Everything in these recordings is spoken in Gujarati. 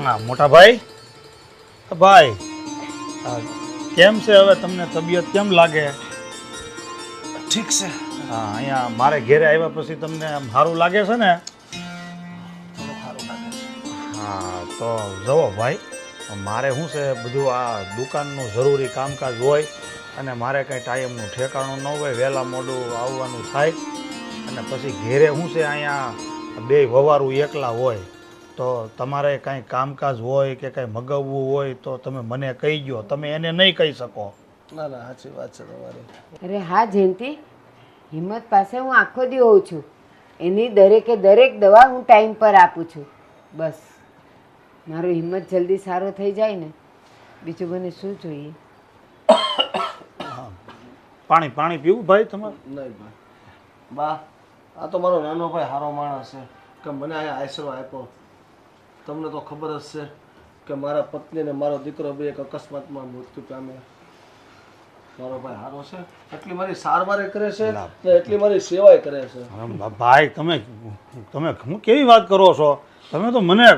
હા મોટા ભાઈ ભાઈ કેમ છે હવે તમને તબિયત કેમ લાગે? ઠીક છે. હા અહીંયા મારે ઘેરે આવ્યા પછી તમને આમ સારું લાગે છે ને? થોડું સારું લાગે છે. હા તો જુઓ ભાઈ મારે શું છે બધું આ દુકાનનું જરૂરી કામકાજ હોય અને મારે કંઈ ટાઈમનું ઠેકાણું ન હોય, વહેલા મોડું આવવાનું થાય અને પછી ઘેરે શું છે અહીંયા બે વવારું એકલા હોય તો તમારે કાંઈ કામકાજ હોય કે કાંઈ મગાવવું હોય તો તમે મને કહી દો, તમે એને નહીં કહી શકો. ના ના સાચી વાત છે તમારી. અરે હા જયંતિ, હિંમત પાસે હું આખો દી હોઉં છું. એની દરેકે દરેક દવા હું ટાઈમ પર આપું છું. બસ મારો હિંમત જલ્દી સારો થઈ જાય ને, બીજું મને શું જોઈએ? પાણી પાણી પીવું ભાઈ તમારે? નહીં ભાઈ. બા આ તો મારો નાનો ભાઈ સારો માણસ છે કે મને અહીંયા આશરો આપ્યો. તમને તો ખબર જ છે કે મારા પત્ની અને મારો દીકરો બે એક અકસ્માતમાં મૃત્યુ પામ્યા. મારો ભાઈ સારો છે, એટલી મારી સારવાર કરે છે ને એટલી મારી સેવાય કરે છે. ભાઈ તમે તમે હું કેવી વાત કરો છો? તમે તો મને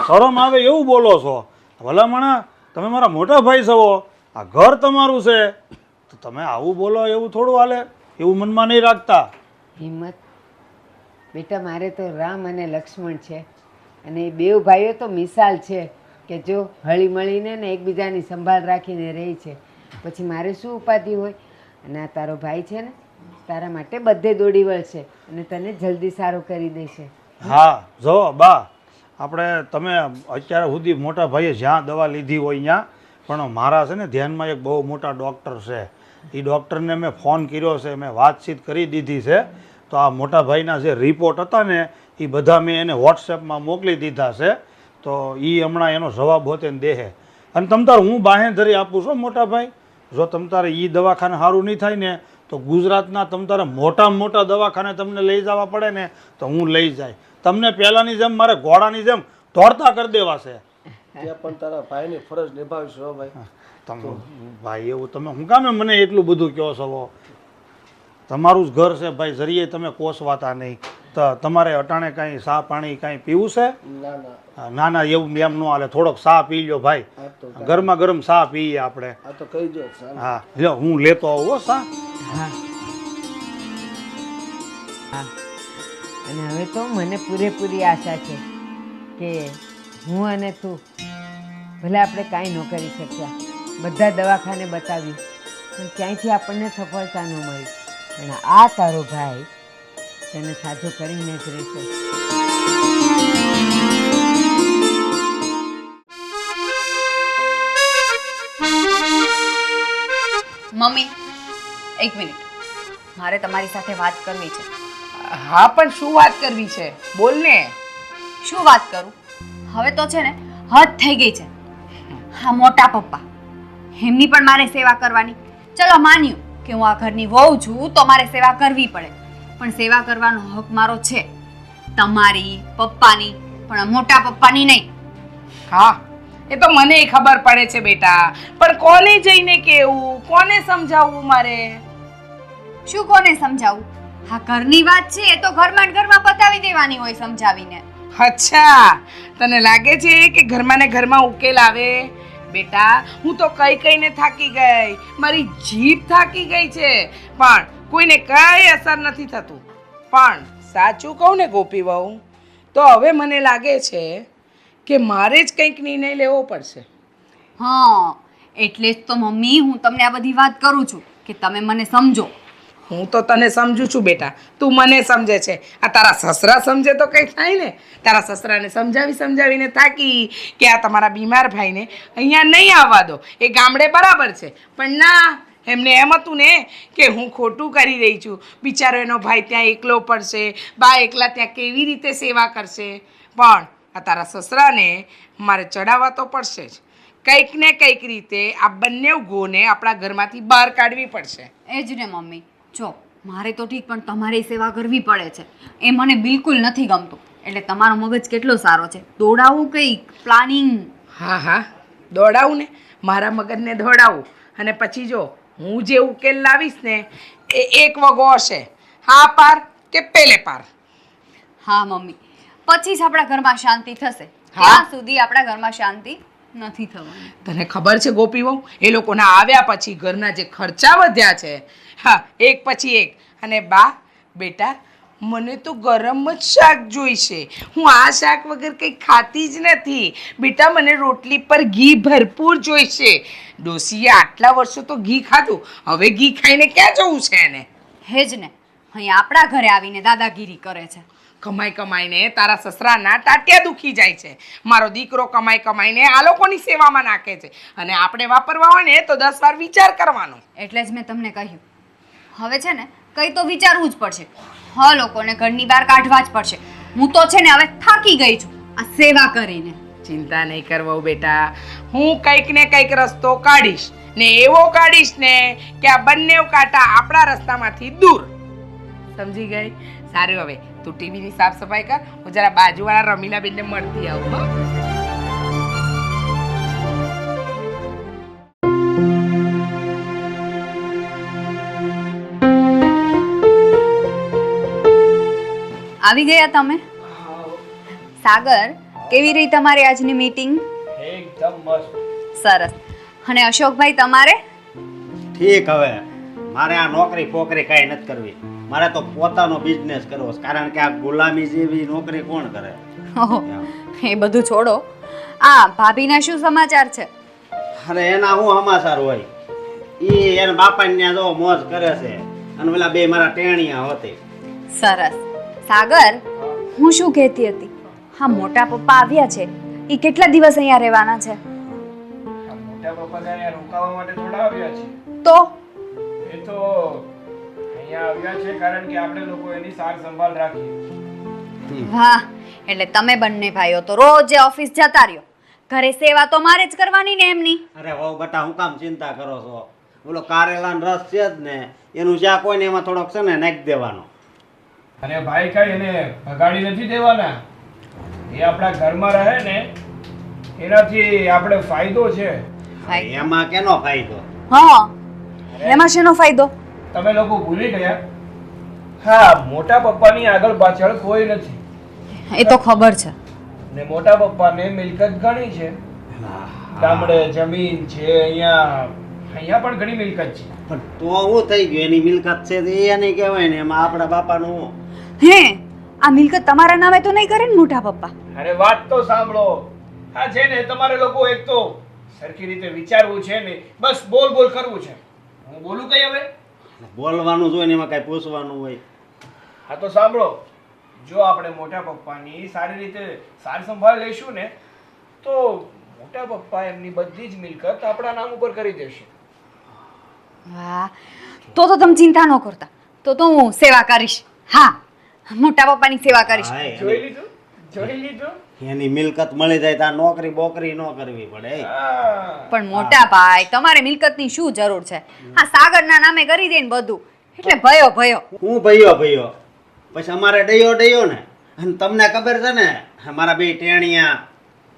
શરમ આવે એવું બોલો છો. ભલામણા તમે મારા મોટા ભાઈ છો, આ ઘર તમારું છે તો તમે આવું બોલો એવું થોડું હાલે, એવું મનમાં નહીં રાખતા. હિંમત બેટા, મારે તો રામ અને લક્ષ્મણ છે અને એ બેવ ભાઈઓ તો મિસાલ છે કે જો હળી મળીને ને એકબીજાની સંભાળ રાખીને રહે છે. પછી મારે શું ઉપાધિ હોય? અને આ તારો ભાઈ છે ને તારા માટે બધે દોડી વળશે અને તને જલ્દી સારું કરી દેશે. હા જો બા, આપણે તમે અત્યાર સુધી મોટા ભાઈએ જ્યાં દવા લીધી હોય ત્યાં, પણ મારા છે ને ધ્યાનમાં એક બહુ મોટા ડૉક્ટર છે. એ ડૉક્ટરને મેં ફોન કર્યો છે, મેં વાતચીત કરી દીધી છે. તો આ મોટા ભાઈના જે રિપોર્ટ હતા ને એ બધા મેં એને વોટ્સએપમાં મોકલી દીધા છે. તો એ હમણાં એનો જવાબ હોતે ને દેહે. અને તમ તારે હું બાહેંધરી આપું છું મોટા ભાઈ, જો તમ તારે એ દવાખાને સારું નહીં થાય ને તો ગુજરાતના તમ તારે મોટામાં મોટા દવાખાને તમને લઈ જવા પડે ને તો હું લઈ જાય. તમને પહેલાંની જેમ મારે ઘોડાની જેમ દોડતા કરી દેવા છે. ત્યાં પણ તારા ભાઈની ફરજ નિભાવીશ હો ભાઈ. તમે ભાઈ એવું તમે હું કામે મને એટલું બધું કહો છો? તમારું જ ઘર છે ભાઈ, જરીએ તમે કોસવાતા નહીં. તો તમારે અટાણે કાંઈ ચા પાણી કાંઈ પીવું છે? ના ના ના ના એવું એમ ન હાલે, થોડોક ચા પી લો ભાઈ. આ તો ગરમા ગરમ ચા પીએ આપણે. આ તો કહી દો ચાલ. હા લ્યો હું લેતો આવું હો ચા. હા હા, અને હવે તો મને પૂરેપૂરી આશા છે કે હું અને તું ભલે આપણે કાંઈ ન કરી શક્યા, બધા દવાખાને બતાવ્યું પણ ક્યાંયથી આપણને સફળતા ન મળી, પણ આ તારો ભાઈ તેને સાજો કરીને જ રહેશે. મમ્મી એક મિનિટ, મારે તમારી સાથે વાત કરવી છે. હા પણ શું વાત કરવી છે? બોલ ને. શું વાત કરું? હવે તો છે ને હદ થઈ ગઈ છે. હા મોટા પપ્પા, એમની પણ મારે સેવા કરવાની. ચલો માન્યું કે હું આ ઘરની વહુ છું તો મારે સેવા કરવી પડે, પણ સેવા કરવાનો હક મારો છે, તમારી પપ્પાની, પણ મોટા પપ્પાની નહીં. હા એ તો મને ખબર પડે છે બેટા, પણ કોને જઈને કેવું, કોને સમજાવવું મારે? શું કોને સમજાવું? હા ઘરની વાત છે એ તો ઘરમાં ને ઘરમાં પતાવી દેવાની હોય સમજાવીને. અચ્છા, તને લાગે છે કે ઘરમાં ને ઘરમાં ઉકેલ આવે? બેટા હું તો કઈ કઈને થાકી ગઈ, મારી જીભ થાકી ગઈ છે, પણ કોઈને કઈ અસર નથી થતું. પણ સાચું કહું ને ગોપી વહુ, તો હવે મને લાગે છે કે મારે જ કંઈક નિર્ણય લેવો પડશે. હા એટલે જ તો મમ્મી હું તમને આ બધી વાત કરું છું કે તમે મને સમજો. હું તો તને સમજુ છું બેટા, તું મને સમજે છે. આ તારા સસરા સમજે તો કંઈ થાય ને. તારા સસરાને સમજાવીને થાકી કે આ તમારા બીમાર ભાઈને અહીંયા નહીં આવવા દો, એ ગામડે બરાબર છે, પણ ના, એમને એમ હતું ને કે હું ખોટું કરી રહી છું, બિચારો એનો ભાઈ ત્યાં એકલો પડશે, બા એકલા ત્યાં કેવી રીતે સેવા કરશે. પણ આ તારા સસરાને મારે ચડાવવા તો પડશે જ. કંઈક ને કંઈક રીતે આ બંને ગોને આપણા ઘરમાંથી બહાર કાઢવી પડશે. એ જ ને મમ્મી, જો મારે તો ઠીક પણ તમારી સેવા કરવી પડે છે, એ મને બિલકુલ નથી ગમતું. એટલે તમારો મગજ કેટલો સારો છે, દોડાવું કંઈક પ્લાનિંગ. હા હા દોડાવું ને, મારા મગજને દોડાવું, અને પછી જો હું જે ઉકેલ લાવીશ ને એ એક વગો હશે, હા પાર કે પેલે પાર. હા મમ્મી, પછી જ આપણા ઘરમાં શાંતિ થશે. ત્યાં સુધી આપણા ઘરમાં શાંતિ નથી થવાની. તને ખબર છે ગોપી વહુ, એ લોકોના આવ્યા પછી ઘરના જે ખર્ચા વધ્યા છે, હા, એક પછી એક. અને બા બેટા મને તો ગરમ જ શાક જોઈશે, હું આ શાક વગર કંઈ ખાતી જ નથી. બેટા મને રોટલી પર ઘી ભરપૂર જોઈશે. ડોસીએ આટલા વર્ષો તો ઘી ખાધું, હવે ઘી ખાઈને ક્યાં જવું છે એને? હેજ ને, અહીં આપણા ઘરે આવીને દાદાગીરી કરે છે. કમાઈ કમાઈને તારા સસરાના ટાટિયા દુખી જાય છે. મારો દીકરો કમાઈ કમાઈને આ લોકોની સેવામાં નાખે છે, અને આપણે વાપરવા હોય ને તો 10 વાર વિચાર કરવાનો. એટલે જ મેં તમને કહ્યું, હવે છે ને કંઈ તો વિચારવું જ પડશે. હા, લોકોને ઘરની બહાર કાઢવા જ પડશે. હું તો છે ને હવે થાકી ગઈ છું આ સેવા કરીને. ચિંતા નહીં કરવો બેટા, હું કંઈક ને કંઈક રસ્તો કાઢીશ, ને એવો કાઢીશ ને કે આ બંને કાંટા આપણા રસ્તામાંથી દૂર. સમજી ગઈ? સારું, હવે તું ટીવીની સાફ સફાઈ કર, હું જરા બાજુવાળા રમીલાબેનને મળતી આવું. હો. આવી ગયા તમે? સાગર, કેવી રહી તમારી આજની મીટિંગ? એકદમ મસ્ત. સરસ. અને અશોકભાઈ તમારે? ઠીક. હવે મારે આ નોકરી ફોકરી કાંઈ નથી કરવી, મારે તો પોતાનો બિઝનેસ કરવો છે. કારણ કે આ ગુલામી જેવી નોકરી કોણ કરે? ઓહો, એ બધું છોડો. આ ભાભીના શું સમાચાર છે? અરે એના શું સમાચાર હોય, ઈ એના બાપાને ત્યાં જો મોજ કરે છે, અને પેલા બે મારા ટેણિયા હોતે. સરસ. સાગર, હું શું કહેતી હતી, હા મોટા પપ્પા આવ્યા છે, એ કેટલા દિવસ અહીંયા રહેવાના છે? મોટા પપ્પા ત્યાં રોકાવા માટે થોડા આવ્યા છે. તો એ તો અહીંયા આવ્યા છે કારણ કે આપણે લોકો એની સાર સંભાળ રાખીએ. વાહ, એટલે તમે બંને ભાઈઓ તો રોજ ઓફિસ જતા રહ્યો, ઘરે સેવા તો મારે જ કરવાની ને એમની. અરે વહુ બટા, હું કામ ચિંતા કરો છો? બોલો કારેલાનો રસ છે જ ને, એનું શાક હોય ને એમાં થોડોક છે ને નાખી દેવાનો. અને ભાઈ કઈ એને ભગાડી નથી દેવાના, એ આપણા ઘરમાં રહે ને એનાથી આપણે ફાયદો છે. ફાયદો? એમાં કેનો ફાયદો? હા, એમાં શેનો ફાયદો? તમે લોકો ભૂલી ગયા? હા, મોટા પપ્પાની આગળ પાછળ કોઈ નથી, એ તો ખબર છે. ને મોટા પપ્પાને મિલકત ઘણી છે, ગામડે જમીન છે, અહીંયા પણ ઘણી મિલકત છે. પણ તો હું થઈ ગયું, એની મિલકત છે તો એને કહેવાય ને, એમાં આપણા બાપાનું. હે, આ મિલકત તમારા નામે તો નહીં કરે ને મોટા પપ્પા? અરે વાત તો સાંભળો. હા છે ને, તમારે લોકો એક તો સરખી રીતે વિચારવું છે ને, બસ બોલ બોલ કરવું છે. હું બોલું કઈ હવે? બોલવાનું જોઈએ ને એમાં કઈ પૂછવાનું હોય? હા તો સાંભળો, જો આપણે મોટા પપ્પાની સારી રીતે સાર સંભાળ લઈશું ને તો મોટા પપ્પા એમની બધી જ મિલકત આપણા નામ ઉપર કરી દેશે. વાહ, તો તમે ચિંતા ન કરતા, તો હું સેવા કરીશ. હા, મોટા પપ્પાની સેવા કરીશ. હા, જોઈ લીધું? જોઈ લીધું? એની મિલકત મળી જાય તો આ નોકરી બોકરી ન કરવી પડે. હા. પણ મોટા ભાઈ, તમારે મિલકતની શું જરૂર છે? હા, સાગરના નામે કરી દે ને બધું, એટલે ભયો ભયો. હું ભયો પછી અમારે ડયો ને, અને તમને ખબર છે ને, મારા બે ટેણિયા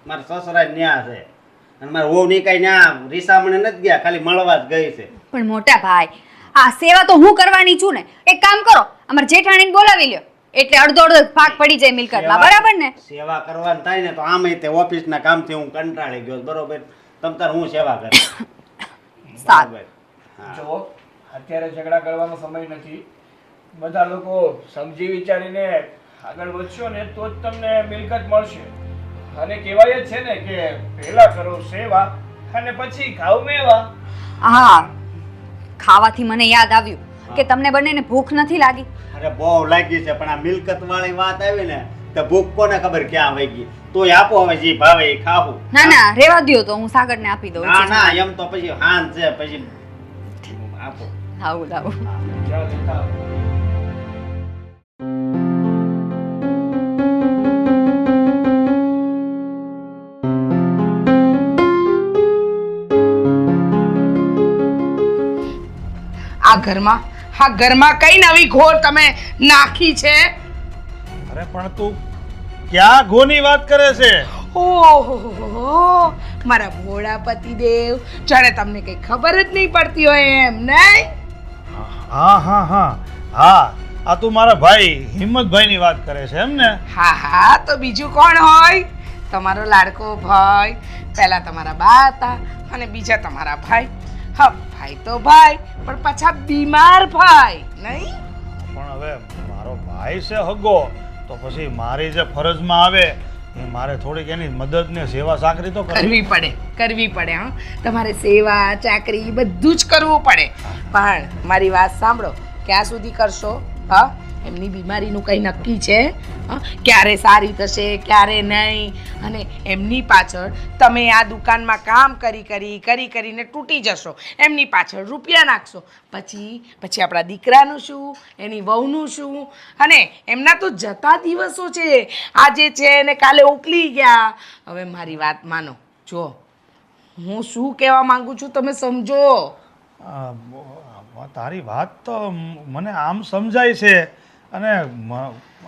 મારા સસરા ન્યા છે, અને મારા વહુ ની કઈ ન્યા રીસામણે નથી ગયા, ખાલી મળવા જ ગઈ છે. પણ મોટા ભાઈ, આ સેવા તો હું કરવાની છું ને. એક કામ કરો, અમાર જેઠાણીને બોલાવી લ્યો, એટલે અડધો ભાગ પડી જાય મિલકતમાં, બરાબર ને? સેવા કરવાની થાય ને તો આમે તે ઓફિસના કામથી હું કંટાળી ગયો, બરોબર? તમ તાર હું સેવા કરું. સારું. જો અત્યારે ઝઘડા કરવાનો સમય નથી. બધા લોકો સમજી વિચારીને આગળ વધશો ને તો જ તમને મિલકત મળશે. અને કહેવાય જ છે ને કે પહેલા કરો સેવા અને પછી ખાવ મેવા. હા, ખાવાથી મને યાદ આવ્યું કે તમને બંનેને ભૂખ નથી લાગી? અરે બહુ લાગી છે, પણ આ મિલકત વાળી વાત આવી ને તો ભૂખ કોને ખબર ક્યાં વહી ગઈ. તોય આપો હવે જે ભાવે એ ખાવું. ના ના, રેવા દ્યો, તો હું સાગરને આપી દઉં. ના એમ તો પછી હાન છે, પછી આપો. લાવું લાવું. જાઓ દેખાવ. આ ઘરમાં કઈ નવી ઘોર તમે નાખી છે? અરે પણ તું ક્યાં ઘોની વાત કરે છે? ઓહો, મારા ભોળા પતિદેવ, જાણે તમને કઈ ખબર જ નહીં પડતી હોય એમ, નહીં? હા, આ તું મારા ભાઈ હિંમતભાઈની વાત કરે છે એમ ને? હા, તો બીજું કોણ હોય? તમારો લાડકો ભાઈ પહેલા તમારા બા હતા અને બીજા તમારા ભાઈ. હા, ભાઈ તો ભાઈ, પણ પાછા બીમાર ભાઈ નહીં. પણ હવે મારો ભાઈ છે હગો, તો પછી મારી જે ફરજમાં આવે એ મારે થોડીક એની મદદ ને સેવા સાકરી તો કરવી કરવી પડે. હા, તમારે સેવા ચાકરી બધું જ કરવું પડે. પણ મારી વાત સાંભળો, ક્યાં સુધી કરશો? હા, એમની બીમારીનું કંઈ નક્કી છે? હા, ક્યારે સારી થશે ક્યારે નહીં? અને એમની પાછળ તમે આ દુકાનમાં કામ કરીને તૂટી જશો, એમની પાછળ રૂપિયા નાખશો, પછી આપણા દીકરાનું શું, એની વહુનું શું? અને એમના તો જતા દિવસો છે, આજે છે ને કાલે ઉકલી ગયા. હવે મારી વાત માનો, જો હું શું કહેવા માંગુ છું તમે સમજો. તારી વાત તો મને આમ સમજાય છે અને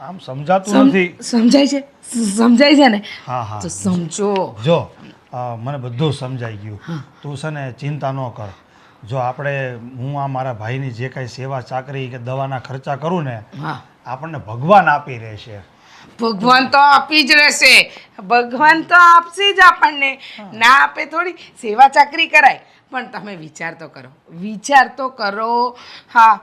આમ સમજાતું નથી. સમજાય છે ને? હા હા, તો સમજો. જો મને બધું સમજાઈ ગયું. તું છે ને ચિંતા ન કર. જો હું આ મારા ભાઈની જે કાંઈ સેવા ચાકરી કે દવાના ખર્ચા કરું ને, આપણને ભગવાન આપી રહેશે. ભગવાન તો આપી જ રહેશે, ભગવાન તો આપશે જ આપણને. ના આપે થોડી સેવા ચાકરી કરાય? પણ તમે વિચાર તો કરો. હા,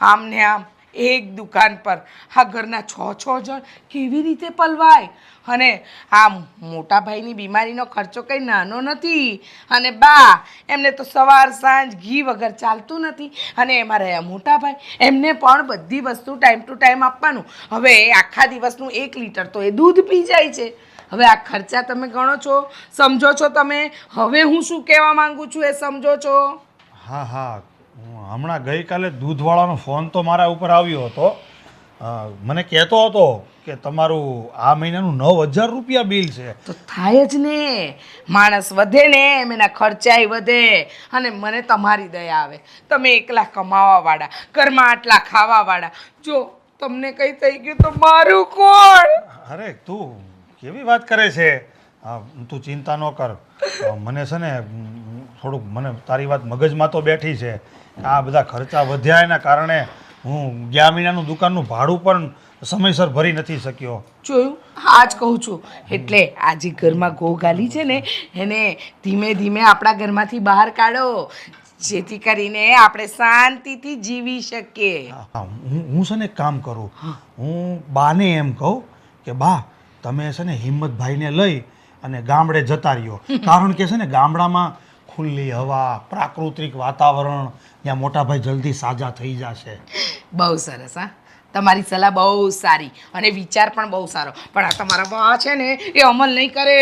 આમ ને આમ એક દુકાન પર આ ઘરના 6 જણ કેવી રીતે પલવાય? અને આ મોટા ભાઈની બીમારીનો ખર્ચો કંઈ નાનો નથી. અને બા, એમને તો સવાર સાંજ ઘી વગર ચાલતું નથી. અને એમાં રહ્યા મોટા ભાઈ, એમને પણ બધી વસ્તુ ટાઈમ ટુ ટાઈમ આપવાનું. હવે આખા દિવસનું 1 લીટર તો એ દૂધ પી જાય છે. હવે આ ખર્ચા તમે ગણો છો, સમજો છો તમે? હવે હું શું કહેવા માંગુ છું એ સમજો છો? હા હા, હમણાં ગઈકાલે દૂધવાળાનો ફોન તો મારા ઉપર આવ્યો હતો. મને કહેતો હતો કે તમારું આ મહિનાનું 9,000 રૂપિયા બિલ છે. તો થાય જ ને, માણસ વધે ને એમ એના ખર્ચાય વધે. અને મને તમારી દયા આવે, તમે એકલા કમાવાવાળા, ઘરમાં આટલા ખાવાવાળા, જો તમને કંઈ થઈ ગયું તો મારું કોણ? અરે તું કેવી વાત કરે છે? તું ચિંતા ન કર. મને છે ને થોડુંક તારી વાત મગજમાં તો બેઠી છે. આ બધા ખર્ચા વધ્યા એના કારણે હું ગયા મહિનાનું દુકાનનું ભાડું પણ સમયસર ભરી નથી શક્યો. જોયું? આ જ કહું છું. એટલે આ જે ઘરમાં ગોગાલી છે ને, એને ધીમે ધીમે આપણા ઘરમાંથી બહાર કાઢો, જેથી કરીને આપણે શાંતિથી જીવી શકીએ. હું છે ને એક કામ કરું, હું બાને એમ કહું કે બા, તમે છે ને હિંમતભાઈને લઈ અને ગામડે જતા રહ્યો. કારણ કે છે ને ગામડામાં ખુલ્લી હવા, પ્રાકૃતિક વાતાવરણ, ત્યાં મોટાભાઈ જલ્દી સાજા થઈ જશે. બહુ સરસ. હા, તમારી સલાહ બહુ સારી અને વિચાર પણ બહુ સારો. પણ આ તમારા બા છે ને એ અમલ નહીં કરે.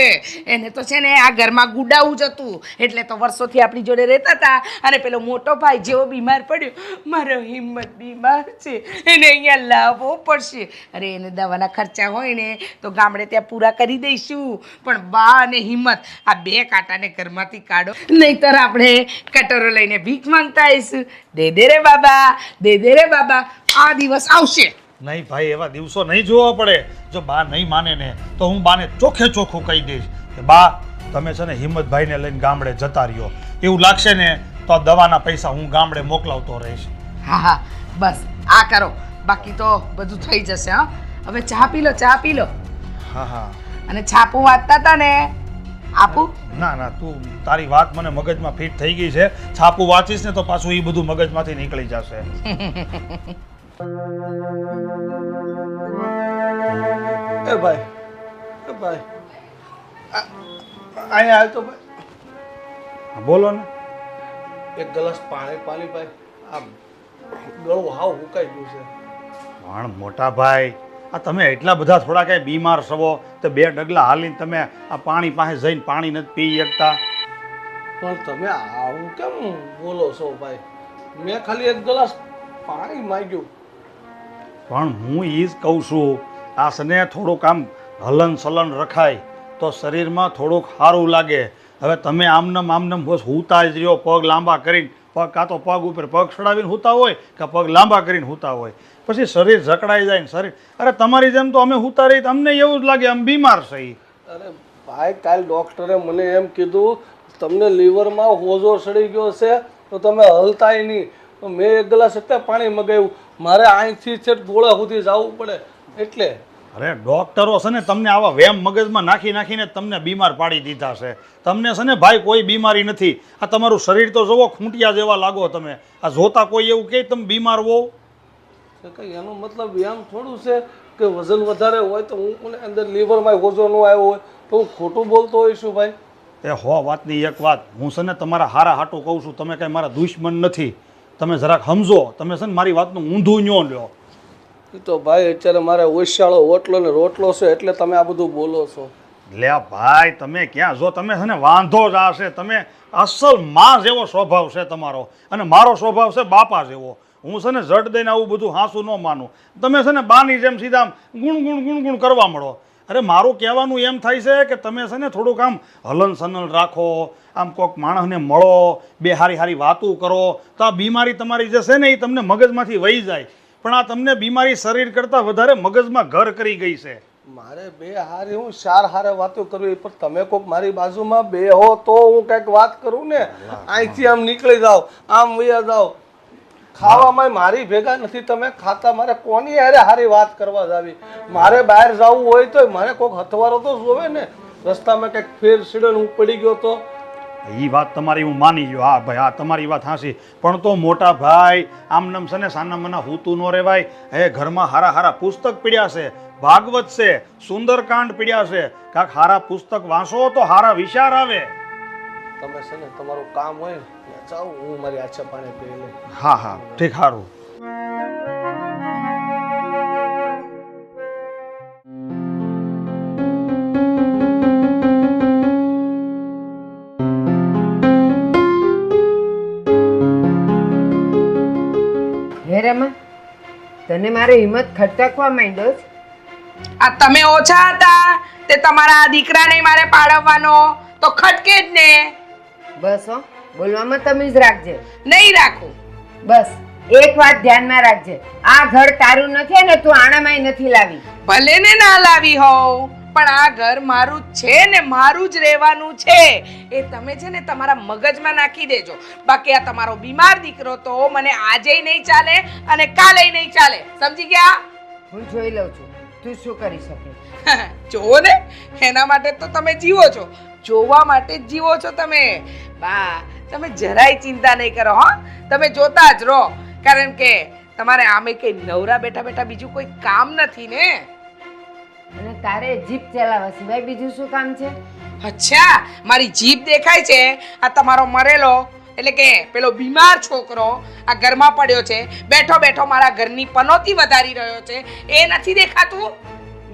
એને તો છે ને આ ઘરમાં ગુડાવું જ હતું. એટલે તો વર્ષોથી આપણી જોડે રહેતા હતા. અને પેલો મોટો ભાઈ જેવો બીમાર પડ્યો, મારો હિંમત બીમાર છે, એને અહીંયા લાવવો પડશે. અરે એને દવાના ખર્ચા હોય ને તો ગામડે ત્યાં પૂરા કરી દઈશું. પણ બા અને હિંમત આ 2 કાંટાને ઘરમાંથી કાઢો, નહીંતર આપણે કટોરો લઈને ભીખ માંગતા આવીશું. દે દે રે બાબા, દે દે રે બાબા. આ દિવસ આવશે નહીં ભાઈ, એવા દિવસો નહીં જોવા પડે. જો બા નહીં માને ને તો હું બાને ચોખ્ખું કહી દઈશ કે બા, તમે છે ને હિંમતભાઈને લઈને ગામડે જતા રહ્યો. એવું લાગશે ને તો આ દવાના પૈસા હું ગામડે મોકલાવતો રહીશ. હા હા, બસ આ કરો, બાકી તો બધું થઈ જશે. હા, હવે ચા પી લો. હા હા. અને છાપું વાંચતા હતા ને, આપું? ના, તું તારી વાત મને મગજમાં ફિટ થઈ ગઈ છે. છાપું વાંચીશ ને તો પાછું એ બધું મગજમાંથી નીકળી જશે. એ ભાઈ, અહીંયા આવ્યો તો ભાઈ. બોલો ને. એક ગ્લાસ પાણી પાલી ભાઈ. આ ગળું હાવ હુકાઈ ગયું છે. પણ મોટા ભાઈ, આ તમે એટલા બધા થોડા કાંઈ બીમાર છો તો 2 ડગલા હાલીને તમે આ પાણી પાસે જઈને પાણી નથી પી શકતા? પણ તમે આવું કેમ બોલો છો ભાઈ? મેં ખાલી એક ગ્લાસ પાણી માંગ્યું. પણ હું એ જ કહું છું, આ સને થોડુંક આમ હલન ચલન રખાય તો શરીરમાં થોડુંક સારું લાગે. હવે તમે આમનમ બસ હુતા જ રહ્યો, પગ લાંબા કરીને, કાં તો પગ ઉપર પગ ચડાવીને હુતા હોય કાં પગ લાંબા કરીને હુતા હોય, પછી શરીર જકડાઈ જાય ને શરીર. અરે તમારી જેમ તો અમે હુતા રહી, અમને એવું જ લાગે આમ બીમાર છે. અરે ભાઈ, કાલ ડૉક્ટરે મને એમ કીધું તમને લીવરમાં હોજો સડી ગયો છે તો તમે હલતાય નહીં. તો મેં એક ગ્લાસ એટલે પાણી મગાવ્યું. મારે અહીંથી છે ગોળા સુધી જવું પડે એટલે. અરે ડોક્ટરો છે ને તમને આવા વેમ મગજમાં નાખી નાખીને તમને બીમાર પાડી દીધા છે. તમને છે ને ભાઈ કોઈ બીમારી નથી. આ તમારું શરીર તો જુઓ, ખૂંટિયા જેવા લાગો તમે. આ જોતા કોઈ એવું કહે તમે બીમાર હો? તો કઈ એનો મતલબ એમ થોડું છે કે વજન વધારે હોય તો હું મને અંદર લીવરમાં હોજો ન આવ્યો હોય તો હું ખોટું બોલતો હોઈશું ભાઈ? એ હો વાતની એક વાત, હું છે ને તમારા હારા હાટું કહું છું. તમે કાંઈ મારા દુશ્મન નથી. તમે જરાક સમજો. તમે છે ને મારી વાતનું ઊંધું ન્યો લ્યો. એ તો ભાઈ અત્યારે મારે ઓછાળો ઓટલો ને રોટલો છે એટલે તમે આ બધું બોલો છો. લે ભાઈ તમે ક્યાં, જો તમે છે ને વાંધો જ આ છે. તમે અસલ માં જેવો સ્વભાવ છે તમારો, અને મારો સ્વભાવ છે બાપા જેવો. હું છે ને જડ દઈને આવું બધું હાંસું ન માનું. તમે છે ને બાની જેમ સીધા આમ ગુણ કરવા મળો. અરે મારું કહેવાનું એમ થાય છે કે તમે છે ને થોડુંક આમ હલન સલન રાખો, આમ કોઈક માણસને મળો, બે હારી હારી વાતું કરો તો આ બીમારી તમારી જે છે ને એ તમને મગજમાંથી વહી જાય. પણ આ તમને બીમારી શરીર કરતાં વધારે મગજમાં ઘર કરી ગઈ છે. મારે બે હારી હું ચાર હારે વાતો કરવી, પણ તમે કોઈક મારી બાજુમાં બે હો તો હું કંઈક વાત કરું ને. અહીંથી આમ નીકળી જાઓ, આમ વયા જાઓ. ખાવામાં મારી ભેગા નથી તમે ખાતા, મારે કોની હારે હારી વાત કરવા જાવી? મારે બહાર જવું હોય તો મારે કોઈક હથવારો તો જોવે ને. રસ્તામાં કંઈક ફેર સીડન હું પડી ગયો તો એ વાત તમારી હું માની ગયો. હા ભાઈ, હા તમારી વાત હાંસી. પણ તો મોટા ભાઈ આમ નમ છે ને સાના મના હૂતું ન રહેવાય. હે ઘરમાં હારા હારા પુસ્તક પીડ્યા છે, ભાગવત છે, સુંદરકાંડ પીડ્યા છે. કાંક હારા પુસ્તક વાંચો તો હારા વિચાર આવે. તમે છે ને તમારું કામ હોય જાઓ, હું મારી આછા પાણી પી લે. હા હા ઠીક, સારું. હે રમા, તને મારો હિંમત ખટકવા માંડ્યો છે. આ તમે ઓછા હતા તે તમારા દીકરાને મારે પાડવવાનો તો ખટકે જ ને. બસ હો, બોલવામાં તમીજ રાખજે. નહીં રાખું. બસ એક વાત ધ્યાનમાં રાખજે, આ ઘર તારું નથી ને તું આણામાંય નથી લાવી. ભલે ને ના લાવી હોવ, પણ આ ઘર મારું જ છે ને મારું જ રહેવાનું છે. એ તમે છે ને તમારા મગજમાં નાખી દેજો. બાકી આ તમારો બીમાર દીકરો તો મને આજે નહીં ચાલે અને કાલે નહીં ચાલે. સમજી ગયા? હું જોઈ લઉં છું તું શું કરી શકે. જોવો ને, એના માટે તો તમે જીવો છો, જોવા માટે જ જીવો છો તમે. બા તમે જરાય ચિંતા નહીં કરો. હો, તમે જોતા જ રહો, કારણ કે તમારે આમે કઈ નવરા બેઠા બેઠા બીજું કોઈ કામ નથી ને. અને તારે જીપ ચલાવવા સિવાય બીજું શું કામ છે? અચ્છા, મારી જીભ દેખાય છે. આ તમારો મરેલો એટલે કે પેલો બીમાર છોકરો આ ઘરમાં પડ્યો છે, બેઠો બેઠો મારા ઘરની પનોતી વધારી રહ્યો છે, એ નથી દેખાતું?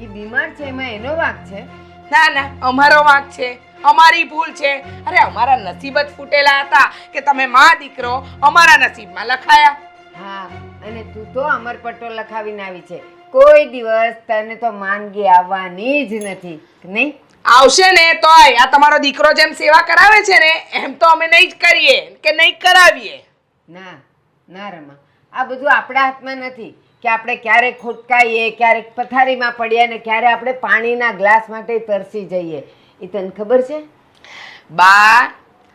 એ બીમાર છે એમાં એનો વાંક છે? ના ના, અમારો વાંક છે, અમારી ભૂલ છે. અરે અમારા નસીબ જ ફૂટેલા હતા કે તમે માં દીકરો અમારા નસીબમાં લખાયા. હા, અને તું તો અમરપટ્ટો લખાવીને આવી છે. કોઈ દિવસ તને તો માંદગી આવવાની જ નથી, નહીં? આવશે ને તોય આ તમારો દીકરો જેમ સેવા કરાવે છે ને એમ તો અમે નહીં જ કરીએ કે નહીં કરાવીએ. ના ના રમા, આ બધું આપણા હાથમાં નથી કે આપણે ક્યારેક ખોટકાઈએ, ક્યારેક પથારીમાં પડીએ ને ક્યારે આપણે પાણીના ગ્લાસ માટે તરસી જઈએ. એ તને ખબર છે? બા,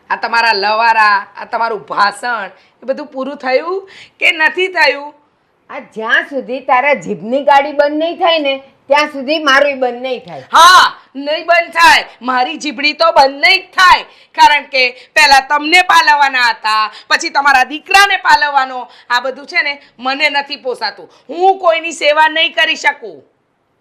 આ તમારા લવારા, આ તમારું ભાષણ એ બધું પૂરું થયું કે નથી થયું? આ જ્યાં સુધી તારા જીભની ગાડી બંધ નહીં થાય ને ત્યાં સુધી મારું બંધ નહીં થાય. હા, નહીં બંધ થાય. મારી જીભડી તો બંધ નહીં થાય, કારણ કે પહેલા તમને પાલવવાના હતા, પછી તમારા દીકરાને પાલવવાનો. આ બધું છે ને મને નથી પોસાતું. હું કોઈની સેવા નહીં કરી શકું.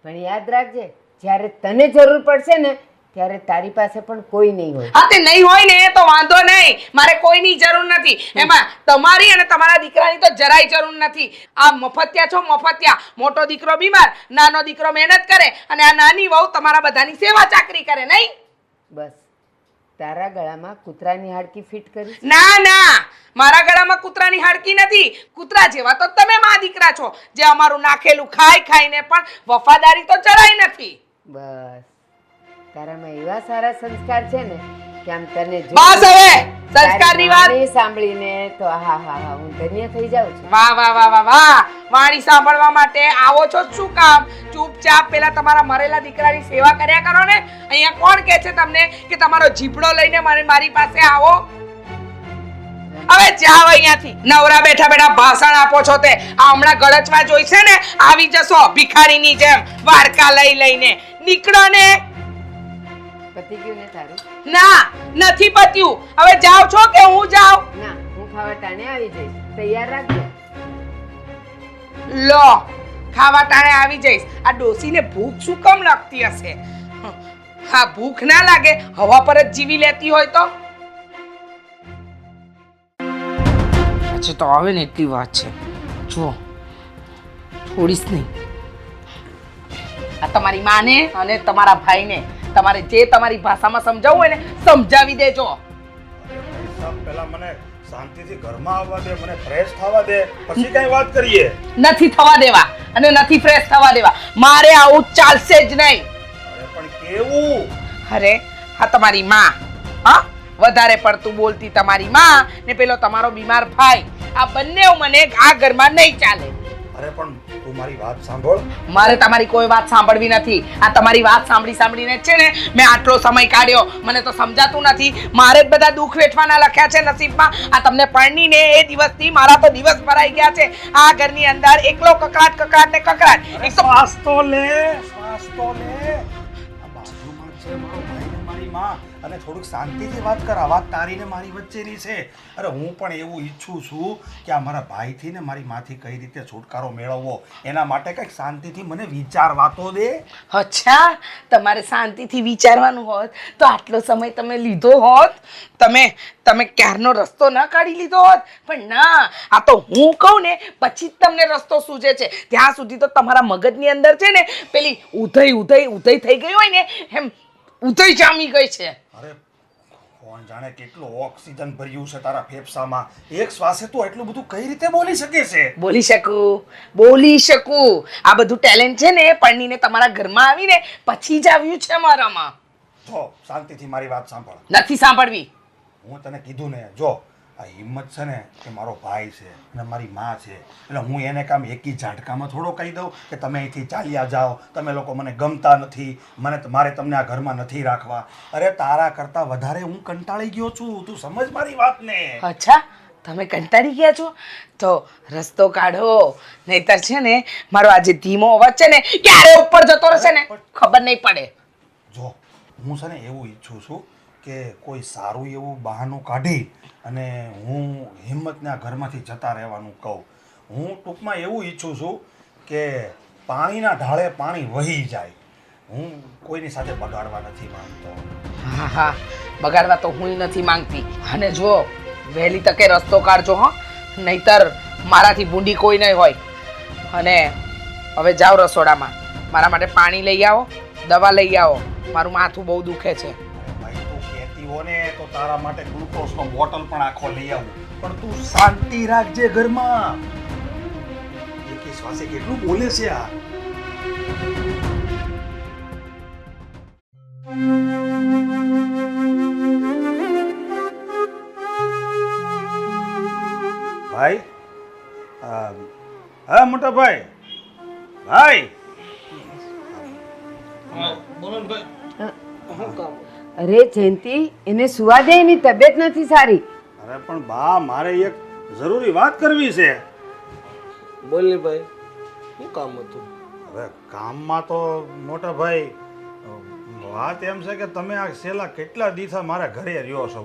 પણ યાદ રાખજે, જ્યારે તને જરૂર પડશે ને ત્યારે તારી પાસે પણ કોઈ નહીં હોય. હા, તે નહીં હોય ને તો વાંધો નહીં, મારે કોઈની જરૂર નથી. એમાં તમારી અને તમારા દીકરાની તો જરાય જરૂર નથી. આ મફતિયા છો, મફતિયા. મોટો દીકરો બીમાર, નાનો દીકરો મહેનત કરે અને આ નાની વહુ તમારા બધાની સેવા ચાકરી કરે, નહીં? બસ તારા ગળામાં કૂતરાની હાડકી ફિટ કરી? ના ના, મારા ગળામાં કૂતરાની હાડકી નથી. કૂતરા જેવા તો તમે માં દીકરા છો, જે અમારું નાખેલું ખાઈ ખાઈને પણ વફાદારી તો જરાય નથી. બસ તારામાં એવા સારા સંસ્કાર છે ને કે આમ તને બસ હવે સંસ્કારની વાત સાંભળીને તો હા હા હા હું ધન્ય થઈ જાઉં છું. વાહ વાહ વાહ વાહ વાહ, વાણી સાંભળવા માટે આવો છો શું કામ? ચૂપચાપ પેલા તમારા મરેલા દીકરાની સેવા કર્યા કરો ને. અહીંયા કોણ કહે છે તમને કે તમારો જીભડો લઈને મારી પાસે આવો? હવે જાવ અહીંયાથી. નવરા બેઠા બેઠા ભાષણ આપો છો તે આ હમણાં ગળચવા જોઈશે ને આવી જશો ભિખારીની જેમ વાડકા લઈ લઈને. નીકળો ને. પતી ગયું ને તારું? ના નથી પત્યું. હવે જાવ છો કે હું જાઉં? ના, હું ખાવા ટાણે આવી જઈશ. તૈયાર રાખજો. લો ખાવા ટાણે આવી જઈશ. આ ડોસીને ભૂખ શું કમ લાગતી હશે? હા ભૂખ ના લાગે હવા પર જ જીવી લેતી હોય તો. અચ્છા તો આવે ને એટલી વાત છે. જો છોડીશ નહીં. આ તમારી માને અને તમારા ભાઈને તમારે જે તમારી ભાષામાં સમજાવવું હોય ને સમજાવી દેજો. પહેલા મને શાંતિથી ઘરમાં આવવા દે, મને ફ્રેશ થવા દે, પછી કઈ વાત કરીએ. નથી થવા દેવા અને નથી ફ્રેશ થવા દેવા. મારે આવું ચાલશે જ નહીં. અરે પણ કેવું? અરે આ તમારી માં, હા વધારે પડતું બોલતી તમારી માં ને પેલો તમારો બીમાર ભાઈ, આ બંને મને આ ઘરમાં નહીં ચાલે. અરે પણ તું મારી વાત સાંભળ. મારે તમારી કોઈ વાત સાંભળવી નથી. આ તમારી વાત સાંભળી સાંભળીને જ છે ને મેં આટલો સમય કાઢ્યો. મને તો સમજાતું નથી. મારે જ બધા દુઃખ વેઠવાના લખ્યા છે નસીબમાં. આ તમને પરણીને એ દિવસથી મારા તો દિવસ ભરાઈ ગયા છે આ ઘરની અંદર. એકલો કકડાટ કકડાટ ને કકડાટ. એક તો શ્વાસ તો લે, શ્વાસ તો લે. આ બાજુમાં છે મારો ભાઈ ને મારી માં, અને થોડુંક શાંતિથી વાત કર. આ વાત તારી ને મારી વચ્ચેની છે. અરે હું પણ એવું ઈચ્છું છું કે આ મારા ભાઈથી ને મારી માથી કઈ રીતે છુટકારો મેળવવો, એના માટે કંઈક શાંતિથી મને વિચારવા તો દે. અચ્છા તમારે શાંતિથી વિચારવાનું હોત તો આટલો સમય તમે લીધો હોત. તમે ક્યારનો રસ્તો ન કાઢી લીધો હોત. પણ ના, આ તો હું કહું ને પછી જ તમને રસ્તો સૂઝે છે. ત્યાં સુધી તો તમારા મગજની અંદર છે ને પેલી ઉધઈ થઈ ગઈ હોય ને એમ ઉધઈ જામી ગઈ છે. અરે કોણ જાણે કેટલું ઓક્સિજન ભર્યું છે તારા ફેફસામાં. એક શ્વાસે તું એટલું બધું કઈ રીતે બોલી શકે છે? બોલી શકું. આ બધું ટેલેન્ટ છે ને પરણીને તમારા ઘરમાં આવીને પછી જ આવ્યું છે મારામાં. જો શાંતિથી મારી વાત સાંભળ. નથી સાંભળવી. હું તને કીધું ને, જો આ હિંમત છે ને કે મારો ભાઈ છે અને મારી માં છે, એટલે હું એને કામ એકી ઝાટકામાં થોડો કહી દઉં કે તમે અહીંથી ચાલ્યા જાઓ, તમે લોકો મને ગમતા નથી, મારે તમને આ ઘરમાં નથી રાખવા. અરે તારા કરતાં વધારે હું કંટાળી ગયો છું. તું સમજ મારી વાતને. અચ્છા તમે કંટાળી ગયા છો તો રસ્તો કાઢો. નહીતર છે ને મારો આજે ધીમો અવાજ છે ને ક્યારે ઉપર જતો રહેશે ને ખબર નહીં પડે. જો હું છે ને એવું ઈચ્છું છું કે કોઈ સારું એવું બહાનું કાઢી અને હું હિંમતને આ ઘરમાંથી જતા રહેવાનું કહું. હું ટૂંકમાં એવું ઈચ્છું છું કે પાણીના ઢાળે પાણી વહી જાય. હું કોઈની સાથે બગાડવા નથી માંગતો. હા બગાડવા તો હું નથી માંગતી. અને જો વહેલી તકે રસ્તો કાઢજો હો, નહીતર મારાથી ભૂંડી કોઈ નહીં હોય. અને હવે જાઓ રસોડામાં, મારા માટે પાણી લઈ આવો, દવા લઈ આવો. મારું માથું બહુ દુખે છે. ભાઈ તું કહેતી હો ને તો તારા માટે ગ્લુકોઝનો બોટલ પણ આખો લઈ આવું, પણ તું શાંતિ રાખજે ઘરમાં. એકે શ્વાસે કેટલું બોલે છે આ. ભાઈ, હા મોટા ભાઈ, બોલો ને ભાઈ. શું કામ? અરે જયંતિ, એને સુવા દે, એની તબિયત નથી સારી. અરે પણ બા, મારે એક જરૂરી વાત કરવી છે. બોલ ને ભાઈ, શું કામ હતું? હવે કામમાં તો મોટા ભાઈ વાત એમ છે કે તમે આ છેલ્લા કેટલા દિવસા મારા ઘરે રહ્યો છો.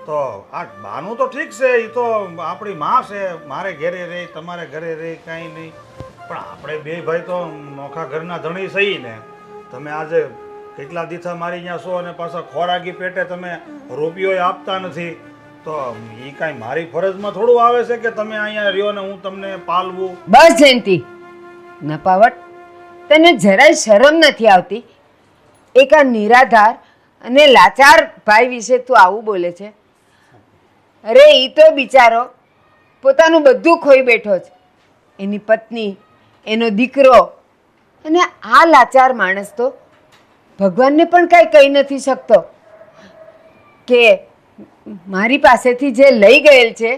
તો આ બાનું તો ઠીક છે, એ તો આપણી માં છે, મારે ઘરે રહે તમારે ઘરે રહે કાંઈ નહીં, પણ આપણે બે ભાઈ તો નોખા ઘરના ધણી સહી ને. તમે આજે કેટલા દિવસા મારી અહીંયા છો અને પાછા ખોરાકી પેટે તમે રૂપિયો આપતા નથી, તો એ કાંઈ મારી ફરજમાં થોડું આવે છે કે તમે અહીંયા રહ્યો ને હું તમને પાલવું. બસ જયંતિ, નપાવટ, તને જરાય શરમ નથી આવતી? એક આ નિરાધાર અને લાચાર ભાઈ વિશે તું આવું બોલે છે? અરે એ તો બિચારો પોતાનું બધું ખોઈ બેઠો છે, એની પત્ની, એનો દીકરો, અને આ લાચાર માણસ તો ભગવાનને પણ કાંઈ કહી નથી શકતો કે મારી પાસેથી જે લઈ ગયેલ છે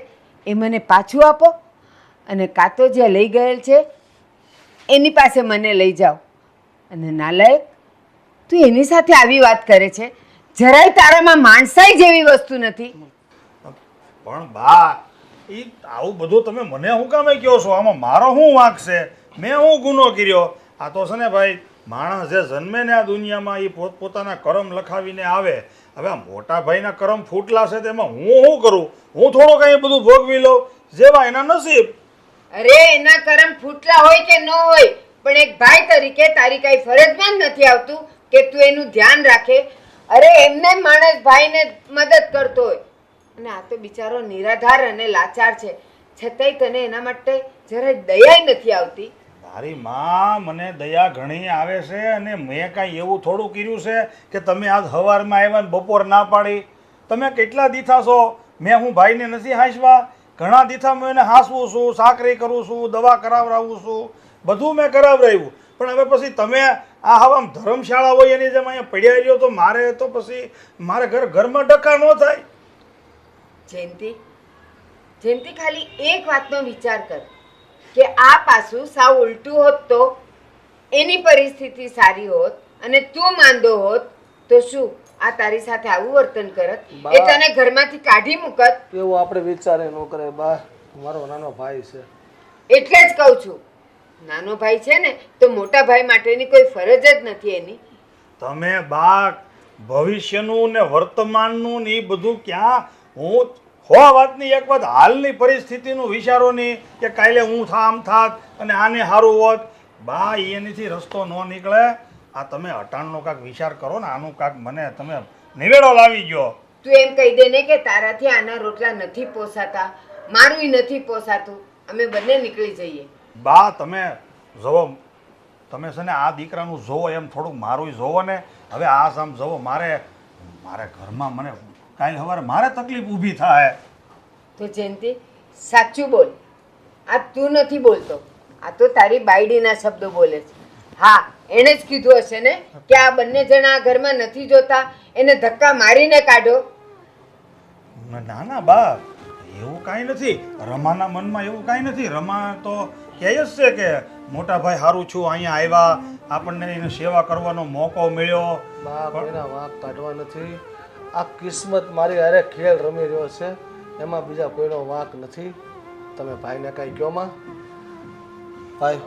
એ મને પાછું આપો, અને કાં તો જે લઈ ગયેલ છે એની પાસે મને લઈ જાઓ. અને નાલાયક, તું એની સાથે આવી વાત કરે છે? જરાય તારામાં માણસાઈ જેવી વસ્તુ નથી. પણ બા એ આવું બધું તમે મને શું કામે કહો છો? આમાં મારો શું વાંક છે? મેં શું ગુનો કર્યો? આ તો છે ને ભાઈ, માણસ જે જન્મે ને આ દુનિયામાં એ પોતપોતાના કરમ લખાવીને આવે. હવે આ મોટા ભાઈના કરમ ફૂટલા છે તેમાં હું શું કરું? હું થોડો કંઈ બધું ભોગવી લઉં, જેવા એના નસીબ. અરે એના કરમ ફૂટલા હોય કે ન હોય, પણ એક ભાઈ તરીકે તારી કઈ ફરજમાં જ નથી આવતું કે તું એનું ધ્યાન રાખે. અરે એમને માણસ ભાઈને મદદ કરતો હોય, અને આ તો બિચારો નિરાધાર અને લાચાર છે, છતાંય તને એના માટે જરાય દયા નથી આવતી. મારી માં મને દયા ઘણી આવે છે, અને મેં કાંઈ એવું થોડું કર્યું છે કે તમે આજ સવારમાં આવ્યા ને બપોર ના પાડી? તમે કેટલા દીથા છો? મેં હું ભાઈને નથી હાંસવા? ઘણા દીથા મેં એને હાંસવું છું, સાકરી કરું છું, દવા કરાવડાવું છું, બધું મેં કરાવડાવ્યું. પણ હવે પછી તમે આ હવા ધર્મશાળા હોય એની જેમ અહીંયા પડ્યા રહ્યો તો મારે તો પછી મારે ઘરમાં ડખા ન થાય. જયંતિ ખાલી એક વાતનો વિચાર કર કે આ પાછું સાવ ઉલટું હોત તો એની પરિસ્થિતિ સારી હોત અને તું માંદો હોત તો શું આ તારી સાથે આવું વર્તન કરત? એ તને ઘરમાંથી કાઢી મૂકત? એવું આપણે વિચારે ન કરે બા. મારો નાનો ભાઈ છે એટલે જ કહું છું, નાનો ભાઈ છે ને તો મોટા ભાઈ માટેની કોઈ ફરજ જ નથી એની. તમે બા ભવિષ્યનું ને વર્તમાનનું ને એ બધું ક્યાં? હું વાતની એક વાત હાલની પરિસ્થિતિનું વિચારો નહીં કે કાલે હું આમ થાત અને આને સારું હોત. બા એનીથી રસ્તો ન નીકળે. આ તમે અટાણનો કાંક વિચાર કરો ને, આનું કાંક મને તમે નિવેડો લાવી ગયો. તું એમ કહી દે ને કે તારાથી આના રોટલા નથી પોસાતા, મારું નથી પોસાતું, અમે બંને નીકળી જઈએ. બા તમે જોવો, તમે છે ને આ દીકરાનું જોવો એમ થોડુંક મારું જોવો ને. હવે આ સામ જોવો, મારે ઘરમાં મને કાલે સવારે મારે તકલીફ ઊભી થાય. તો જયંતિ સાચું બોલ, આ તું નથી બોલતો, આ તો તારી બાયડીના શબ્દો બોલે છે. હા, એણે જ કીધું હશે ને કે આ બંને જણા આ ઘરમાં નથી જોતા, એને ધક્કા મારીને કાઢો. ના ના બા, એવું કાંઈ નથી. રમાના મનમાં એવું કાંઈ નથી. રમા તો કહે જ છે કે મોટા ભાઈ સારું છું, અહીંયા આવ્યા, આપણને એની સેવા કરવાનો મોકો મળ્યો. બા કોઈના વાંક કાઢવા નથી. આ કિસ્મત મારી હારે ખેલ રમી રહ્યો છે, એમાં બીજા કોઈનો વાંક નથી. તમે ભાઈને કાંઈ કહો માં. ભાઈ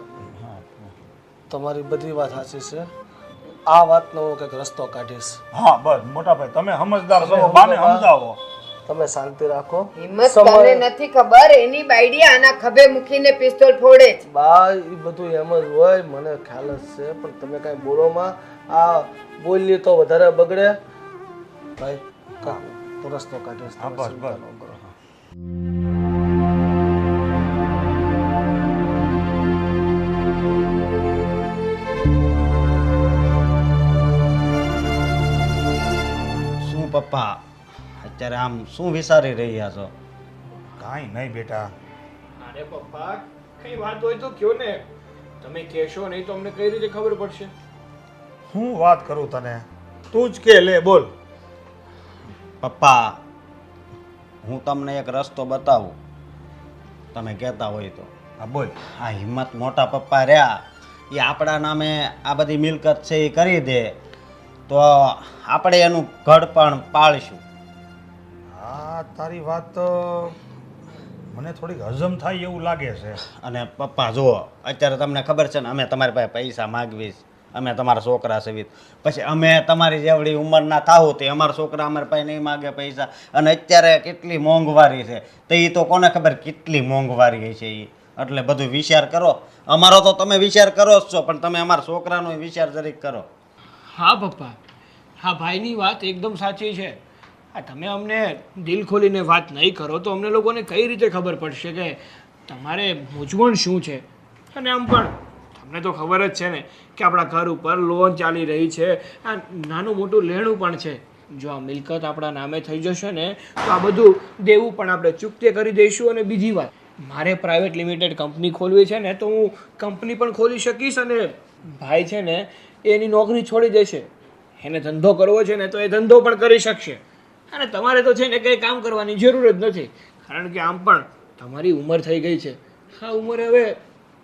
તમારી બધી વાત સાચી છે. આ વાતનો હું કંઈક રસ્તો કાઢીશ. હા બસ મોટા ભાઈ તમે સમજદાર છો, બાને સમજાવો. તમે શાંતિ રાખો. હિંમત તને નથી ખબર, એની બાયડી આના ખભે મૂકીને પિસ્તોલ ફોડે છે. બા એ બધું એમ જ હોય, મને ખ્યાલ જ છે, પણ તમે કાંઈ બોલો માં. આ બોલીએ તો વધારે બગડે. ભાઈ હું રસ્તો કાઢીશ. હા બસ બસ. શું પપ્પા અત્યારે આમ શું વિચારી રહ્યા છો? કાંઈ નહીં બેટા. અરે પપ્પા, કઈ વાત હોય તો કયો ને. તમે કહેશો નહીં તો અમને કઈ રીતે ખબર પડશે? હું વાત કરું તને, તું જ કે લે બોલ. પપ્પા હું તમને એક રસ્તો બતાવું, તમે કહેતા હોય તો. હા બોલ. આ હિંમત મોટા પપ્પા રહ્યા એ આપણા નામે આ બધી મિલકત છે એ કરી દે તો આપણે એનું ઘડ પણ પાળશું. હા તારી વાત તો મને થોડીક હજમ થાય એવું લાગે છે. અને પપ્પા જુઓ, અત્યારે તમને ખબર છે ને અમે તમારી પાસે પૈસા માગવીશ, અમે તમારા છોકરા સવિત, પછી અમે તમારી જેવડી ઉંમરના થાવું તે અમારા છોકરા અમારી પાસે નહીં માગે પૈસા. અને અત્યારે કેટલી મોંઘવારી છે, તો એ તો કોને ખબર કેટલી મોંઘવારી છે એ. એટલે બધું વિચાર કરો. અમારો તો તમે વિચાર કરો જ છો, પણ તમે અમારા છોકરાનો વિચાર જરીક કરો. હા પપ્પા, હા ભાઈની વાત એકદમ સાચી છે. હા, તમે અમને દિલ ખોલીને વાત નહીં કરો તો અમને લોકોને કઈ રીતે ખબર પડશે કે તમારે મૂંઝવણ શું છે. અને આમ પણ તમને તો ખબર જ છે ને કે આપણા ઘર ઉપર લોન ચાલી રહી છે, આ નાનું મોટું લેણું પણ છે. જો આ મિલકત આપણા નામે થઈ જશે ને તો આ બધું દેવું પણ આપણે ચૂકતે કરી દઈશું. અને બીજી વાત, મારે પ્રાઇવેટ લિમિટેડ કંપની ખોલવી છે ને તો હું કંપની પણ ખોલી શકીશ, અને ભાઈ છે ને એની નોકરી છોડી દેશે, એને ધંધો કરવો છે ને તો એ ધંધો પણ કરી શકશે. અને તમારે તો છે ને કંઈ કામ કરવાની જરૂર જ નથી, કારણ કે આમ પણ તમારી ઉંમર થઈ ગઈ છે. આ ઉંમરે હવે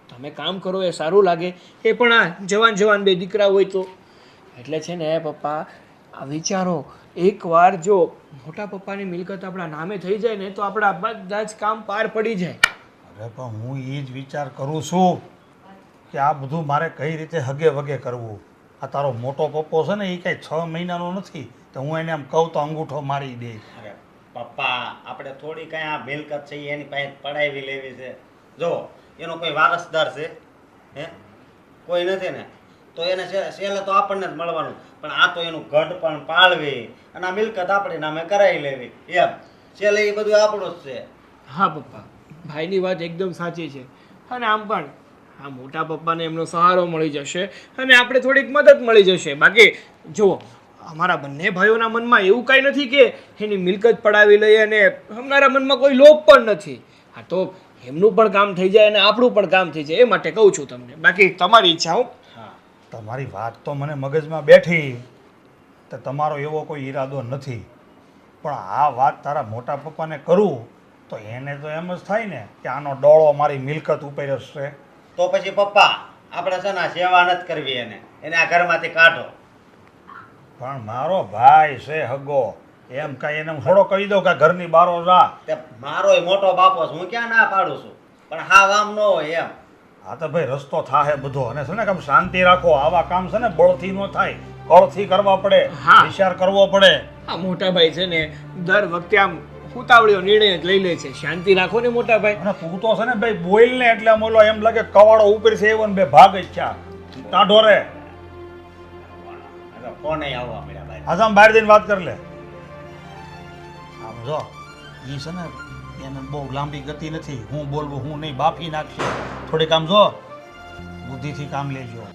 તમે કામ કરો એ સારું લાગે, એ પણ આ જવાન જવાન બે દીકરા હોય તો. એટલે છે ને પપ્પા આ વિચારો એકવાર, જો મોટા પપ્પાની મિલકત આપણા નામે થઈ જાય ને તો આપણા બધા જ કામ પાર પડી જાય. અરે પણ હું એ જ વિચાર કરું છું કે આ બધું મારે કઈ રીતે હગે વગે કરવું. આ તારો મોટો પપ્પો છે ને એ કાંઈ 6 મહિનાનો નથી તો હું એને આમ કહું તો અંગૂઠો મારી દે. અરે પપ્પા આપણે થોડી કઈ આ મિલકત છે ઈ એની પાસે પડાવી લેવી છે. જો એનો કોઈ વારસદાર છે હે કોઈ નથી ને તો એને છેલ્લે તો આપણને જ મળવાનું. પણ આ તો એનું ગઢ પણ પાળવી અને આ મિલકત આપણે નામે કરાવી લેવી એમ છેલ્લે એ બધું આપણું જ છે. હા પપ્પા, ભાઈની વાત એકદમ સાચી છે. અને આમ પણ આ મોટા પપ્પાને એમનો સહારો મળી જશે અને આપણે થોડીક મદદ મળી જશે. બાકી જુઓ, અમારા બંને ભાઈઓના મનમાં એવું કાંઈ નથી કે એની મિલકત પડાવી લઈએ અને અમારા મનમાં કોઈ લોભ પણ નથી. હા તો એમનું પણ કામ થઈ જાય અને આપણું પણ કામ થઈ જાય એ માટે કહું છું તમને. બાકી તમારી ઈચ્છા હો. હા તમારી વાત તો મને મગજમાં બેઠી તો તમારો એવો કોઈ ઈરાદો નથી, પણ આ વાત તારા મોટા પપ્પાને કરું તો એને તો એમ જ થાય ને કે આનો ડોળો મારી મિલકત ઉપર જ છે. તો પછી પપ્પા આપણે છે ને આ સેવા નથી કરવી એને આ ઘરમાંથી કાઢો. પણ મારો ભાઈ છે હગો, એમ કાંઈ એને હું થોડો કહી દઉં કે ઘરની બારો જા. તે મારોય મોટો બાપો છે, હું ક્યાં ના પાડું છું, પણ હા વામ ન હોય એમ. આ તો ભાઈ રસ્તો થાહે બધો, અને છે ને કામ શાંતિ રાખો. આવા કામ છે ને બળથી ન થાય, કળથી કરવા પડે, હા. વિચાર કરવો પડે. આ મોટા ભાઈ છે ને દર વખતે આમ ઉતાવળ્યો નિર્ણય જ લઈ લે છે. શાંતિ રાખો ને મોટા ભાઈ. અને તું તો છે ને ભાઈ બોલ ને એટલે આમ ઓલો એમ લાગે કવાડો ઉપર છે એવો ને બે ભાગ જ છે. ટાઢો રે. ફોન આવવા મળ્યા ભાઈ. આજે આમ બહાર જઈને વાત કરી લે. આમ જો એ છે ને એને બહુ લાંબી ગતિ નથી, હું બોલવું હું નહીં, બાફી નાખશે. થોડીક આમ જો બુદ્ધિથી કામ લેજો.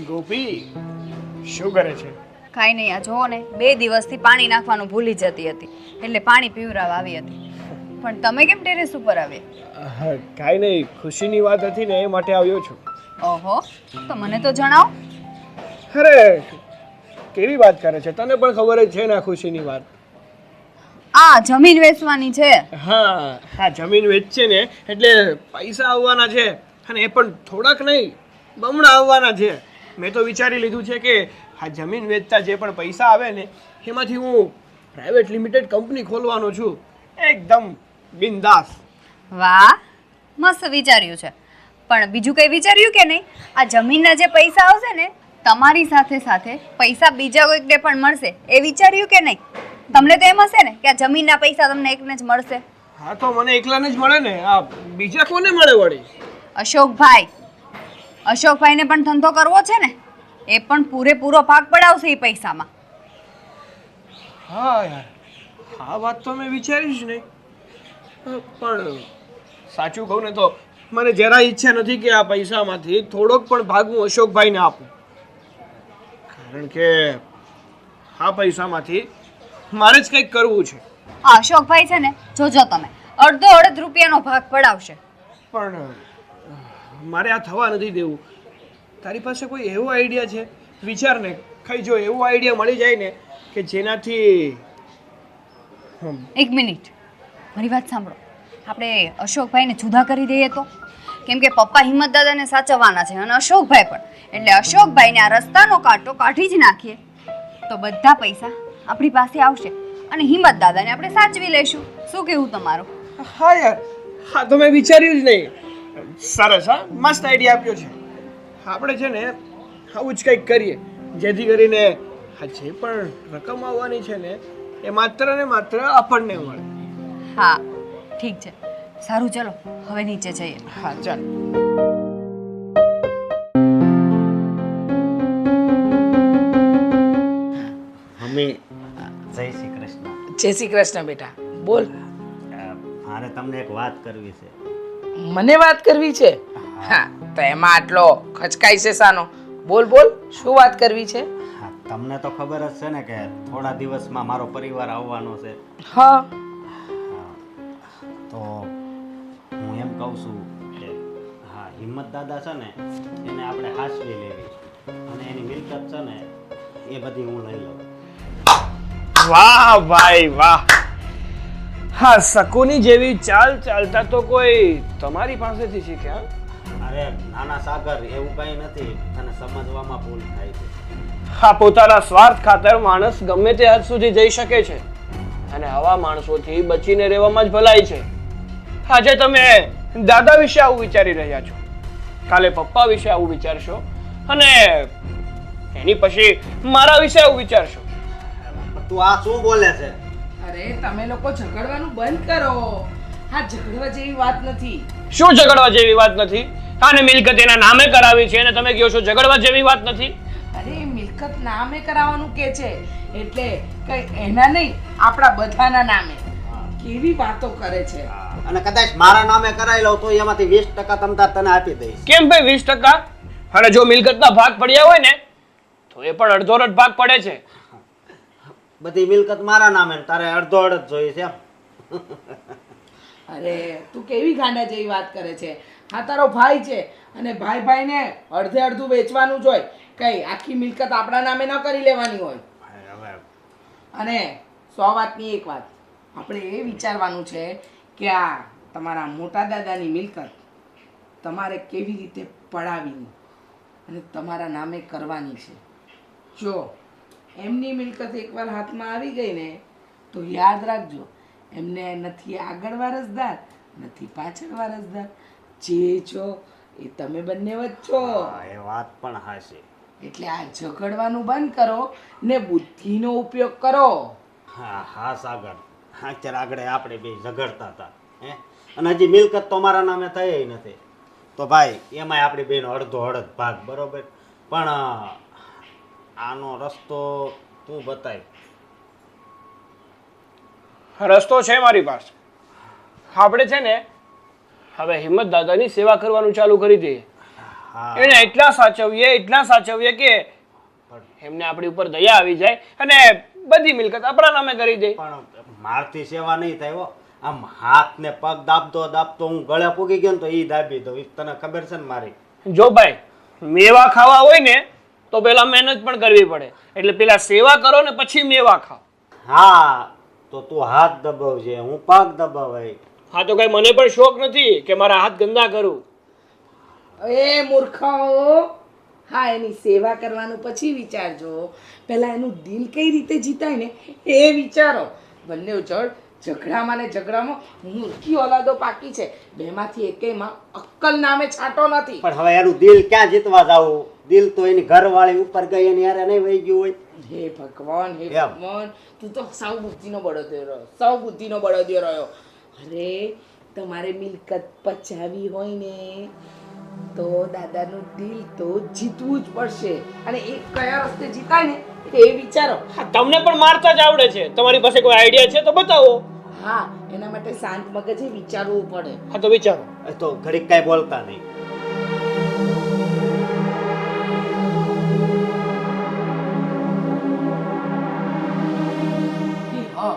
ગોપી શું કરે છે? કાંઈ નહીં, આ જુઓ ને 2 દિવસથી પાણી નાખવાનું ભૂલી જતી હતી એટલે પાણી પીવરાવા આવી હતી. પણ તમે કેમ ટેરેસ ઉપર આવ્યા? કાંઈ નહીં, ખુશીની વાત હતી ને એ માટે આવ્યો છું. ઓહો, તો મને તો જણાવો. અરે કેવી વાત કરે છે, તને પણ ખબર જ છે ને આ ખુશીની વાત. આ જમીન વેચવાની છે. હા હા, જમીન વેચશે ને એટલે પૈસા આવવાના છે અને એ પણ થોડાક નહીં, બમણા આવવાના છે. મેં તો વિચારી લીધું છે કે આ જમીન વેચતા જે પણ પૈસા આવે ને એમાંથી હું પ્રાઇવેટ લિમિટેડ કંપની ખોલવાનો છું, એકદમ બિંદાસ. વાહ, મસ્ત વિચાર્યું છે. પણ બીજું કંઈ વિચાર્યું કે નહીં? આ જમીનના જે પૈસા આવશે ને તમારી સાથે સાથે પૈસા બીજા કોઈકને પણ મળશે એ વિચાર્યું કે નહીં? તમને તો એમ હશે ને કે આ જમીનના પૈસા તમને એકને જ મળશે. હા તો મને એકલાને જ મળે ને, આ બીજા કોને મળે વળી? અશોકભાઈને પણ ધંધો કરવો છે ને, એ પણ પૂરેપૂરો ભાગ પડાવશે એ પૈસામાં. હા યાર, આ વાત તો મેં વિચારી જ નહીં. પણ સાચું કહું ને તો મને જરા ઈચ્છા નથી કે આ પૈસામાંથી થોડોક પણ ભાગ હું અશોકભાઈને આપું. કારણ કે આ પૈસામાંથી મારે જ કંઈક કરવું છે. આ અશોકભાઈ છે ને, જોજો તમે અડધો રૂપિયાનો ભાગ પડાવશે. પણ મારે આ થવા નથી દેવું. તારી પાસે કોઈ એવો આઈડિયા છે? વિચાર ને, કઈ જો એવો આઈડિયા મળી જાય ને કે જેનાથી એક મિનિટ, મારી વાત સાંભળો. આપણે અશોકભાઈને જુદા કરી દઈએ તો? કેમ કે પપ્પા હિંમત દાદાને સાચવવાના છે અને અશોકભાઈ પણ, એટલે અશોકભાઈને આ રસ્તાનો કાંટો કાઢી જ નાખીએ તો બધા પૈસા આપણી પાસે આવશે અને હિંમત દાદાને આપણે સાચવી લઈશું. શું કહેવું તમારું? હા યાર, હા તો મેં વિચાર્યું જ નહીં. સરસ, હા, મસ્ત આઈડિયા આપ્યો છે. આપણે છે ને આવું જ કંઈક કરીએ જેથી કરીને આ જે પણ રકમ આવવાની છે ને એ માત્ર ને માત્ર આપણને મળે. હા ઠીક છે, સારું, ચલો હવે નીચે જઈએ. હા ચાલ. મમ્મી જય શ્રી કૃષ્ણ. જય શ્રી કૃષ્ણ બેટા, બોલ. મારે તમને એક વાત કરવી છે. મને વાત કરવી છે? હા તો એમાં આટલો ખચકાઈ છે સાનો? બોલ બોલ, શું વાત કરવી છે? હા, તમને તો ખબર જ છે ને કે થોડા દિવસમાં મારો પરિવાર આવવાનો છે. હા તો હું એમ કહું છું કે હા હિંમત દાદા છે ને એને આપણે હાસવી લેવી અને એની મિલકત છે ને એ બધી હું લઈ લઉં. વાહ ભાઈ વાહ. હા, શકુની જેવી ચાલ ચાલતા તો કોઈ તમારી પાસેથી શીખ્યા. અરે નાના સાગર, એવું કંઈ નથી, તને સમજવામાં ભૂલ થાય છે. હા, પોતાના સ્વાર્થ ખાતર માણસ ગમે તે હદ સુધી જઈ શકે છે અને આવા માણસોથી બચીને રહેવામાં જ ભલાઈ છે. આજે તમે દાદા વિશે આવું વિચારી રહ્યા છો, કાલે પપ્પા વિશે આવું વિચારશો અને એની પછી મારા વિશે આવું વિચારશો. તું આ શું બોલે છે? અરે તમે લોકો ઝઘડવાનું બંધ કરો. હા, ઝઘડવા જેવી વાત નથી. શું ઝઘડવા જેવી વાત નથી? આને મિલકત એના નામે કરાવી છે અને તમે કહો છો ઝઘડવા જેવી વાત નથી. અરે મિલકત નામે કરાવવાનું કે છે એટલે કઈ એના નહીં, આપણા બધાના નામે. કેવી વાતો કરે છે. અને કદાચ મારા નામે કરાવી લઉં તો એમાંથી 20% તમતાર તને આપી દઈશ. કેમ ભાઈ 20%? અને જો મિલકતના ભાગ પડ્યા હોય ને તો એ પણ અડધો અડધ ભાગ પડે છે. બધી મિલકત મારા નામે ને તારે અડધો અડધ જોઈએ છે એમ? અરે તું કેવી ગાંડા જેવી વાત કરે છે. હા, તારો ભાઈ છે અને ભાઈ ભાઈને અડધે અડધું વેચવાનું જ હોય. કઈ આખી મિલકત આપણા નામે ન કરી લેવાની હોય. અને 100 વાતની એક વાત આપણે એ વિચારવાનું છે કે આ તમારા મોટા દાદાની મિલકત તમારે કેવી રીતે પડાવીની અને તમારા નામે કરવાની છે. જો એમની મિલકત એકવાર હાથમાં આવી ગઈ ને તો યાદ રાખજો, એમને નથી આગળ વારસદાર નથી પાછળ વારસદાર, જે છો એ તમે બંને વચ્ચો. એ વાત પણ હાચી. એટલે આ ઝઘડવાનું બંધ કરો ને બુદ્ધિનો ઉપયોગ કરો. હા હા સાગર, અત્યારે આગળ આપણે બે ઝઘડતા હતા હે, અને હજી મિલકત તો મારા નામે થઈ નથી, તો ભાઈ એમાંય આપણી બેનો અડધો અડધ ભાગ, બરોબર. પણ આનો રસ્તો તું બતાય. રસ્તો છે મારી પાસે. આપણે છે ને હવે હિંમત દાદાની સેવા કરવાનું ચાલુ કરી દઈએ. હા એને એટલા સાચવીએ કે એમને આપણી ઉપર દયા આવી જાય અને બધી મિલકત આપણા નામે કરી દે. પણ મારથી સેવા નહીં થાય હો. આમ હાથ ને પગ દાબતો દાબતો હું ગળે પૂગી ગયો ને તો ઈ દાબી દઉં. ઈ તને ખબર છે ને મારી. જો ભાઈ મેવા ખાવા હોય ને તો પેલા મહેનત પણ કરવી પડે, એટલે પેલા સેવા કરો ને પછી મેવા ખાઓ. હા, તો તું હાથ દબાવજે, હું પગ દબાવાય. હા, તો કઈ મને પણ શોખ નથી કે મારા હાથ ગંદા કરું. એ મૂર્ખાઓ, હા એની સેવા કરવાનું પછી વિચારજો, પહેલા એનું દિલ કઈ રીતે જીતાય ને એ વિચારો. બંને જળ ઝઘડામાં ને ઝઘડામાં મૂર્ખી ઓલાદો પાકી છે. બેમાંથી એકેયમાં અક્કલ નામે છાંટો નથી. પણ હવે એનું દિલ ક્યાં જીતવા જાવું? દિલ તો એની ઘરવાળી ઉપર ગઈ એની યારે નહીં વહી ગયું હોય. હે ભગવાન, હે એમ. ભગવાન, તું તો સાવ બુદ્ધિનો બળદિયો રહ્યો, સાવ બુદ્ધિનો બળદિયો રહ્યો. અરે તમારે મિલકત પચાવી હોય ને તો દાદાનું દિલ તો જીતવું જ પડશે. અને એ કયા રસ્તે જીતાય ને એ વિચારો. હા, તમને પણ મારતા જ આવડે છે, તમારી પાસે કોઈ આઈડિયા છે તો બતાવો. હા, એના માટે શાંત મગજે વિચારવું પડે. હા, તો વિચારો. એ તો ઘડીક કાંઈ બોલતા નહીં. હા,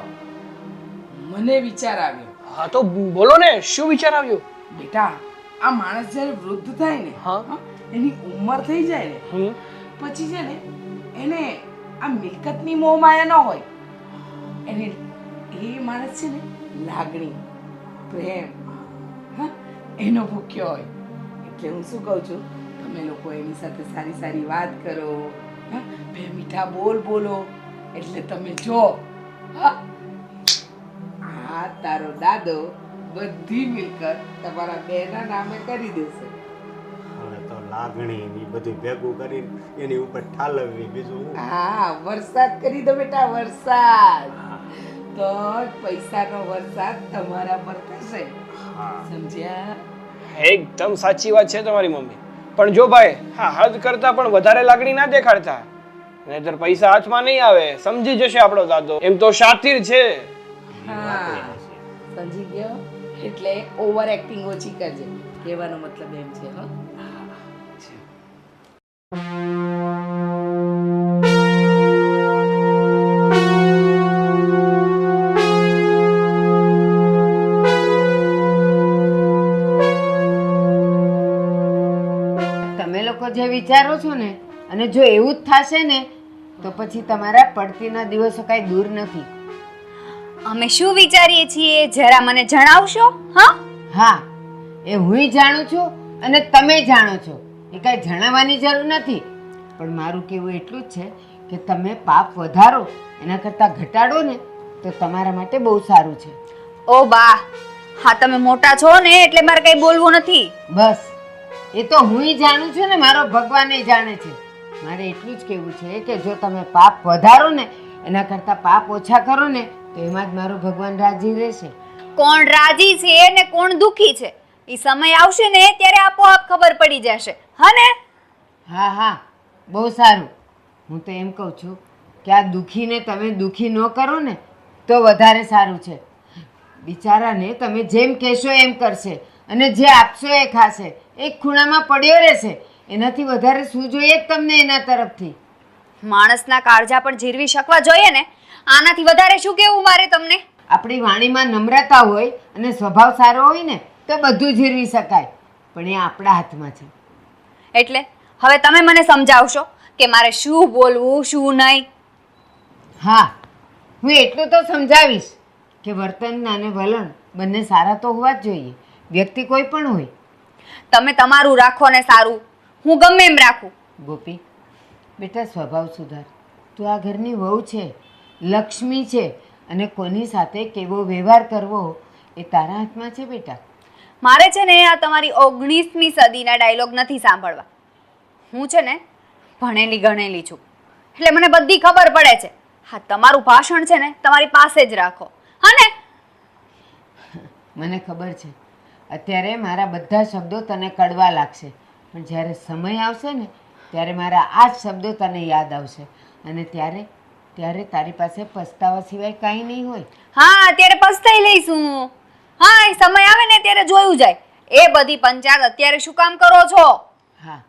મને વિચાર આવ્યો. હા, તો બોલો ને, શું વિચાર આવ્યો? બેટા, આ માણસ જ્યારે વૃદ્ધ થાય ને, હા. એની ઉંમર થઈ જાય ને હમ. પછી છે ને એને આ મિલકતની મોહ માયા ન હોય. એને એ માણસ છે ને લાગણી, પ્રેમ, હા, એનો ભૂખ્યો હોય. એટલે હું શું કહું છું, તમે લોકો એની સાથે સારી સારી વાત કરો, હા, બે મીઠા બોલ બોલો, એટલે તમે જો, હા, આ તારો દાદો બધી મિલકત તમારા બેના નામે કરી દેશે. હવે તો લાગણી ની બધું ભેગું કરીને એની ઉપર ઠાલવવી, બીજું શું? હા, વરસાદ કરી દો બેટા, વરસાદ. તો જ પૈસાનો વરસાદ તમારા પર થશે. સમજ્યા? એકદમ સાચી વાત છે તમારી મમ્મી. પણ જો ભાઈ, હા, હદ કરતા પણ વધારે લાગણી ના દેખાડતા, નહીંતર પૈસા હાથમાં નહીં આવે. સમજી જશે આપણો દાદો, એમ તો શાતિર છે. હા, સમજી ગયો. એટલે ઓવર એક્ટિંગ ઓછી કરજે, કહેવાનો મતલબ એમ છે. હા, વિચારો છો ને, અને જો એવું જ થશે ને તો પછી તમારા પડતીના દિવસો કાંઈ દૂર નથી. અમે શું વિચારીએ છીએ જરા મને જણાવશો? હા, હા, એ હુંય જાણું છું અને તમે જાણો છો, એ કાંઈ જણાવવાની જરૂર નથી. પણ મારું કહેવું એટલું જ છે કે તમે પાપ વધારો એના કરતાં ઘટાડો ને તો તમારા માટે બહુ સારું છે. ઓ બા, હા તમે મોટા છો ને એટલે મારે કઈ બોલવું નથી. બસ એ તો હુંય જાણું છું ને, મારો ભગવાન એ જાણે છે. મારે એટલું જ કહેવું છે કે જો તમે પાપ વધારો ને એના કરતાં પાપ ઓછા કરો ને તો એમાં જ મારો ભગવાન રાજી રહેશે. કોણ રાજી છે ને કોણ દુખી છે એ સમય આવશે ને ત્યારે આપોઆપ ખબર પડી જશે. હા ને? હા હા, બહુ સારું. હું તો એમ કહું છું કે આ દુઃખીને તમે દુઃખી ન કરો ને તો વધારે સારું છે. બિચારાને તમે જેમ કહેશો એમ કરશે અને જે આપશો એ ખાશે, એક ખૂણામાં પડ્યો રહેશે. એનાથી વધારે શું જોઈએ જ તમને એના તરફથી? માણસના કાળજા પણ જીરવી શકવા જોઈએ ને, આનાથી વધારે શું કેવું મારે તમને? આપણી વાણીમાં નમ્રતા હોય અને સ્વભાવ સારો હોય ને તો બધું જીરવી શકાય, પણ એ આપણા હાથમાં છે. એટલે હવે તમે મને સમજાવશો કે મારે શું બોલવું શું નહીં? હા, હું એટલું તો સમજાવીશ કે વર્તન અને વલણ બંને સારા તો હોવા જ જોઈએ, વ્યક્તિ કોઈ પણ હોય. તમે તમારું રાખો ને સારું, હું ગમે એમ રાખું. ગોપી બેટા, સ્વભાવ સુધાર. તું આ ઘરની વહુ છે, લક્ષ્મી છે, અને કોની સાથે કેવો વ્યવહાર કરવો એ તારા હાથમાં છે બેટા. મારે છે ને આ તમારી 19મી સદીના ડાયલોગ નથી સાંભળવા. હું છે ને ભણેલી ગણેલી છું એટલે મને બધી ખબર પડે છે. હા, તમારું ભાષણ છે ને તમારી પાસે જ રાખો. હા ને? મને ખબર છે અત્યારે મારા બધા શબ્દો તને કડવા લાગશે, પણ જ્યારે સમય આવશે ને ત્યારે મારા આ જ શબ્દો તને યાદ આવશે, અને ત્યારે તારી પાસે પસ્તાવા સિવાય કાંઈ નહીં હોય. હા, અત્યારે પસ્તાઈ લઈશું. હા, એ સમય આવે ને ત્યારે જોયું જાય. એ બધી પંચાયત અત્યારે શું કામ કરો છો? હા,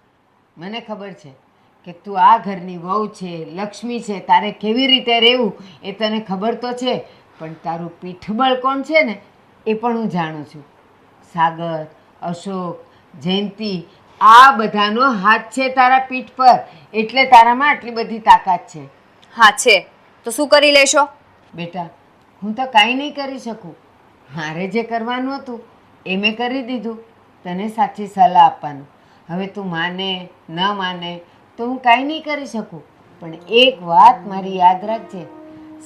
મને ખબર છે કે તું આ ઘરની વહુ છે, લક્ષ્મી છે, તારે કેવી રીતે રહેવું એ તને ખબર તો છે, પણ તારું પીઠબળ કોણ છે ને એ પણ હું જાણું છું. સાગર, અશોક, જયંતી, આ બધાનો હાથ છે તારા પીઠ પર, એટલે તારામાં આટલી બધી તાકાત છે. હા છે, તો શું કરી લેશો? બેટા, હું તો કાંઈ નહીં કરી શકું. મારે જે કરવાનું હતું એ મેં કરી દીધું, તને સાચી સલાહ આપવાનું. હવે તું માને ન માને તો હું કાંઈ નહીં કરી શકું, પણ એક વાત મારી યાદ રાખજે,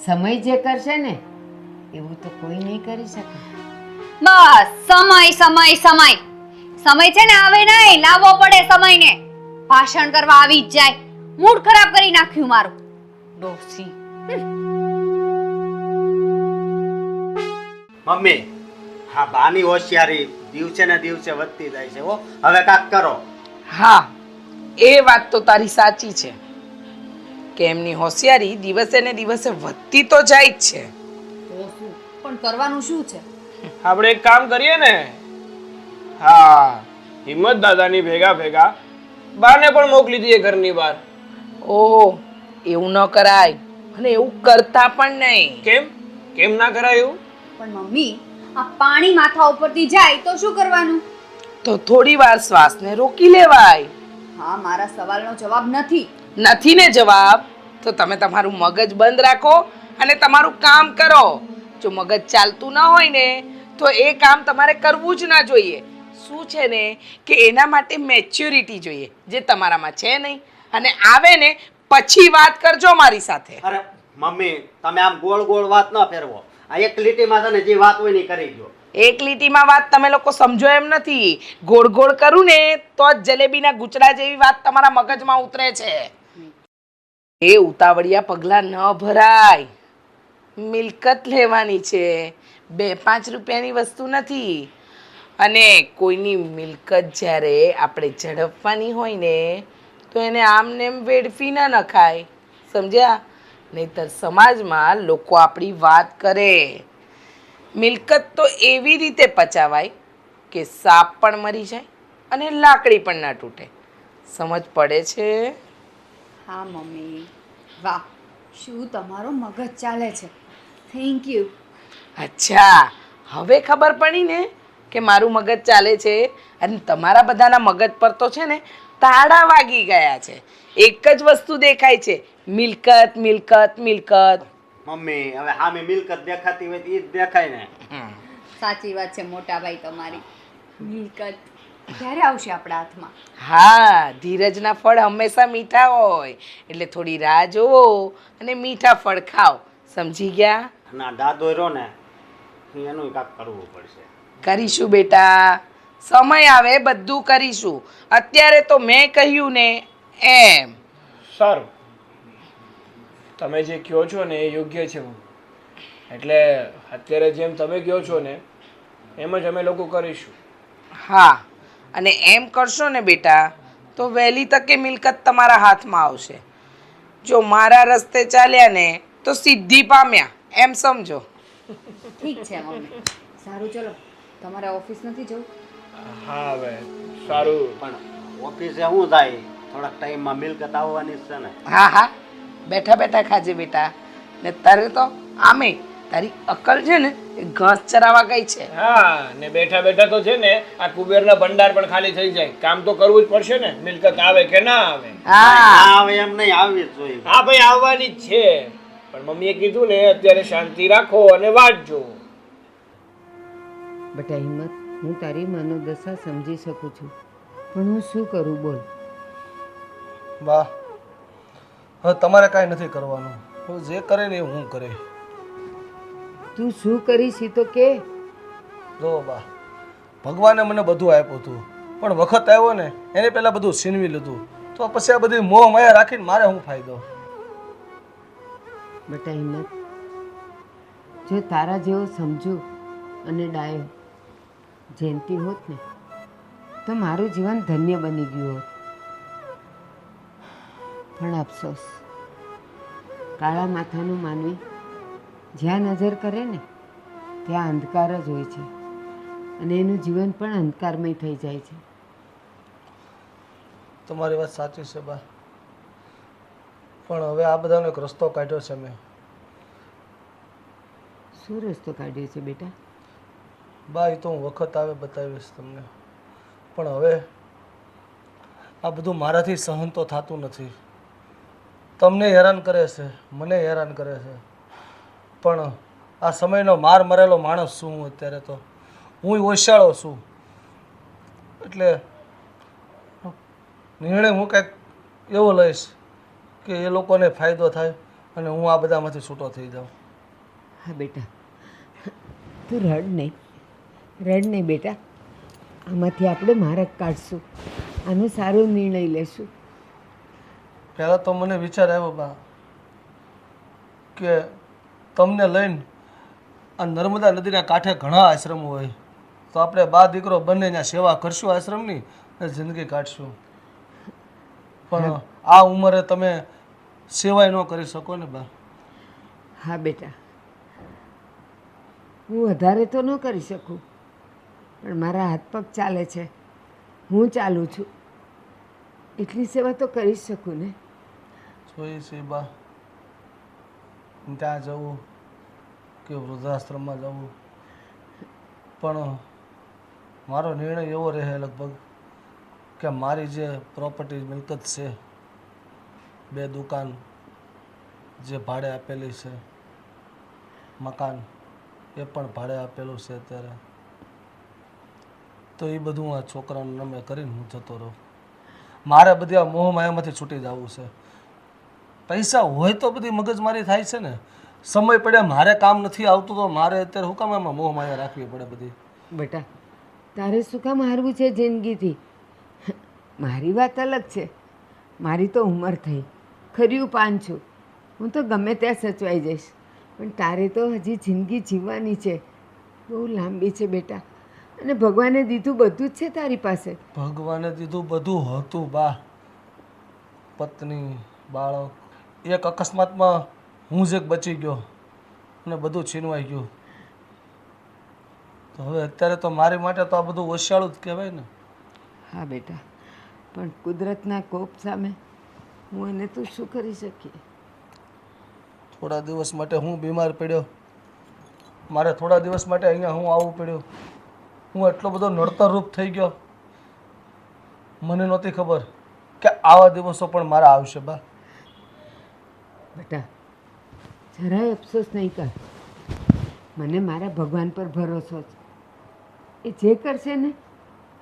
સમય જે કરશે ને એવું તો કોઈ નહીં કરી શકે. બસ સમય સમય સમય સમય છે ને આવે નહીં, લાવવો પડે સમયને. ભાષણ કરવા આવી જ જાય, મૂડ ખરાબ કરી નાખ્યું મારું. ડોસી. મમ્મી, હા બાની હોશિયારી દિવસે ને દિવસે વધતી જાય છે હો. હવે કાક કરો. હા, એ વાત તો તારી સાચી છે કે એમની હોશિયારી દિવસે ને દિવસે વધતી તો જાય જ છે. પણ કરવાનું શું છે? આપણે એક કામ કરીએ ને. હા, હિંમત દાદાની ભેગા ભેગા બાને પણ મોકલી દઈએ ઘરની બહાર. ઓહ, એવું ન કરાય અને એવું કરતા પણ નહીં. કેમ કેમ ના કરાય એવું? પણ મમ્મી, આ પાણી માથા ઉપરથી જાય તો શું કરવાનું? તો થોડી વાર શ્વાસને રોકી લેવાય. હા, મારા સવાલનો જવાબ નથી. નથી ને જવાબ? તો તમે તમારું મગજ બંધ રાખો અને તમારું કામ કરો. જો મગજ ચાલતું ન હોય ને તો એ કામ તમારે કરવું જ ના જોઈએ. શું છે ને કે એના માટે મેચ્યોરિટી જોઈએ, જે તમારામાં છે નહીં, અને આવે ને પછી વાત કરજો મારી સાથે. અરે મમ્મી, તમે આમ ગોળ ગોળ વાત ન ફેરવો. આ એક લીટીમાં છે ને જે વાત હોય ને ઈ કરી દો. એક લીટીમાં વાત તમે લોકો સમજો એમ નથી. ગોળ ગોળ કરું ને તો જ જલેબીના ગુચડા જેવી વાત તમારા મગજમાં ઉતરે છે. એ ઉતાવળિયા પગલાં ન ભરાય. મિલકત લેવાની છે, 2-5 રૂપિયાની વસ્તુ નથી. અને કોઈની મિલકત જ્યારે આપણે ઝડપવાની હોય ને તો એને આમને એમ વેડફી ન નખાય, સમજ્યા? નહીંતર સમાજમાં લોકો આપણી વાત કરે. મિલકત તો એવી રીતે પચાવાય કે સાપ પણ મરી જાય અને લાકડી પણ ના તૂટે. સમજ પડે છે? હા મમ્મી, વાહ, શું તમારો મગજ ચાલે છે. Thank you. અચ્છા, હવે ખબર પડી ને કે મારું મગજ ચાલે છે. અને તમારા બધાના મગજ પર તો છે ને તાળા વાગી ગયા છે. એક જ વસ્તુ દેખાય છે, મિલકત મિલકત મિલકત. મમ્મી હવે સામે મિલકત દેખાતી હોય તો ઈ જ દેખાય ને. સાચી વાત છે મોટા ભાઈ તમારી. મિલકત ક્યારે આવશે આપણા હાથમાં? હા, ધીરજના ફળ હંમેશા મીઠા હોય, એટલે થોડી રાહ જોવો અને મીઠા ફળ ખાઓ. સમજી ગયા? ના દાદો રહ્યો ને એનું કાંક કરવું પડશે. કરીશું બેટા, સમય આવે બધું કરીશું. અત્યારે તો મેં કહ્યું ને એમ. સારું, તમે જે કહો છો ને એ યોગ્ય છે. એટલે અત્યારે જેમ તમે કહો છો ને એમ જ અમે લોકો કરીશું. હા, અને એમ કરશો ને બેટા તો વહેલી તકે મિલકત તમારા હાથમાં આવશે. જો મારા રસ્તે ચાલ્યા ને તો સિદ્ધિ પામ્યા, એમ સમજો. ઠીક છે મમ્મી. સારું ચલો, તમારે ઓફિસ નથી જવું? હા હવે સારું. પણ ઓફિસે શું થાય, થોડાક ટાઈમમાં મિલકત આવવાની જ છે ને. હા હા, બેઠા બેઠા ખાજે બેટા. ને તારે તો આમે તારી અકલ છે ને એ ઘાસ ચરાવવા ગઈ છે. હા, ને બેઠા બેઠા તો છે ને આ કુબેરના ભંડાર પણ ખાલી થઈ જાય. કામ તો કરવું જ પડશે ને, મિલકત આવે કે ના આવે. હા, હવે એમ નહીં, આવવી જ જોઈએ. હા ભાઈ, આવવાની જ છે. પણ મમ્મીએ કીધું ને અત્યારે શાંતિ રાખો અને વાટ જુઓ. બેટા હિંમત, હું તારી મનોદશા સમજી શકું છું, પણ હું શું કરું બોલ. બા હવે તમારે કાંઈ નથી કરવાનું. હું જે કરે ને એ હું કરે. તું શું કરીશ એ તો કે. જો બા, ભગવાને મને બધું આપ્યું હતું, પણ વખત આવ્યો ને એને પહેલાં બધું છીનવી લીધું, તો પછી આ બધી મોહ માયા રાખીને મારે શું ફાયદો. બેટા હિંમત, જો તારા જેવો સમજુ અને ડાયો જયંતી હોત ને તો મારું જીવન ધન્ય બની ગયું હોત. પણ અફસોસ, કાળા માથાનું માનવી જ્યાં નજર કરે ને ત્યાં અંધકાર જ હોય છે, અને એનું જીવન પણ અંધકારમય થઈ જાય છે. તમારી વાત સાચી છે બા, પણ હવે આ બધાનો એક રસ્તો કાઢ્યો છે મેં. શું રસ્તો કાઢ્યો છે બેટા? બા એ તો હું વખત આવે બતાવીશ તમને, પણ હવે આ બધું મારાથી સહન તો થતું નથી. તમને હેરાન કરે છે, મને હેરાન કરે છે, પણ આ સમયનો માર મરેલો માણસ છું હું અત્યારે. તો હું હોશિયાળો છું, એટલે નિર્ણય હું કંઈક એવો લઈશ કે એ લોકોને ફાયદો થાય અને હું આ બધામાંથી છૂટો થઈ જાઉં. હા બેટા, તું રડ નહીં, રડ નહીં બેટા. આમાંથી આપણે માર્ગ કાઢશું, આનો સારો નિર્ણય લેશું. પહેલાં તો મને વિચાર આવ્યો બા કે તમને લઈને આ નર્મદા નદીના કાંઠે ઘણા આશ્રમો હોય, તો આપણે બા દીકરો બંને ત્યાં સેવા કરશું આશ્રમની અને જિંદગી કાઢશું. પણ આ ઉંમરે તમે સેવાય ન કરી શકો ને બા. હા બેટા, હું વધારે તો ન કરી શકું, પણ મારા હાથ પગ ચાલે છે, હું ચાલું છું, એટલી સેવા તો કરી જ શકું ને. જોઈએ છે બા, ત્યાં જવું કે વૃદ્ધાશ્રમમાં જવું, પણ મારો નિર્ણય એવો રહે લગભગ કે મારી જે પ્રોપર્ટી મિલકત છે, 2 દુકાન જે ભાડે આપેલી છે, મકાન એ પણ ભાડે આપેલું છે અત્યારે, તો એ બધું આ છોકરાનું નામે કરીને હું જતો રહું. મારે બધી આ મોહ માયામાંથી છૂટી જવું છે. પૈસા હોય તો બધી મગજમારી થાય છે ને, સમય પડે મારે કામ નથી આવતું તો મારે અત્યારે હું કામ એમાં મોહ માયા રાખવી પડે બધી. બેટા, તારે શું કામ હારવું છે જિંદગીથી? મારી વાત અલગ છે, મારી તો ઉંમર થઈ, ખર્યું પાન છું, હું તો ગમે ત્યાં સચવાઈ જઈશ, પણ તારે તો હજી જિંદગી જીવવાની છે, બહુ લાંબી છે બેટા, અને ભગવાને દીધું બધું જ છે તારી પાસે. ભગવાને દીધું બધું હતું બા, પત્ની, બાળક. એક અકસ્માતમાં હું જ એક બચી ગયો અને બધું છીનવાઈ ગયું, તો હવે અત્યારે તો મારી માટે તો આ બધું ઓછાળું જ કહેવાય ને. હા બેટા, પણ કુદરતના કોપ સામે હું એને તું શું કરી શકીએ? થોડા દિવસ માટે હું બીમાર પડ્યો, મારે થોડા દિવસ માટે અહીંયા હું આવવું પડ્યું, હું એટલો બધો નડતર રૂપ થઈ ગયો, મને નહોતી ખબર કે આવા દિવસો પણ મારા આવશે બા. બેટા જરાય અફસોસ નહીં કર. મને મારા ભગવાન પર ભરોસો છે. એ જે કરશે ને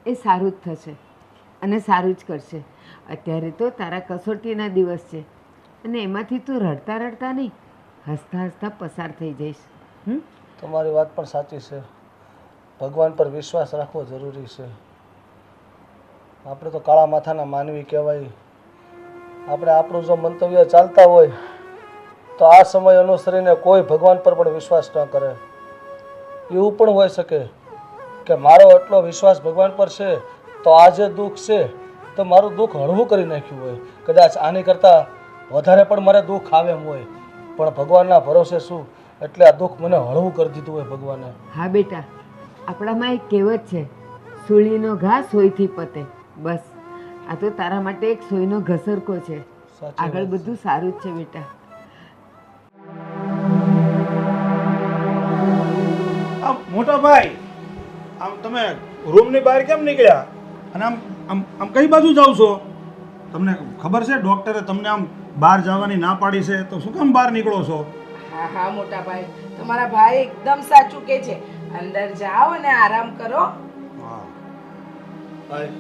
એ સારું જ થશે અને સારું જ કરશે. અત્યારે તો તારા કસોટીના દિવસ છે અને એમાંથી તું રડતા રડતા નહીં, હસતા હસતા પસાર થઈ જઈશ. તમારી વાત પણ સાચી છે. ભગવાન પર વિશ્વાસ રાખવો જરૂરી છે. આપણે તો કાળા માથાના માનવી કહેવાય. આપણે આપણું જો મંતવ્ય ચાલતા હોય તો આ સમય અનુસરીને કોઈ ભગવાન પર પણ વિશ્વાસ ન કરે. એવું પણ હોઈ શકે કે મારો એટલો વિશ્વાસ ભગવાન પર છે તો આ જે દુઃખ છે તો મારું દુઃખ હળવું કરી નાખ્યું હોય. કદાચ આની કરતાં વધારે પણ મારે દુઃખ આવે એમ હોય, પણ ભગવાનના ભરોસે શું, એટલે આ દુઃખ મને હળવું કરી દીધું હોય ભગવાને. હા બેટા, આપણામાં એક કહેવત છે, સૂળીનો ઘા સોયથી પતે. બસ આ તો તારા માટે એક સોયનો ઘસરકો છે. આગળ બધું સારું જ છે બેટા. આમ મોટા ભાઈ, આમ તમે રૂમની બહાર કેમ નીકળ્યા અને આમ આમ આમ કઈ બાજુ જાવ છો? તમને ખબર છે ડૉક્ટરે તમને આમ બહાર જવાની ના પાડી છે, તો શું કામ બહાર નીકળો છો? હા હા મોટા ભાઈ, તમારા ભાઈ એકદમ સાચું કે છે. અંદર જાઓ અને આરામ કરો. ભાઈ,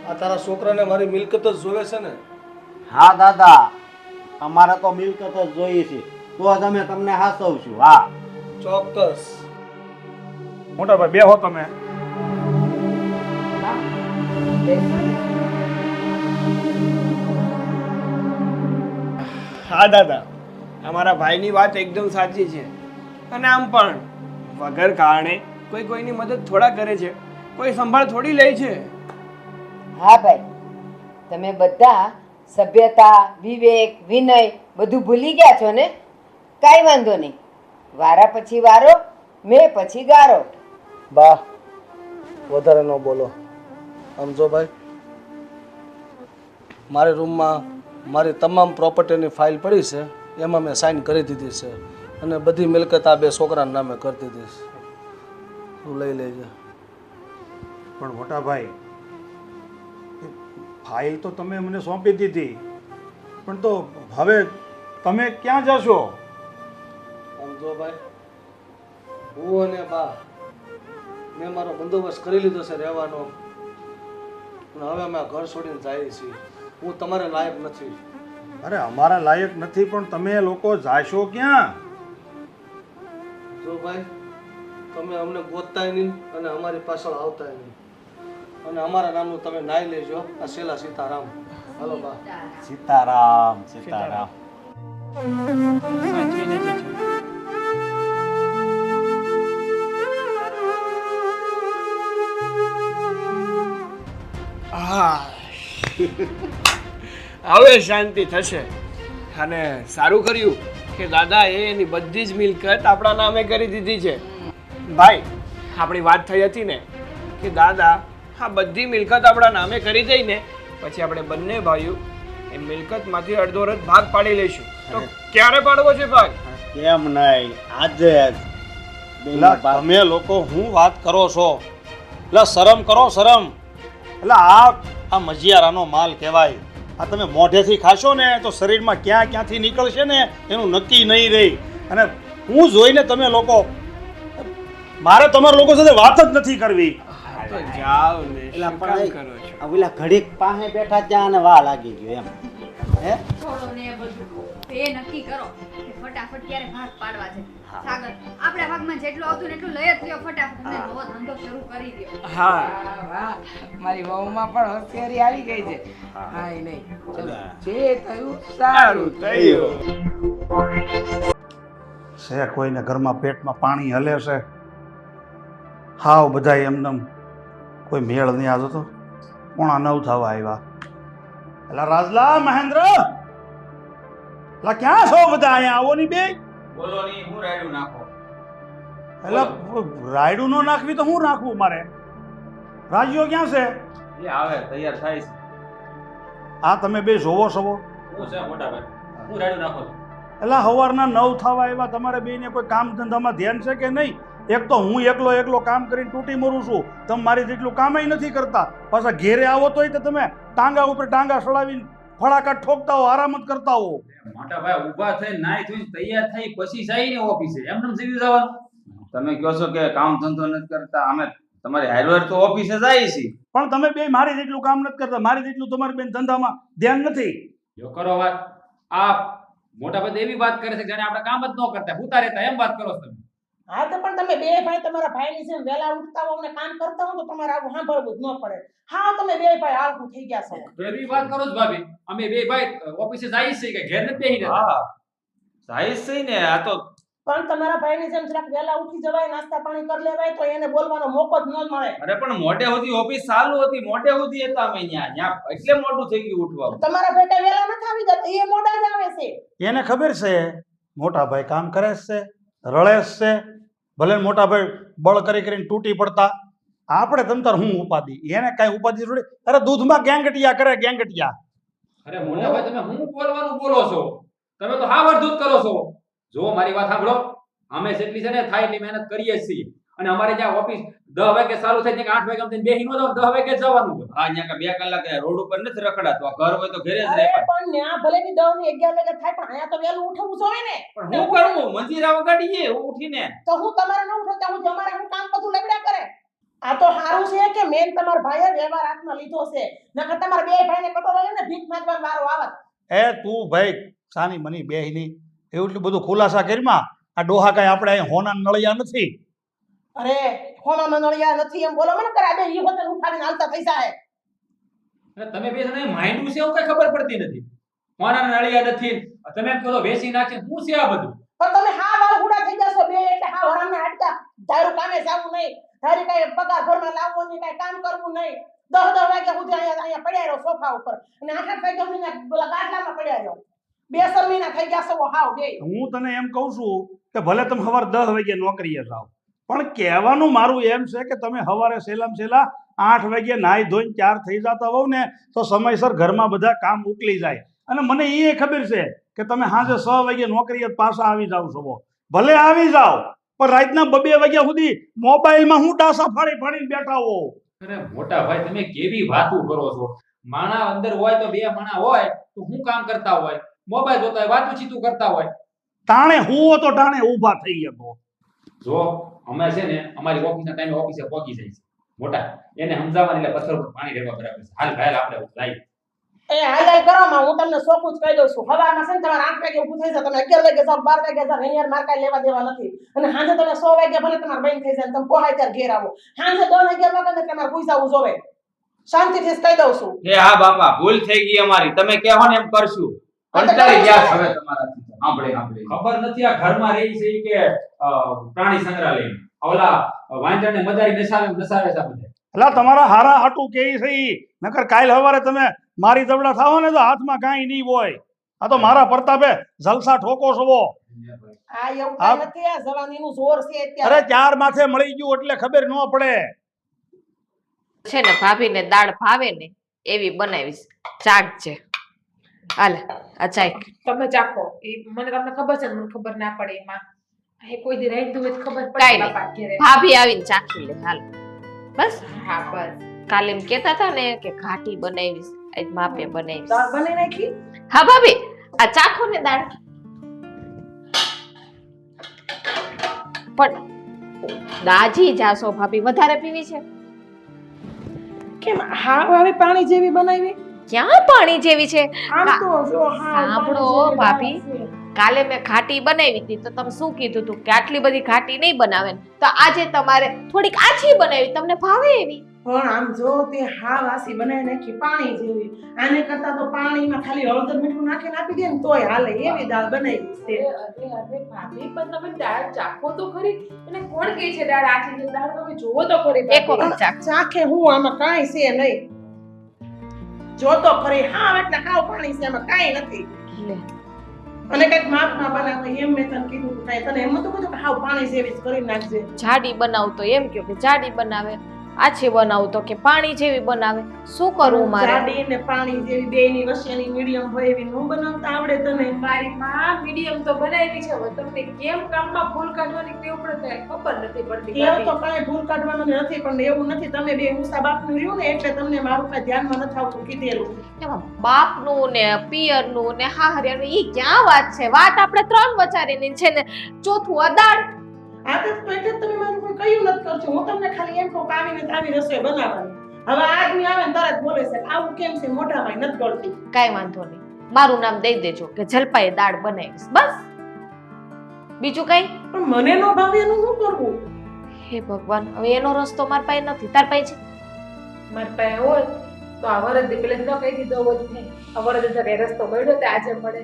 આ તારા છોકરાને મારી મિલકત જ જોવે છે ને? હા દાદા, અમારે તો મિલકત જ જોઈએ છે, તો જ અમે તમને હાસવશું. હા ચોક્કસ. મોટા ભાઈ બેહો તમે. હા દાદા, અમારા ભાઈની વાત એકદમ સાચી છે. અને આમ પણ વગર કારણે કોઈ કોઈની મદદ થોડા કરે છે, કોઈ સંભાળ થોડી લે છે. હા ભાઈ, તમે બધા સભ્યતા, વિવેક, વિનય બધું ભૂલી ગયા છો ને? કાંઈ વાંધો નહીં, વારા પછી વારો, મેં પછી ગારો. બા, વધારે ન બોલો. આમ જો ભાઈ, મારી રૂમમાં મારી તમામ પ્રોપર્ટીની ફાઇલ પડી છે, એમાં મેં સાઇન કરી દીધી છે અને બધી મિલકત આ બે છોકરાના નામે કરી દીધી છે. તું લઈ લેજે. પણ મોટા ભાઈ, ફાઇલ તો તમે મને સોંપી દીધી, પણ તો હવે તમે ક્યાં જશો? આમ જો ભાઈ, હું અને બા મેં મારો બંદોબસ્ત કરી લીધો છે રહેવાનો, પણ હવે અમે આ ઘર છોડીને જઈએ છીએ. હું તમારે લાયક નથી. અરે અમારા લાયક નથી, પણ તમે લોકો જાશો ક્યાં? જો ભાઈ, તમે અમને ગોતતાય નહીં અને અમારી પાછળ આવતાય નહીં, અને અમારા નામનું તમે નાઈ લેજો. આ શેલા સીતારામ. હાલો બા. સીતારામ સીતારામ. સાચવીને જજો. હા, હવે શાંતિ થશે. અને સારું કર્યું કે દાદાએ એની બધી જ મિલકત આપણા નામે કરી દીધી છે. ભાઈ, આપણી વાત થઈ હતી ને કે દાદા આ બધી મિલકત આપણા નામે કરી દઈને પછી આપણે બંને ભાઈઓ એ મિલકતમાંથી અડધો અડધ ભાગ પાડી લઈશું. તો ક્યારે પાડવો છે ભાગ? કેમ નહીં, આજે જ. એટલે તમે લોકો શું વાત કરો છો? એટલે શરમ કરો, શરમ. એટલે આ મજિયારાનો માલ કહેવાય. આ તમે મોઢેથી ખાશો ને તો શરીરમાં ક્યાંથી નીકળશે ને એનું નક્કી નહીં રહી. અને હું જોઈને તમે લોકો, મારે તમારા લોકો સાથે વાત જ નથી કરવી. તો જાઓ ને, એલા શું કામ પણ કરો છો? આ ઓલા ઘડીક પાસે બેઠા ત્યાં અને વાહ લાગી ગયો એમ. હે છોડો ને એ બધું. એ નક્કી કરો કે ફટાફટ ક્યારે ભાગ પાડવા છે. સાગર, આપણા ભાગમાં જેટલું આવતું ને એટલું લઈ જ લ્યો. ફટાફટ અને નવો ધંધો શરૂ કરી દ્યો. હા, વાહ, વાહ, મારી વહુમાં પણ હોશિયારી આવી ગઈ છે. હા એ નહીં, ચલો જે થયું સારું થયું. છે કોઈને ઘરમાં પેટમાં પાણી હલે છે? હાવ બધા એમનેમ કોઈ મેળ નહીં આવતો. તો 8:45 થવા આવ્યા. એલા રાજલા, મહેન્દ્ર, એલા ક્યાં છો બધા? અહીંયા આવો ની બે. બોલો ની, હું રાયડું નાખો. એલા રાયડું ન નાખવી તો હું નાખવું મારે? રાજીઓ ક્યાં છે? એ આવે તૈયાર થાય છે. આ તમે બે જોવો છો? હું છે મોટા ભાઈ, હું રાયડું નાખો છું. એલા સવારના 9 થવા આવ્યા. તમારે બેને કોઈ કામ ધંધામાં ધ્યાન છે કે નહીં? એક તો હું એકલો કામ કરીને તૂટી મરું છું, તમે મારી જેટલું કામય નથી કરતા. પાછા ઘેરે આવો તોય તો તમે ટાંગા ઉપર ટાંગા સડાવીને ફળાકાટ ઠોકતા હો, આરામ જ કરતા હો. મોટા ભાઈ ઊભા થઈ નાઈ ધોઈને તૈયાર થઈ પછી જાય ને ઓફિસે એમને સીધું જવાનું. તમે કહો છો કે કામ ધંધો નથી કરતા, અમે તમારી હારવાર તો ઓફિસે જાય છીએ. પણ તમે બે મારી જેટલું કામ નથી કરતા, મારી જેટલું તમારી બેન ધંધામાં ધ્યાન નથી. જો કરો વાત, આ મોટા ભાઈ એવી વાત કરે છે કે જાણે આપણે કામ જ ન કરતા ભૂતા રહેતા એમ વાત કરો છો તમે. હા તો પણ તમે બે ભાઈ તમારા ભાઈની જેમ વહેલા ઉઠતા હો અને કામ કરતા હો તો તમારે આવું સાંભળવું જ ન પડે. હા તમે બે ભાઈ આળખું થઈ ગયા છો. તો એવી વાત કરો છો ભાભી, અમે બે ભાઈ ઓફિસે જાય છીએ કે ઘેર નથી બેસી રહેતા. હા જાય છે ને, આ તો પણ તમારા ભાઈની જેમ જરાક વહેલા ઉઠી જવાય, નાસ્તા પાણી કરી લેવાય તો એને બોલવાનો મોકો જ ન મળે. અરે પણ મોડે સુધી ઓફિસ ચાલુ હતી, મોડે સુધી હતા અમે ત્યાં એટલે મોડું થઈ ગયું ઉઠવા. તમારા બેટા વહેલા નથી આવી જતા, એ મોડા જ આવે છે. એને ખબર છે મોટા ભાઈ કામ કરે છે, રળે છે, ભલે મોટા ભાઈ બળ કરીને તૂટી પડતા. આપણે તંતર હું ઉપાધિ, એને કાંઈ ઉપાધિ થોડી. અરે દૂધમાં ગેંગટિયા કરે, ગેંગટિયા. અરે મોટા ભાઈ તમે હું બોલવાનું બોલો છો, તમે તો હા વર્ધૂત કરો છો. જો મારી વાત સાંભળો, અમે જેટલી છે ને થાય એટલી મહેનત કરીએ છીએ અને અમારે જ્યાં ઓફિસ 10 વાગે ચાલુ થાય ત્યાં 8 વાગે અમને બેહી ન જાવ, 10 વાગે જવાનું છે. હા ત્યાં 2 કલાક રોડ ઉપર નથી રખડાતો, ઘર હોય તો ઘરે જ અરે રહે. પણ ન્યા ભલે ની 10 ની 11 વાગે થાય પણ અહીંયા તો વહેલું ઉઠવું જોઈએ ને. પણ હું કરું મંજીરા વગાડીએ ઉઠીને. તો હું તમારે ન ઉઠો ત્યાં હું અમારે હું કામ બધું લબડ્યા કરે. આ તો સારું છે કે મેન તમારા ભાઈએ વ્યવહાર હાથમાં લીધો છે, નકર તમારા બે ભાઈને કટોરો લઈને ભીખ માંગવાનો વારો આવત. એ તું ભાઈ સાની મની બેહીની એવું એટલું બધું ખુલાસા કરીમાં. આ ડોહા કાંઈ આપણે અહીં હોના નળિયા નથી. અરે હોનામાં નળિયા નથી એમ બોલો મને કરે બે ઈ હોતન ઉઠાડીને હાલતા થઈ જાય. અને તમે બે જણાએ માઇન્ડું છે એવું કઈ ખબર પડતી નથી. કોના નળિયા નથી, તમે એમ કહો છો વેચી નાખશે, શું છે આ બધું? પણ તમે હા વાળ હુડા થઈ જશો બે એટલે હા હરામને હાડકા ધારું કામે જાવું નહીં, ધારી કઈ પગાર ઘરમાં લાવવો નહીં, કઈ કામ કરવું નહીં. 10 વાગ્યા સુધી અહીંયા પડ્યા રહો સોફા ઉપર અને 8 વાગ્યા સુધી બોલા ગાડલામાં પડ્યા રહો. 2 મહિના થઈ ગયા છો હાવ બે. હું તને એમ કહું છું કે ભલે તમે સવારે 10 વાગે નોકરીએ જાઓ, પણ કહેવાનું મારું એમ છે કે તમે સવારે સહેલા 8 વાગે નાહી ધોઈને તૈયાર થઈ જતા હોવ ને તો સમયસર ઘરમાં બધા કામ ઉકલી જાય. અને મને એ ખબર છે કે તમે સાંજે 6 વાગે નોકરીએ પાછા આવી જાવ છો. ભલે આવી જાઓ પણ રાતના 2 વાગ્યા સુધી મોબાઈલમાં હું ડાસા ફાડીને બેઠા હો. અરે મોટા ભાઈ તમે કેવી વાતો કરો છો? માણા અંદર હોય તો બે માણા હોય તો શું કામ કરતા હોય? મોબાઈલ જોતા હોય, વાતું ચીતું કરતા હોય. તાણે હુઓ તો ટાણે ઊભા થઈ ગયો. જો અમે છે ને અમારી ઓફિસના ટાઈમે ઓફિસે પહોંચી જાય છે મોટા, એને સમજાવવાની એટલે પથ્થર ઉપર પાણી રેડવા બરાબર છે. હાલ ભાઈ આપણે જાય. એ હાલ કરો માં હું તમને સોપું જ કહી દઉં છું. સવારમાં છે ને તમારે 8 વાગે ઊભું થઈ જાય, તમે 11 વાગે જાવ, 12 વાગે જાવ, અહીંયા માર કાંઈ લેવા દેવા નથી. અને સાંજે તમે 100 વાગે ભલે તમારે બંધ થઈ જાય, તમે પોહાય ત્યારે ઘેર આવો. સાંજે 10 11 વાગે તમારે પૂછ આવવું જોવે. શાંતિથી જ કહી દઉં છું. એ હા બાપા ભૂલ થઈ ગઈ અમારી, તમે કહો ને એમ કરશું. કંટાળી ગયા હવે તમારાથી. સાંભળે ખબર નથી આ ઘરમાં રહી છે કે પ્રાણી સંગ્રહાલય ઓલા વાંદરાને મદારી નસાવે છે બધે. એટલે તમારા હારા હાટું કે છે ઈ. નકર કાલ સવારે તમે મારી દબડા થાવો ને તો હાથમાં કાંઈ નહીં હોય. આ તો મારા પ્રતાપે જલસા ઠોકો છો. આ એવું કાંઈ નથી, આ જવાનીનું જોર છે અત્યારે. અરે 4 માથે મળી ગયું એટલે ખબર ન પડે. છે ને ભાભીને દાળ ભાવે ને એવી બનાવીશ, ચાટ છે. હાલે આ ચાય તમે ચાખો. એ મને તમને ખબર છે, મને ખબર ના પડે એમાં. એ કોઈ દી રહી દઉં ખબર કાંઈ પડે નહીં. બાપા ઘરે. ભાભી આવીને ચાખી લે. હાલ બસ. હા બસ. કાલે એમ કેતા હતા ને કે ઘાટી બનાવીશ, આજ માપે બનાવીશ. દાળ બની નાખી? હા ભાભી આ ચાખો ને દાળ. પણ દાજી જાશો ભાભી, વધારે પીવી છે? કેમ હા હવે પાણી જેવી બનાવી? ક્યાં પાણી જેવી છે? આમ તો જો હા સાંભળો ભાભી, કાલે મેં ઘાટી બનાવી હતી તો તમે શું કીધું હતું કે આટલી બધી ઘાટી નહીં બનાવે ને, તો આજે તમારે થોડીક આછી બનાવી, તમને ભાવે એવી. પણ આમ જો તે હા વાસી બનાવી નાખી પાણી જેવી. આને કરતા તો પાણીમાં ખાલી હળદર મીઠું નાખીને આપી દે ને તોય હાલે એવી દાળ બનાવી છે. અરે ભાભી પણ તમે દાળ ચાખો તો ખરી. અને કોણ કહે છે દાળ આછી છે? દાળ તમે જોવો તો ખરી. એક વખત ચાખ. ચાખે હું આમાં કાંઈ છે નહીં. જો તો ખરી હા એટલે હાવ પાણી છે, એમાં કાંઈ નથી. લે અને કઈક માપમાં બનાવે એમ મેં તને કીધું કે કાંઈ તને એમ નતું કીધું કે હાવ પાણી જેવી જ કરી નાખજે. જાડી બનાવ તો એમ કહો કે જાડી બનાવે, આછી બનાવું તો કે પાણી જેવી બનાવે. શું કરવું મારે? જાડી ને પાણી જેવી બેયની વચ્ચેની મીડિયમ હોય એવી નો બનાવતા આવડે તને? મારી માં મીડિયમ તો બનાવી છે, હવે તમને કેમ કામમાં ભૂલ કાઢવાની ટેવ પડે ખબર નથી પડતી. એવું તો કાંઈ ભૂલ કાઢવાનું નથી, પણ એવું નથી, તમે બે ઊંસા બાપનું રહ્યું ને એટલે તમને મારું કાંઈ ધ્યાનમાં નથી આવતું કીધેલું. એમાં બાપનું ને પિયરનું ને હાહરિયાનું ઈ ક્યાં વાત છે? વાત આપણે 3 વચારીની છે ને ચોથું આ દાળ. આ તો એટલે જ તમે મારું કોઈ કહ્યું નથી કરજો. હું તમને ખાલી એમ કહું કે આવીને તો આવી રસોઈ બનાવવાની. હવે આદમી આવે ને તરત બોલે છે આવું કેમ છે, મોઢામાં નથી ગળતી. કાંઈ વાંધો નહીં, મારું નામ દઈ દેજો કે જલપાએ દાળ બનાવીશ, બસ. બીજું કઈ? પણ મને નો ભાવે એનું શું કરવું? હે ભગવાન, હવે એનો રસ્તો માર પાસે નથી, તાર પાસે છે? મારી પાસે હોય તો આ વરદ પેલે ન કહી દીધો હોય ને, આ વરદ કઈ રસ્તો મળ્યો તે આજે મળે.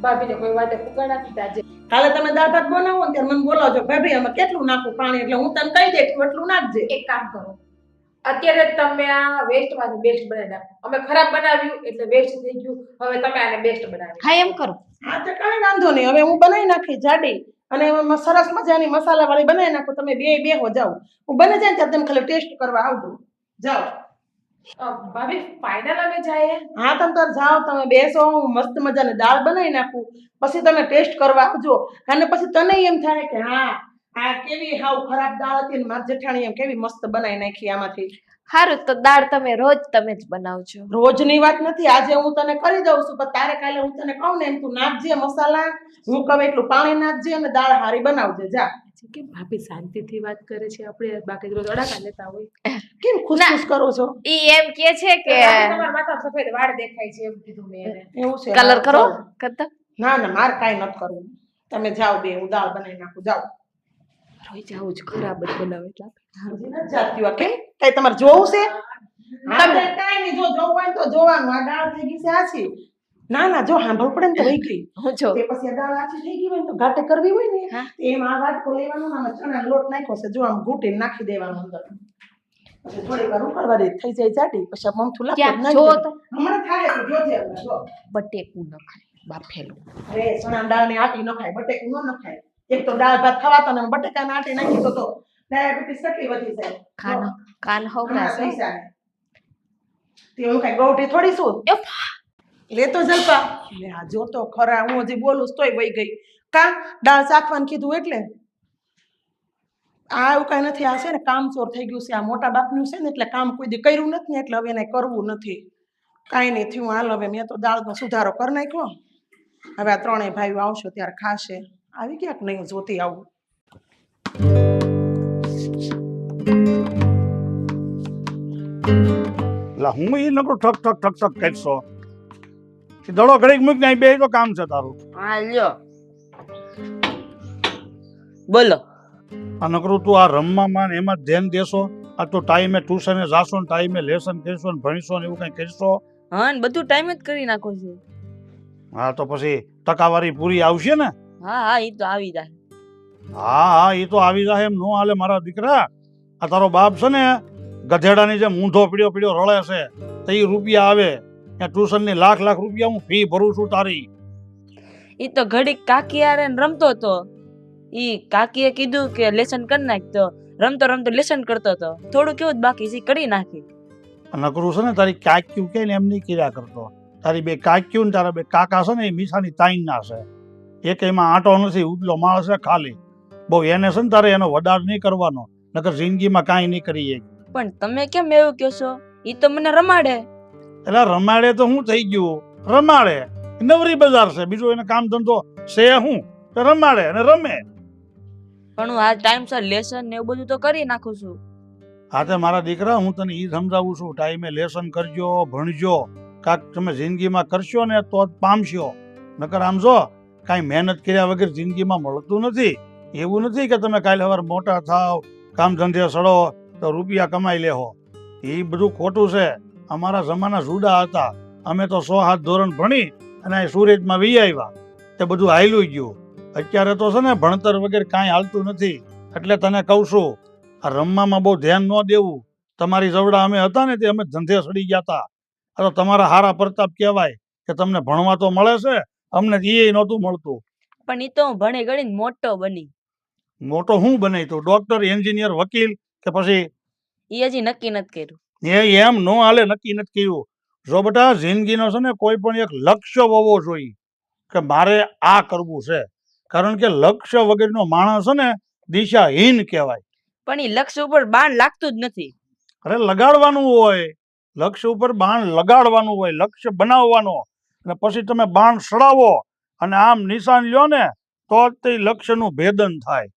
ભાભીને કોઈ વાતે ફૂગા નાખી આજે. કાલે તમે દાળ ભાત બનાવો ને ત્યારે મને બોલાવજો, ભાભી આમાં કેટલું નાખું પાણી, એટલે હું તને કહી દઈશ એટલું નાખજે. એક કામ કરો, અત્યારે જ તમે આ વેસ્ટમાંથી બેસ્ટ બનાવી નાખો. અમે ખરાબ બનાવ્યું એટલે વેસ્ટ થઈ ગયું, હવે તમે આને બેસ્ટ બનાવી. હા એમ કરો. હા તો કાંઈ વાંધો નહીં, હવે હું બનાવી નાખી જાડી અને એમાં સરસ મજાની મસાલા વાળી બનાવી નાખું. તમે બેહો જાઓ, હું બને જાય ને ત્યારે તમે ખાલી ટેસ્ટ કરવા આવજો. જાઓ. ભાભી ફાઇનલ અમે જાય? હા તમે તાર જાઓ, તમે બેસો, હું મસ્ત મજાની દાળ બનાવી નાખું, પછી તમે ટેસ્ટ કરવા આવજો. અને પછી તને એમ થાય કે હા આ કેવી હાવ ખરાબ દાળ હતી ને મારી જેઠાણી એમ કેવી મસ્ત બનાવી નાખી આમાંથી. સારું, તો દાળ તમે રોજ તમે જ બનાવજો. રોજની વાત નથી, આજે હું તને કરી દઉં છું, પણ તારે કાલે હું તને કહું ને એમ તું નાખજે મસાલા, હું કહું એટલું પાણી નાખજે અને દાળ હારી બનાવજે. જા. કે ભાભી શાંતિથી વાત કરે છે, આપણે બાકી રોજ અડાકા લેતા હોય. કેમ ખુશ કરો છો? ઈ એમ કે છે કે તમારા માથા સફેદ વાળ દેખાય છે એમ કીધું મેં એને. એવું છે? કલર કરો કરતા. ના ના મારે કાંઈ નથી કરવું, તમે જાઓ બે, હું દાળ બનાવી નાખું. જાઓ. રોઈ જાવું જ ખરાબ જ બનાવે એટલે હજી નથી જાતી વાત. કેમ કઈ તમારે જોવું છે? તમે કાંઈ નહીં, જો જોવું હોય તો જોવાનું. આ દાળ થઈ ગઈ છે આછી. ના ના, જો સાંભળ પડે ને તો વહી ગઈ. હું જો તે પછી આ દાળ આછી થઈ ગઈ હોય ને તો ઘાટે કરવી હોય ને એમાં આ વાટકો લેવાનો ને આમાં ચણાનો લોટ નાખ્યો છે, જો આમ ઘૂંટીને નાખી દેવાનો અંદર. પછી થોડી વાર ઉકળવા દે, થઈ જાય જાડી, પછી મમથું લાગે ક્યાં જો તો હમણાં થાય તો જોજે. હમણાં જો બટેકું ન ખાય બાફેલું. અરે ચણા દાળ ની આટી ન ખાય, બટેકું ન ખાય. એક તો દાળ ભાત ખવાતો ને બટેકાના આટી નાખી તો ડાયાબિટીસ કેટલી વધી જાય. કાન હવરાશે. તે હું કઈ ગૌઠી થોડી શું લેતો જલપા. લે આ જોતો ખરા, હું હજી બોલું તોય વહી ગઈ. કા દાળ ચાખવાનું કીધું એટલે આ એવું કઈ નથી. આ છે ને કામચોર થઈ ગયું છે, આ મોટા બાપનું છે ને એટલે કામ કોઈ દી કર્યું નથી ને એટલે હવે એને કરવું નથી. કાંઈ નહીં થયું, હાલ હવે મેં તો દાળનો સુધારો કરી નાખ્યો. હવે આ 3 ભાઈઓ આવશો ત્યારે ખાશે. આવી ક્યાંક નહીં, જોતી આવું. એટલે હું એ નકરો ઠક ઠક ઠક ઠક કરશો. દડો ઘડીક મૂક ને બે તો કામ છે તારું. હા લ્યો બોલો. આ નકરું તું આ રમવામાં ને એમાં જ ધ્યાન દેશો. આ તો ટાઈમે ટ્યુશને જાશો ને ટાઈમે લેસન કરશો ને ભણીશો ને એવું કઈ કરશો. હા ને બધું ટાઈમ જ કરી નાખો છો. હા તો પછી ટકાવારી પૂરી આવશે ને. હા હા એ તો આવી જાય. હા હા એ તો આવી જાય એમ નો હાલે મારા દીકરા. આ તારો બાપ છે ને ગધેડાની જેમ ઊંધો પીડ્યો પીડ્યો રળે છે તો એ રૂપિયા આવે ત્યાં ટ્યુશનની લાખ લાખ રૂપિયા હું ફી ભરું છું તારી. એ તો ઘડીક કાકી આરે રમતો હતો. ઈ કાકીએ કીધું કે લેસન કરી નાખ, તો રમતો રમતો લેસન કરતો હતો. થોડું કેવું જ બાકી છે કરી નાખી. નકરું છે ને તારી કાક્યું કે ને એમ નહીં કર્યા કરતો. તારી બે કાક્યું ને તારા બે કાકા છે ને એ મીઠાની તાઈન ના છે. એક એમાં આંટો નથી, ઉબલો માણસ છે ખાલી. બહુ એને છે ને તારે એનો વડાર નહીં કરવાનો, નકર જિંદગીમાં કાંઈ નહીં કરીએ. પણ તમે કેમ એવું કહો છો? ઈ તો મને રમાડે. એટલે રમાડે તો શું થઈ ગયું? રમાડે નવરી બજાર છે, બીજું એને કામ ધંધો છે હું? તો રમાડે અને રમે. પણ હું આ ટાઈમસર લેસન ને એવું બધું તો કરી નાખું છું. હા તે મારા દીકરા હું તને એ સમજાવું છું, ટાઈમે લેસન કરજો, ભણજો. કાંક તમે જિંદગીમાં કરશો ને તો જ પામશો, નકર આમ જો કાંઈ મહેનત કર્યા વગર જિંદગીમાં મળતું નથી. એવું નથી કે તમે કાલે સવારે મોટા થાવ, કામ ધંધે સડો તો રૂપિયા કમાઈ લેહો. એ બધું ખોટું છે. અમારા જમાના જુદા હતા. અમે તો 6-7 ધોરણ ભણી અને સુરતમાં વી આવ્યા, તે બધું હાલ્યું ગયું. અત્યારે તો છે ને ભણતર વગર કાંઈ હાલતું નથી. એટલે તને કહું છું આ રમવામાં બહુ ધ્યાન ન દેવું. તમારી જવડા અમે હતા ને તે અમે ધંધે સડી ગયા હતા. આ તો તમારા હારા પ્રતાપ કહેવાય કે તમને ભણવા તો મળે છે, અમને એ નહોતું મળતું. પણ ઈ તો હું ભણી ગણીને મોટો બની. મોટો હું બને તું? ડોક્ટર, એન્જિનિયર, વકીલ કે પછી એ હજી નક્કી નથી કર્યું. એમ નો હાલે, નક્કી નથી કર્યું. જો બેટા જિંદગીનો છે ને કોઈ પણ એક લક્ષ્ય હોવો જોઈએ કે મારે આ કરવું છે, કારણ કે લક્ષ્ય વગરનો માણસ છે ને દિશાહીન કહેવાય. પણ એ લક્ષ્ય ઉપર બાણ લાગતું જ નથી. અરે લગાડવાનું હોય, લક્ષ્ય ઉપર બાણ લગાડવાનું હોય, લક્ષ્ય બનાવવાનો, અને પછી તમે બાણ સડાવો અને આમ નિશાન લ્યો ને તો જ તે લક્ષ્યનું ભેદન થાય.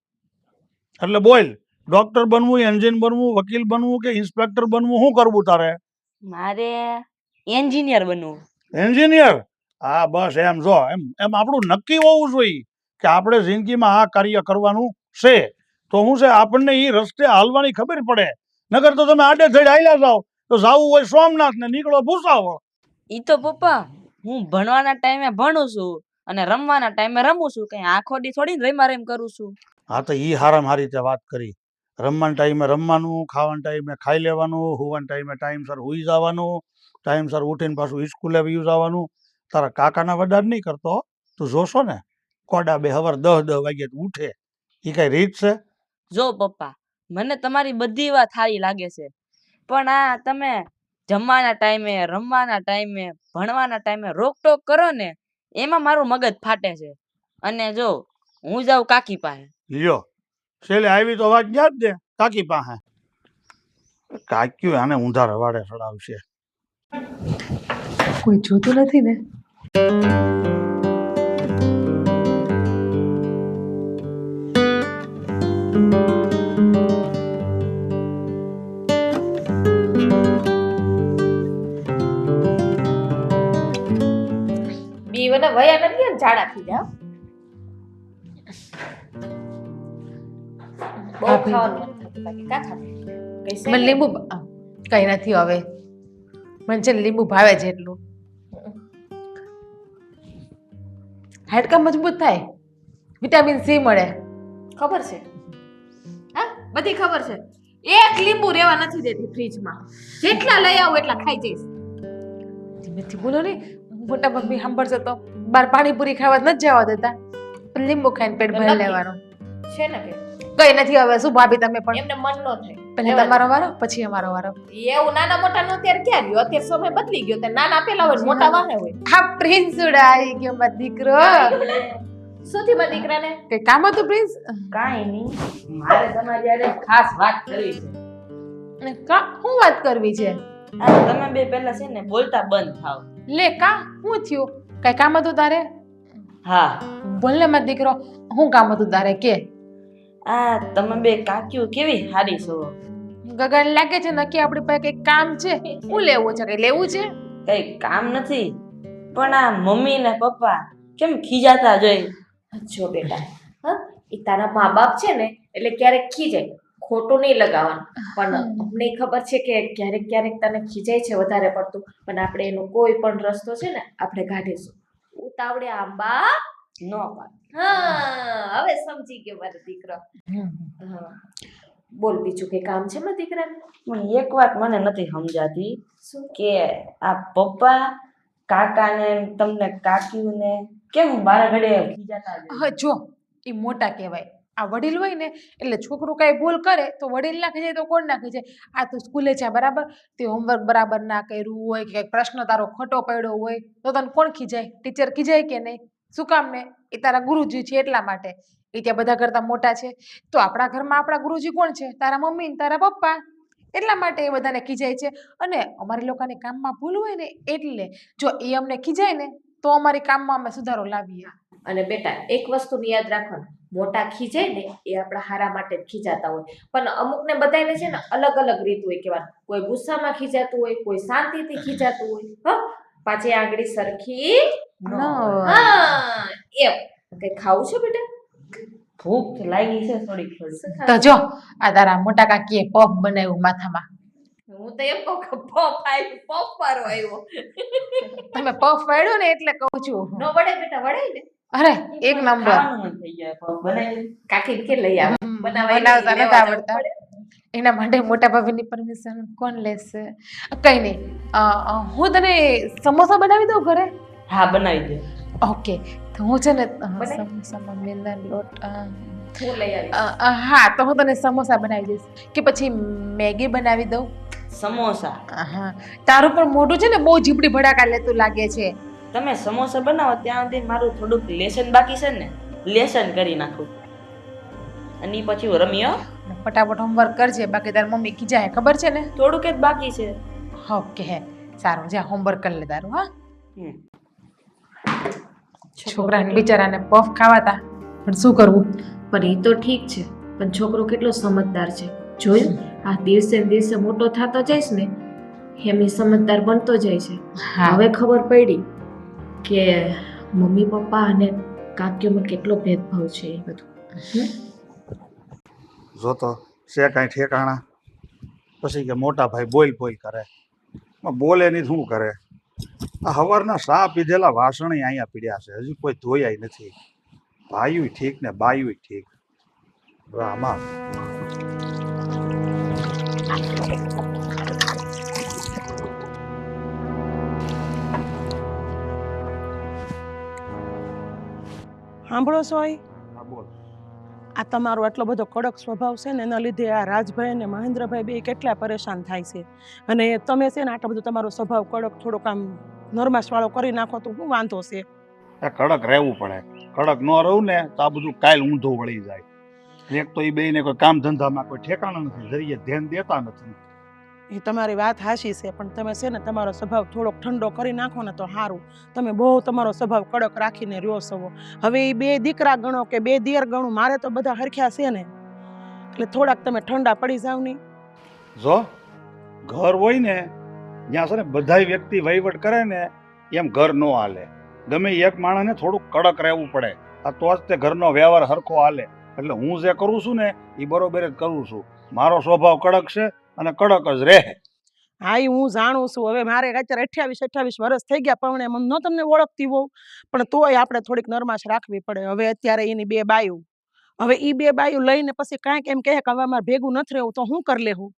એટલે બોલ, ડોક્ટર બનવું, એન્જિન બનવું, વકીલ બનવું કે ઇન્સ્પેક્ટર બનવું, શું કરવું તારે? મારે એન્જિનિયર બનવું. એન્જિનિયર? હા બસ એમ. જો એમ એમ આપણું નક્કી હોવું જોઈએ કે આપણે જિંદગીમાં આ કાર્ય કરવાનું છે, તો શું છે આપણને એ રસ્તે હાલવાની ખબર પડે. નગર તો તમે આડે થઈને હાલ્યા જાઓ તો જાવું હોય સોમનાથ ને નીકળો ભૂસાવો. ઈ તો પપ્પા હું ભણવાના ટાઈમે ભણું છું અને રમવાના ટાઈમે રમું છું. કઈ આખો દી થોડી રેમ કરું છું. હા તો એ હારામાં હારી રીતે વાત કરી. રમવાના ટાઈમે રમવાનું, ખાવાના ટાઈમે ખાઈ લેવાનું, હુવાના ટાઈમે ટાઈમસર હુઈ જવાનું, ટાઈમસર ઉઠીને પાછું સ્કૂલે વયું જવાનું. તારા કાકાના વડાર નહીં કરતો, તું જોશો ને કોડા બે હવાર 10 વાગે ઉઠે. એ કઈ રીત છે? જો પપ્પા, મને તમારી બધી વાત સારી લાગે છે, પણ આ તમે જમવાના ટાઈમે, રમવાના ટાઈમે, ભણવાના ટાઈમે રોકટોક કરો ને એમાં મારું મગજ ફાટે છે. અને જો હું જાઉં કાકી પાસે. લ્યો છેલ્લે આવી તો વાત યાદ દે કાકી પાસે. કાક્યું આને ઊંધા રવાડે ચડાવશે. કોઈ જોતું નથી ને? બીવાના વયા નથી ને ઝાડા થઈ જાવ. બહુ ખાવાનું મન થતું બાકી કા ખાતું. મને લીંબુ કઈ નથી હવે. મને છે લીંબુ ભાવે છે એટલું. હાડકા મજબૂત થાય, વિટામિન સી મળે. ખબર છે? હા બધી ખબર છે. એક લીંબુ રેવા નથી દેતી ફ્રીજમાં. જેટલા લઈ આવું એટલા ખાઈ જઈશ. ધીમેથી બોલો ને, મોટા મમ્મી સાંભળશે તો બાર પાણીપુરી ખાવા નથી જવા દેતા. પણ લીંબુ ખાઈને પેટ ભરી લેવાનું છે ને કે કઈ નથી હવે. શું ભાભી તમે પણ એમને મન નો થાય. પહેલા તમારો વારો પછી અમારો વારો. એવું નાના મોટા નો અત્યારે ક્યાં રહ્યો? અત્યારે સમય બદલી ગયો. તે નાના પેલા હોય મોટા વાહે હોય. હા પ્રિન્સ ઉડા આવી ગયો મારો દીકરો. શું થયું મારા દીકરાને? કઈ કામ હતું પ્રિન્સ? કાંઈ નહીં, મારે તમારી હારે ખાસ વાત કરવી છે. અને શું વાત કરવી છે? આ તમે બે પહેલા છે ને બોલતા બંધ થાવ. લે કા શું થયું? કઈ કામ હતું તારે? હા બોલ ને મારો દીકરો, શું કામ હતું તારે કે? આ તમે બે કાકીઓ કેવી હારી છો. ગગન લાગે છે નક્કી આપણી પાસે કઈ કામ છે. શું લેવું છે? કઈ લેવું છે? કઈ કામ નથી, પણ આ મમ્મી ને પપ્પા કેમ ખીજાતા જોઈ. જો બેટા, હા એ તારા મા બાપ છે ને એટલે ક્યારેક ખીજાય, ખોટું નહીં લગાવવાનું. પણ અમને ખબર છે કે ક્યારેક ક્યારેક તને ખીજાય છે વધારે પડતું, પણ આપણે એનો કોઈ પણ રસ્તો છે ને આપણે કાઢીશું. ઉતાવળે આંબા ન પાડ. હા હવે સમજી ગયો મારો દીકરો. હા બોલ બીજું કઈ કામ છે મારા દીકરાને? પણ એક વાત મને નથી સમજાતી શું? કે આ પપ્પા કાકાને તમને કાકીઓને કેમ બારા ઘડે ખીજાતા જોઈ? હવે જો એ મોટા કહેવાય. આ વડીલ હોય ને એટલે છોકરું કાંઈ ભૂલ કરે તો વડીલ ના ખીજાય તો કોણ ના ખીજાય? આ તો સ્કૂલે છે બરાબર, તે હોમવર્ક બરાબર ના કર્યું હોય કે કંઈક પ્રશ્ન તારો ખોટો પડ્યો હોય તો તને કોણ ખીજાય? ટીચર ખીજાય કે નહીં? શું કામ ને? એ તારા ગુરુજી છે એટલા માટે. એ ત્યાં બધા કરતા મોટા છે. તો આપણા ઘરમાં આપણા ગુરુજી કોણ છે? તારા મમ્મી ને તારા પપ્પા. એટલા માટે એ બધાને ખીજાય છે. અને અમારી લોકોને કામમાં ભૂલ હોય ને એટલે જો એ અમને ખીજાય ને તો અમારી કામમાં અમે સુધારો લાવીએ. અને બેટા એક વસ્તુની યાદ રાખવાનું, મોટા ખીજાય ને એ આપણા હારા માટે જ ખીજાતા હોય, પણ અમુકને બધાને છે ને અલગ અલગ રીત હોય કહેવાનું. કોઈ ગુસ્સામાં ખીજાતું હોય, કોઈ શાંતિથી ખીજાતું હોય. હા પાછી આંગળી સરખી ન હોય. હા એમ. કઈ ખાવું છે બેટા? ભૂખ લાગી છે થોડીક થોડી. તો જો આ તારા મોટા કાકીએ પફ બનાવ્યું માથામાં. હું તો એમ કહું કે પફ આવ્યું, પફ વાળો આવ્યો. તમે પફ વાળ્યો ને એટલે કહું છું. ન વળે બેટા, વળાય ને. અરે એક નંબર. ખાવાનું મન થઈ જાય પણ બનાવી કાકી કે લઈ આવ. બનાવતા નથી આવડતા. એના માટે મોટા ભાભીની પરમિશન કોણ લેશે? કઈ નહીં, હું તને સમોસા બનાવી દઉં ઘરે. હા બનાવી દે. ઓકે તો હું છે ને સમોસામાં મેંદાનો લોટ હું લઈ આવી હા તો હું તને સમોસા બનાવી દઈશ કે પછી મેગી બનાવી દઉં. સમોસા હા તારું પણ મોઢું છે ને બહુ જીબડી ભડાકા લેતું લાગે છે. તમે સમોસા બનાવો ત્યાં સુધી મારું થોડુંક લેસન બાકી છે ને, લેસન કરી નાખું અને ઈ પછી હું રમી હો. ફટાફટ હોમવર્ક કરજે બાકી તારી મમ્મી ખીજાય ખબર છે ને. થોડુંક જ બાકી છે. ઓકે હે સારું જા હોમવર્ક કરી લે તારું. હા હમ. છોકરાને બિચારાને પફ ખાવાતા પણ શું કરવું. પણ એ તો ઠીક છે પણ છોકરો કેટલો સમજદાર છે જોયું આ દિવસે ને દિવસે મોટો થતો જઈશ ને એમ એ સમજદાર બનતો જાય છે. હા હવે ખબર પડી કે મમ્મી પપ્પા અને કાકીઓમાં કેટલો ભેદભાવ છે એ બધું. જો તો છે કાંઈ ઠેકાણા. પછી કે મોટા ભાઈ બોલ બોલ કરે, બોલે નહીં શું કરે. આ સવારના શા પીધેલા વાસણ અહીંયા પીડ્યા છે, હજી કોઈ ધોયા નથી. ભાઈયું ઠીક ને બાયું ઠીક. આમાં સાંભળો છો એ? હા બોલ. આ તમારો આટલો બધો કડક સ્વભાવ છે ને એના લીધે આ રાજભાઈ અને મહેન્દ્રભાઈ બે કેટલા પરેશાન થાય છે. અને તમે છે ને આટલો બધો તમારો સ્વભાવ કડક થોડોક આમ નરમાશવાળો કરી નાખો તો શું વાંધો છે? એ કડક રહેવું પડે. કડક ન રહું ને તો આ બધું કાલ ઊંધું વળી જાય. એક તો એ બેને કોઈ કામ ધંધામાં કોઈ ઠેકાણા નથી, જરીએ ધ્યાન દેતા નથી. એ તમારી વાત હાચી છે પણ તમે છે ને તમારો સ્વભાવ થોડોક ઠંડો કરી નાખો ને તો સારું. તમે બહુ તમારો સ્વભાવ કડક રાખીને રહ્યો છો. હવે એ બે દીકરા ગણો કે બે દિયર ગણો, મારે તો બધા હરખ્યા છે ને, એટલે થોડાક તમે ઠંડા પડી જાવ નહીં. જો ઘર હોય ને જ્યાં છે ને બધા વ્યક્તિ વહીવટ કરે ને એમ ઘર ન હાલે. ગમે એક માણસને થોડુંક કડક રહેવું પડે, આ તો જ તે ઘરનો વ્યવહાર હરખો હાલે. એટલે હું જે કરું છું ને એ બરોબર જ કરું છું. મારો સ્વભાવ કડક છે અને કડક જ રહે. હા એ હું જાણું છું. હવે મારે અત્યારે 28 વર્ષ થઈ ગયા પણ એમ ન તમને ઓળખતી હોઉં પણ તોય આપણે થોડીક નરમાશ રાખવી પડે. હવે અત્યારે એની બે બાયું, હવે એ બે બાયું લઈને પછી કાંઈક એમ કહે કે હવે અમારે ભેગું નથી રહેવું તો શું કરી લેવું?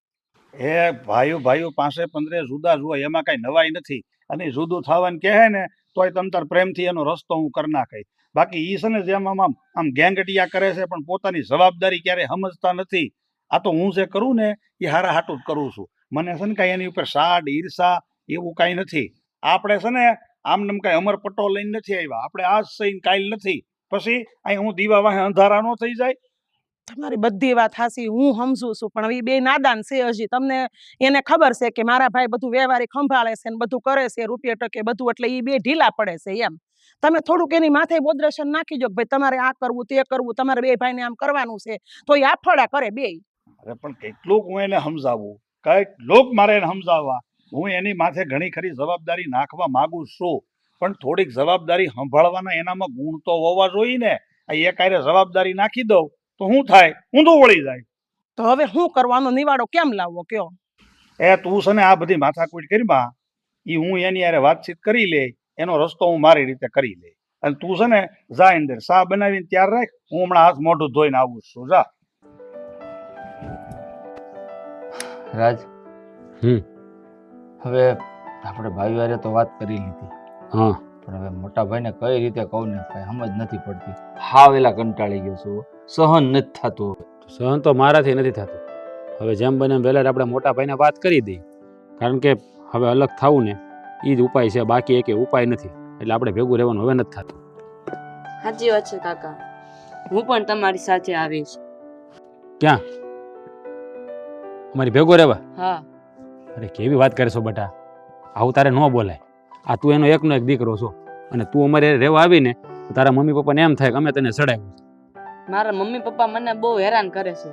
એ ભાઈઓ પાસે 15 જુદા જ હોય, એમાં કાંઈ નવાઈ નથી. અને ઈ જુદું થવાનું કહે ને તોય તમ તાર પ્રેમથી એનો રસ્તો હું કરી નાખી. બાકી ઈ છે ને જેમ આમ ગેંગટિયા કરે છે પણ પોતાની જવાબદારી ક્યારે સમજતા નથી. આ તો હું જે કરું ને એ હારા હાટું જ કરું છું. મને છે ને કાંઈ એની ઉપર સાડ ઈર્ષા એવું કાંઈ નથી. આપણે છે ને આમને કાંઈ અમર પટ્ટો લઈને નથી આવ્યા. આપણે આજ સહીને કાલ નથી. પછી અહીં હું દીવા વાહે અંધારા ન થઈ જાય. તમારી બધી વાત હાસી હું સમજુ છું પણ એ બે નાદાન છે હજી. તમને એને ખબર છે કે મારા ભાઈ બધું વ્યવહારિક સંભાળે છે ને બધું કરે છે રૂપિયા ટકે બધું, એટલે એ બે ઢીલા પડે છે એમ. તમે થોડુંક એની માથે બોદ્રેશન નાખી દો કે ભાઈ તમારે આ કરવું તે કરવું, તમારે બે ભાઈને આમ કરવાનું છે, તો એ આફડા કરે બે. અરે પણ કેટલુંક હું એને સમજાવું, કેટલુંક મારે એને સમજાવવા. હું એની માથે ઘણી ખરી જવાબદારી નાખવા માંગુ છું પણ થોડીક જવાબદારી સંભાળવાના એનામાં ગુણ તો હોવા જોઈએ ને. આ એક હારે જવાબદારી નાખી દઉં તો શું થાય? ઊંધું વળી જાય. તો હવે શું કરવાનો નિવાડો કેમ લાવવો કયો? એ તું છે ને આ બધી માથાકૂટ કરીમાં એ હું એની હારે વાતચીત કરી લે, એનો રસ્તો હું મારી રીતે કરી લે. અને તું છે ને જા અંદર સા બનાવીને તૈયાર રાખ, હું હમણાં હાથ મોઢું ધોઈને આવું છું. જા. રાજ, હમ. હવે આપણે ભાઈ વારે તો વાત કરી લીધી. હા પણ હવે મોટા ભાઈને કઈ રીતે કહું ને કઈ સમજ નથી પડતી. હાવ એલા કંટાળી ગયો છું, સહન નથી થતું. સહન તો મારાથી નથી થતું. હવે જેમ બને એમ વહેલા આપણે મોટા ભાઈને વાત કરી દઈએ, કારણ કે હવે અલગ થવું ને એ જ ઉપાય છે, બાકી એકે ઉપાય નથી. એટલે આપણે ભેગું રહેવાનું હવે નથી થતું. સાચી વાત છે કાકા, હું પણ તમારી સાથે આવીશ. ક્યાં? અમારી ભેગો રહેવા? હા. અરે કેવી વાત કરે છો બેટા, આવું તારે ન બોલાય. આ તું એનો એકનો એક દીકરો છો અને તું અમારે રહેવા આવીને તો તારા મમ્મી પપ્પાને એમ થાય કે અમે તને સડાવ્યું. મારા મમ્મી પપ્પા મને બહુ હેરાન કરે છે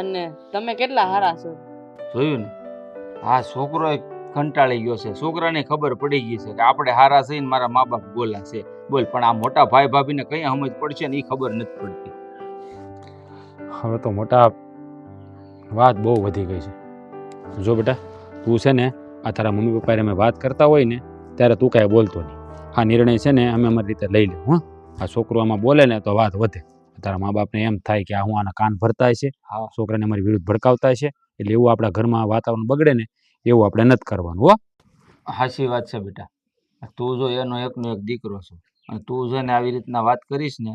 અને તમે કેટલા સારા છો. જોયું ને, આ છોકરો કંટાળી ગયો છે. છોકરાને ખબર પડી ગઈ છે કે આપણે હારા છીએ ને મારા મા બાપ બોલા છે. બોલ, પણ આ મોટા ભાઈ ભાભીને કઈ સમજ પડશે ને એ ખબર નથી પડતી. હવે તો મોટા વાત બહુ વધી ગઈ છે. જો બેટા, તું છે ને આ તારા મમ્મી પપ્પાએ અમે વાત કરતા હોય ને ત્યારે તું કાંઈ બોલતો નહીં. આ નિર્ણય છે ને અમે અમારી રીતે લઈ લે. હા, આ છોકરો આમાં બોલે ને તો વાત વધે. તારા મા બાપને એમ થાય કે આ હું આના કાન ભરતા છે, હા છોકરાને અમારી વિરુદ્ધ ભડકાવતા છે, એટલે એવું આપણા ઘરમાં વાતાવરણ બગડે ને એવું આપણે નથી કરવાનું. હો, સાચી વાત છે બેટા. તું જો એનો એકનો એક દીકરો છો અને તું જો ને આવી રીતના વાત કરીશ ને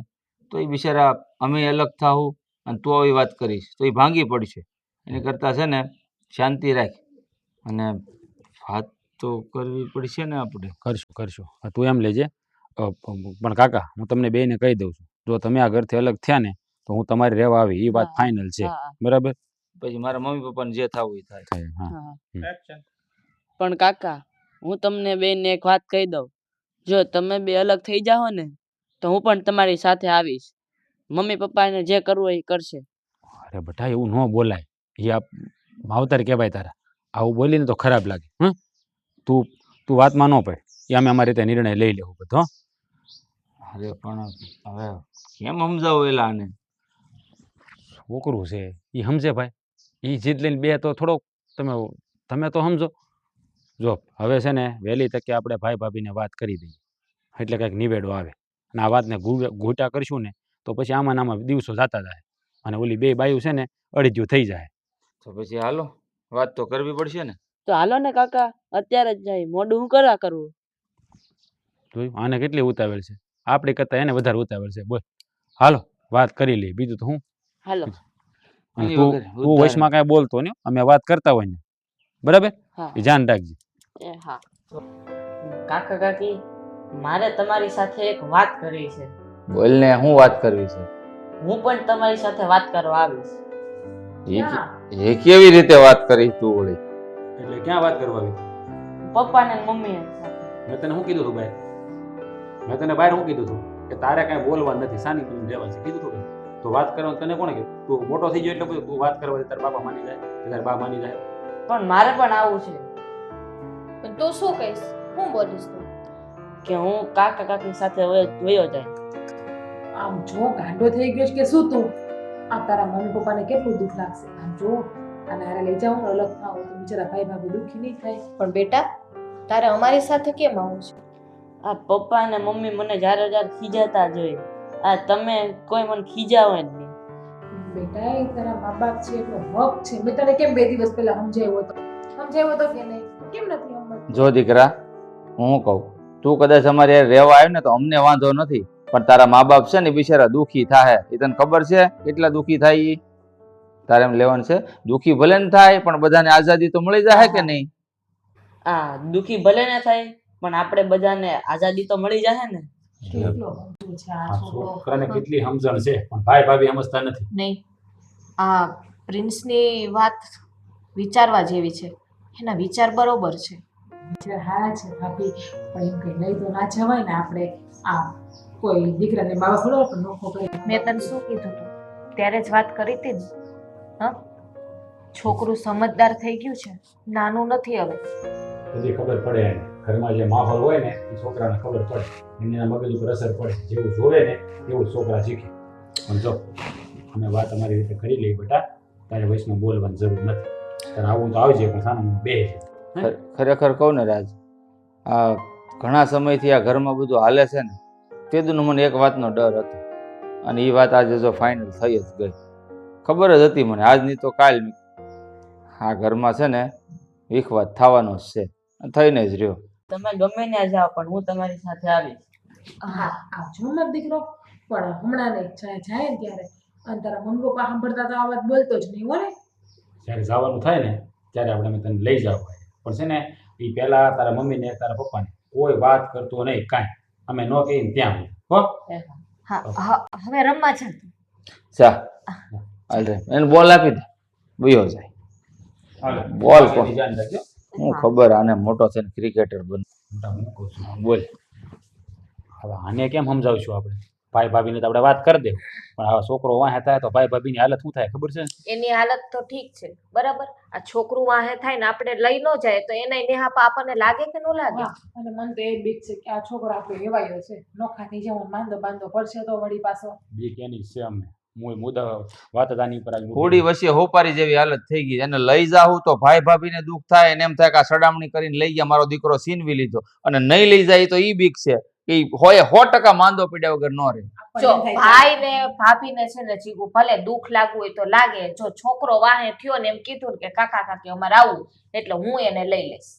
તો એ બિચારા અમે અલગ થાવું અને તું આવી વાત કરીશ તો એ ભાંગી પડશે. એની કરતાં છે ને શાંતિ રાખ અને વાત તો કરવી પડશે ને આપણે. કરશું કરશું. હા, તું એમ લેજે. પણ કાકા હું તમને બેયને કહી દઉં છું, જો તમે આ ઘરથી અલગ થયા ને તો હું તમારે રહેવા આવી એ વાત હા, ફાઇનલ છે. હા, બરાબર? પછી મારા મમ્મી પપ્પાને જે થવું એ થાય. થાય, હા. હા. પણ કાકા હું તમને બેને એક વાત કહી દઉં, જો તમે બે અલગ થઈ જાઓ ને તો હું પણ તમારી સાથે આવીશ. મમ્મી પપ્પાને જે કરવું હોય એ કરશે. અરે બટા એવું ન બોલાય. એ આ માવતર કહેવાય તારા. આવું બોલીને તો ખરાબ લાગે. તું તું વાતમાં ન પડ. એ અમે અમારી રીતે નિર્ણય લઈ લેવું બધો. અરે પણ હવે કેમ સમજાવું એલા આને? છોકરું છે એ સમજે ભાઈ. એ જીદ લઈને બે તો થોડોક તમે તો સમજો. જો હવે છે ને વહેલી તકે આપણે ભાઈ ભાભીને વાત કરી દઈએ એટલે કંઈક નિવેડો આવે. અને આ વાતને ઘૂંટા કરશું ને તો પછી આમાં દિવસો જતા જાય અને ઓલી બે બાયું છે ને અડીજ્યું થઈ જાય. તો પછી હાલો વાત તો કરવી પડશે ને. તો હાલો ને કાકા અત્યારે જ જાય, મોડું હું કરવા કરવું? જોયું આને કેટલી ઉતાવળ છે. આપણી કરતાં એને વધારે ઉતાવળ છે. બોલ હાલો વાત કરી લઈએ. બીજું તો હું. હાલો. અને એની તું વગર તું વચમાં કાંઈ બોલતો નહીં. અમે વાત કરતા હોય ને બરાબર હા. એ ધ્યાન રાખજે. હા. કાકા કાકી મારે તમારી સાથે એક વાત કરવી છે. બોલ ને, શું વાત કરવી છે? હું પણ તમારી સાથે વાત કરવા આવીશ. એ કેવી રીતે વાત કરી તું વળી? એટલે ક્યાં વાત કરવા આવી? પપ્પા ને મમ્મી. મેં તને શું કીધું હતું ભાઈ? મેં તને બહાર શું કીધું હતું કે તારે કાંઈ બોલવાનું નથી, શાની કરીને રહેવાનું છે કીધું હતું. તો વાત કરવાનું તને કોણે કીધું? તું મોટો થઈ ગયો એટલે બધું તું વાત કરવા તારા બાપા માની જાય, તારા બા માની જાય. પણ મારે પણ આવું છે પણ તું શું કહીશ? હું બોલીશ તું? કે હું કાકા કાકી સાથે વયો જાય. આમ જો ગાંડો થઈ ગયો છે કે શું તું? આ તારા મમ્મી પપ્પાને કેટલું દુઃખ લાગશે. આમ જો અને આરે લઈ જાઉં ને અલગ થાવ તો બિચારા ભાઈ ભાભી દુઃખી નહીં થાય. પણ બેટા તારે અમારી સાથે કેમ આવું છે? આ પપ્પા અને મમ્મી મને જ્યારે ખીજાતા જોઈએ. આ તમે કોઈ મને ખીજાવો જ નહીં. બેટા એ તારા મા બાપ છે એટલો હક છે. મેં તને કેમ 2 દિવસ પહેલા સમજાવ્યો હતો કે નહીં? કેમ નથી સમજતો? જો દીકરા, હું કહું, તું કદાચ અમારે યાર રહેવા આવ્યો ને તો અમને વાંધો નથી, પણ તારા મા બાપ છે ને બિચારા દુઃખી થાય. એ તને ખબર છે કેટલા દુઃખી થાય? ઈ તારે એમ લેવાનું છે દુઃખી ભલે ને થાય પણ બધાને આઝાદી તો મળી જાય કે નહીં? આ દુઃખી ભલે ને થાય પણ આપણે બધાને આઝાદી તો મળી જાય ને. કેટલો બધું છે આ આ છોકરો. છોકરાને કેટલી સમજણ છે પણ ભાઈ ભાભી સમજતા નથી. નહીં, આ પ્રિન્સની વાત વિચારવા જેવી છે. એના વિચાર બરોબર છે. વિચાર હારા છે ભાભી, પણ એમ કઈ લઈ તો ના જવાય ને આપણે. આ કોઈ દીકરાને મા બાપ થોડો પણ નોખો કરી. મેં તને શું કીધું હતું? ત્યારે જ વાત કરી હતી ને. હા, છોકરું સમજદાર થઈ ગયું છે, નાનું નથી હવે. બધી ખબર પડે એને. ઘરમાં જે માહોલ હોય ને એ છોકરાને ખબર પડે, એના મગજ ઉપર અસર પડે. જેવું જોવે ને એવું જ છોકરા શીખે. પણ જો અમે વાત અમારી રીતે કરી લઈ બેટા, તારે વયસમાં બોલવાની જરૂર નથી. તારે આવું તો આવજે પણ સાનું બે છે. ખરેખર કહું ને રાજ, આ ઘણા સમયથી આ ઘરમાં બધું હાલે છે ને તેદુનો મને એક વાતનો ડર હતો અને એ વાત આજે જો ફાઇનલ થઈ જ ગઈ. ખબર જ હતી મને આજની તો કાલ આ ઘરમાં છે ને વિખવાદ થવાનો જ છે, થઈને જ રહ્યો. તમે ગમે ત્યાં જાઓ પણ હું તમારી સાથે આવીશ. હા આવજો મારો દીકરો, પણ હમણાં નહીં, જાય ને ત્યારે. અને તારા મમ્મી પપ્પા સાંભળતા તો આ વાત બોલતો જ નહીં હો ને. જ્યારે જવાનું થાય ને ત્યારે આપણે અમે તને લઈ જાવ. પણ છે ને એ પહેલાં તારા મમ્મીને તારા પપ્પાને કોઈ વાત કરતો નહીં કાંઈ. અમે ન કહીને ત્યાં હો. હા, હવે રમવા છે. ચા હાલ એને બોલ આપી દે, વયો જાય. બોલ કોણ? ધ્યાન રાખજો. હું ખબર આને મોટો થઈને ક્રિકેટર બન. હું કહું છું બોલ. હવે આને કેમ સમજાવશું આપણે? ભાઈ ભાભીને તો આપણે વાત કરી દે, પણ આવા છોકરો વાહે થાય તો ભાઈ ભાભીની હાલત શું થાય ખબર છે? એની હાલત તો ઠીક છે, બરાબર. આ છોકરું વાહે થાય ને આપણે લઈ ન જાય તો એના નેહાપા આપણને લાગે કે ન લાગે? અને મને તો એ બીક છે કે આ છોકરો આપણો હેવાયો છે, નોખા થઈ જવાનો બાંધો પડશે તો વળી પાછો. બીક એની છે અમને. મુદ્દા વાત જ આની પર આવી. થોડી વચ્ચે હોપારી જેવી હાલત થઈ ગઈ. એને લઈ જાવું તો ભાઈ ભાભીને દુઃખ થાય ને એમ થાય કે આ સડામણી કરીને લઈ ગયા, મારો દીકરો છીનવી લીધો. અને નહીં લઈ જાય તો ઈ બીક છે કે હોય 100% માંદો પીડ્યા વગર ન રહે. જો ભાઈ ને ભાભી ને છે ને જીગુ ભલે દુઃખ લાગવું હોય તો લાગે. જો છોકરો વાહે થયો ને એમ કીધું કે કાકા કાકી અમારે આવું એટલે હું એને લઈ લઈશ.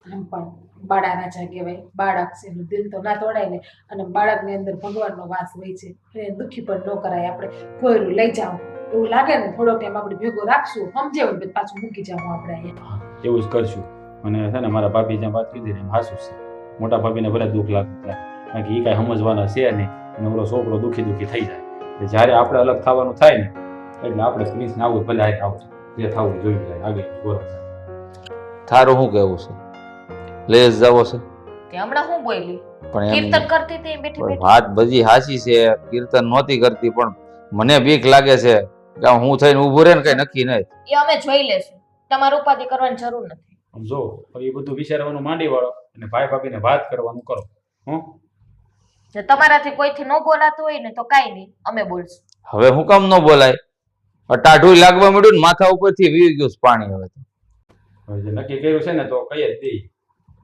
આમ પણ બાળા રાજા કહેવાય. બાળક છે એનું દિલ તો ના તોડાય ને. અને બાળકની અંદર ભગવાનનો વાસ હોય છે. એને દુઃખી પણ ન કરાય. આપણે કોયરું લઈ જાઓ એવું લાગે ને થોડો ટાઈમ આપણે ભેગો રાખશું, સમજાવું પછી પાછું મૂકી જાવ આપણે અહીંયા. એવું જ કરશું. અને છે ને મારા ભાભી જ્યાં વાત કીધી ને એમ હાસું છે. મોટા ભાભીને ભલે દુઃખ લાગતું થાય, કારણ કે એ કાંઈ સમજવાના છે નહીં. અને ઓલો છોકરો દુઃખી થઈ જાય. એટલે જ્યારે આપણે અલગ થવાનું થાય ને એટલે આપણે પ્લીઝ આવું ભલે હારે આવજો, જે થવું જોઈ જાય આગળ બોલો. તારું શું કહેવું છે? લેસ જવો છે? તે હમણાં હું બોલી પણ કીર્તન કરતી હતી બેઠી બેઠી. વાત બધી હાચી છે, કીર્તન નહોતી કરતી, પણ મને બીક લાગે છે કે હું થઈને ઊભું રહે ને કઈ નક્કી નહીં. એ અમે જોઈ લેશું, તમારે ઉપાધિ કરવાની જરૂર નથી. સમજો એ બધું વિચારવાનું માંડી વાળો અને ભાઈ ભાભીને વાત કરવાનું કરો. જો તમારાથી કોઈથી ન બોલાતું હોય ને તો કાંઈ નહીં, અમે બોલશું. હવે હું કામ ન બોલાય? ટાઢું લાગવા મળ્યું ને માથા ઉપરથી વીર ગયું છે પાણી. હવે તો જે નક્કી કર્યું છે ને તો કહીએ જ દઈ,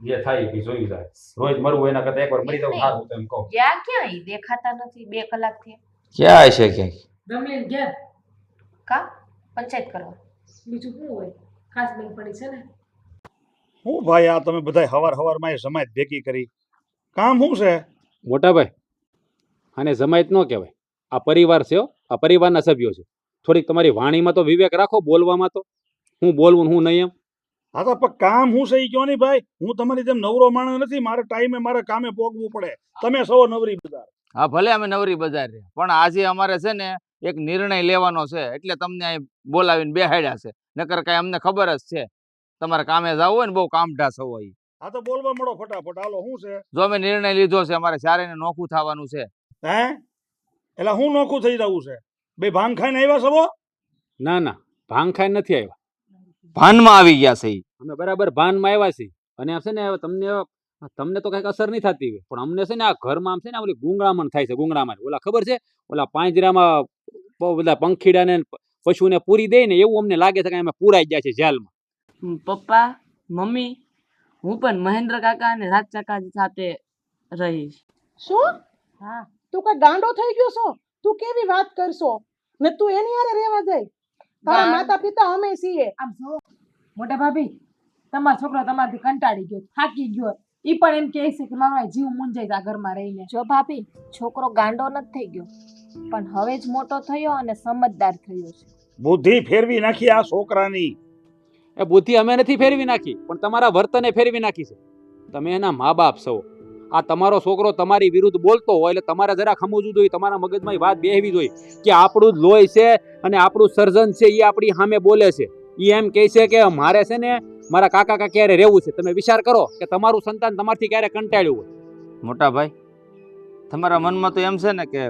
જે થાય એ જોઈ જાય. રોજ મરવું એના કરતા એકવાર મરી જવું સારું એમ કહું. ગયા ક્યાં ઈ દેખાતા નથી 2 કલાકથી? ક્યાં હશે ક્યાંક? રમલીન ઘેર કા પંચાયત કરવા? બીજું શું હોય? ખાસ બેન પડી છે ને. હું ભાઈ આ તમે બધા હવારમાં એ સમાજ ભેગી કરી, કામ શું છે? મોટા ભાઈ, આને જમાયત ન કહેવાય. આ પરિવાર છે, આ પરિવારના સભ્યો છે. થોડીક તમારી વાણીમાં તો વિવેક રાખો, બોલવામાં તો હું બોલવું હું નહીં એમ. હા તો પણ કામ શું છે એ કયો નહીં ભાઈ. હું તમારી જેમ નવરો માણસ નથી, મારે ટાઈમે મારે કામે પોગવું પડે. તમે સૌ નવરી બજાર. હા ભલે અમે નવરી બજાર રહ્યા, પણ આજે અમારે છે ને એક નિર્ણય લેવાનો છે, એટલે તમને અહીં બોલાવીને બેહાડ્યા છે. નકર કાંઈ અમને ખબર જ છે તમારે કામે જવું હોય ને બહુ કામઢાસ હોય. હા તો બોલવા મળો ફટાફટ. હાલો શું છે? જો અમે નિર્ણય લીધો છે, અમારે ચારેયને નોખું થવાનું છે. હે એટલે હું નોખું થઈ જવું છે? બે ભાંગ ખાઈને આવ્યા સવો? ના ના, ભાંગ ખાઈને નથી આવ્યા, ભાનમાં આવી ગયા છે. અમે બરાબર ભાનમાં આવ્યા છીએ. અને છે ને તમને તો કઈક અસર નહીં થતી હોય, પણ અમને છે ને આ ઘરમાં આમ છે ને ઓલી ગુંગળામણ થાય છે. ગુંગળામણ ઓલા ખબર છે, ઓલા પાંજરામાં બધા પંખીડાને પશુને પૂરી દે ને એવું અમને લાગે છે કે અમે પૂરાઈ ગયા છે જેલમાં. પપ્પા મમ્મી, હું પણ મહેન્દ્ર કાકા અને રાજ કાકા સાથે રહીશ. શું? હા. તું કઈ ગાંડો થઈ ગયો છો? તું કેવી વાત કરશો? ને તું એની હારે રહેવા જાય? તારા માતા પિતા અમે છીએ. આમ જો મોટા ભાભી, તમારો છોકરો તમારાથી કંટાળી ગયો, થાકી ગયો. ઈ પણ એમ કહે છે કે મારો આ જીવ મૂંઝાઈ જાય ઘરમાં રહીને. જો ભાભી, છોકરો ગાંડો નથી થઈ ગયો, પણ હવે જ મોટો થયો અને સમજદાર થયો છે. બુદ્ધિ ફેરવી નાખી આ છોકરાની. એ બુદ્ધિ અમે નથી ફેરવી નાખી, પણ તમારા વર્તને ફેરવી નાખી છે. તમે એના મા બાપ છો. આ તમારો છોકરો તમારી વિરુદ્ધ બોલતો હોય એટલે તમારે જરા સમજવું જોઈએ, તમારા મગજમાં વાત બેહવી જોઈએ કે આપણું જ લોહી છે અને આપણું સર્જન છે, એ આપણી સામે બોલે છે. એ એમ કહે છે કે મારે છે ને મારા કાકા કાકા ક્યારે રહેવું છે. તમે વિચાર કરો કે તમારું સંતાન તમારથી ક્યારે કંટાળ્યું હોય. મોટા ભાઈ, તમારા મનમાં તો એમ છે ને કે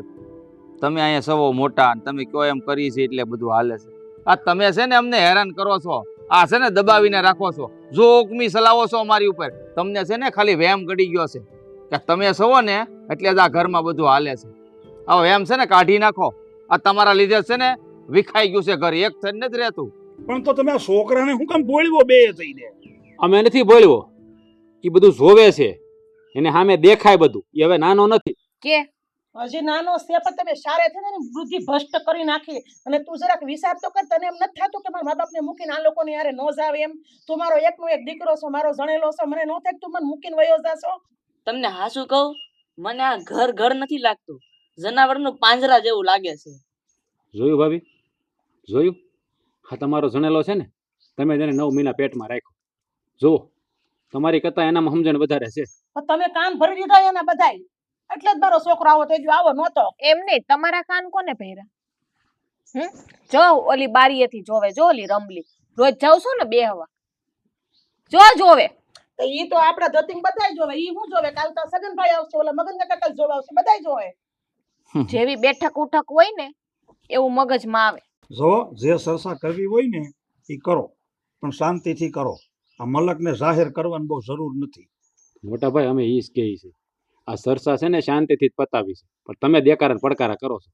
તમે અહીંયા સવો મોટા, તમે કયો એમ કરી છે એટલે બધું હાલે છે. આ તમે છે ને અમને હેરાન કરો છો, આ છે ને દબાવીને રાખો છો, જોકમી ચલાવો છો અમારી ઉપર. તમને છે ને ખાલી વેમ ગડી ગયો છે કે તમે સવો ને એટલે જ આ ઘરમાં બધું હાલે છે. હવે એમ છે ને કાઢી નાખો. આ તમારા લીધે છે ને વિખાઈ ગયું છે ઘર, એક થઈને નથી રહેતું. પણ તો તમે આ છોકરાને શું કામ બોલવો બે થઈને? અમે નથી બોલ્યો, એ બધું જોવે છે, એને સામે દેખાય બધું. એ હવે નાનો નથી કે હજી નાનો છે, પણ તમે સારે છે ને એની બુદ્ધિ ભ્રષ્ટ કરી નાખી. અને તું જરાક વિચાર તો કર, તને એમ નથી થતું કે મારા મા બાપને મૂકીને આ લોકોની હારે નો જાવ એમ? તું મારો એકનો એક દીકરો છો, મારો જણેલો છો, મને નો થાય તું મને મૂકીને વયો જાશો? તમને હાસું કહું, મને આ ઘર નથી લાગતું, જનાવરનું પાંજરા જેવું લાગે છે. જોયું ભાભી, જોયું? હા, તમારો જણેલો છે ને, તમે તેને 9 મહિના પેટમાં રાખ્યો. જુઓ, તમારી કરતા એનામાં સમજણ વધારે છે. તમે કાન ભરી દીધા એના બધાય, એટલે જ મારો છોકરો આવો થઈ ગયો. આવો નહોતો. એમ નહીં, તમારા કાન કોને પહેર્યા? જો ઓલી બારીએથી જોવે, જો ઓલી રમલી રોજ જાવ છો ને બેહવા, જોવે. તો ઈ તો આપડા ધતિંગ બધાય જોવે. ઈ હું જોવે? કાલ તો સગનભાઈ આવશે, ઓલા મગન કાકા કાલ જોવા આવશે, બધાય જોવે. જેવી બેઠક ઉઠક હોય ને એવું મગજમાં આવે. જો જે ચર્ચા કરવી હોય ને એ કરો, પણ શાંતિથી કરો. આ મલકને જાહેર કરવાની બહુ જરૂર નથી. મોટા ભાઈ, અમે ઈ જ કહીએ છીએ, આ ચર્ચા છે ને શાંતિથી જ પતાવી છે, પણ તમે દેકારા પડકારા કરો છો.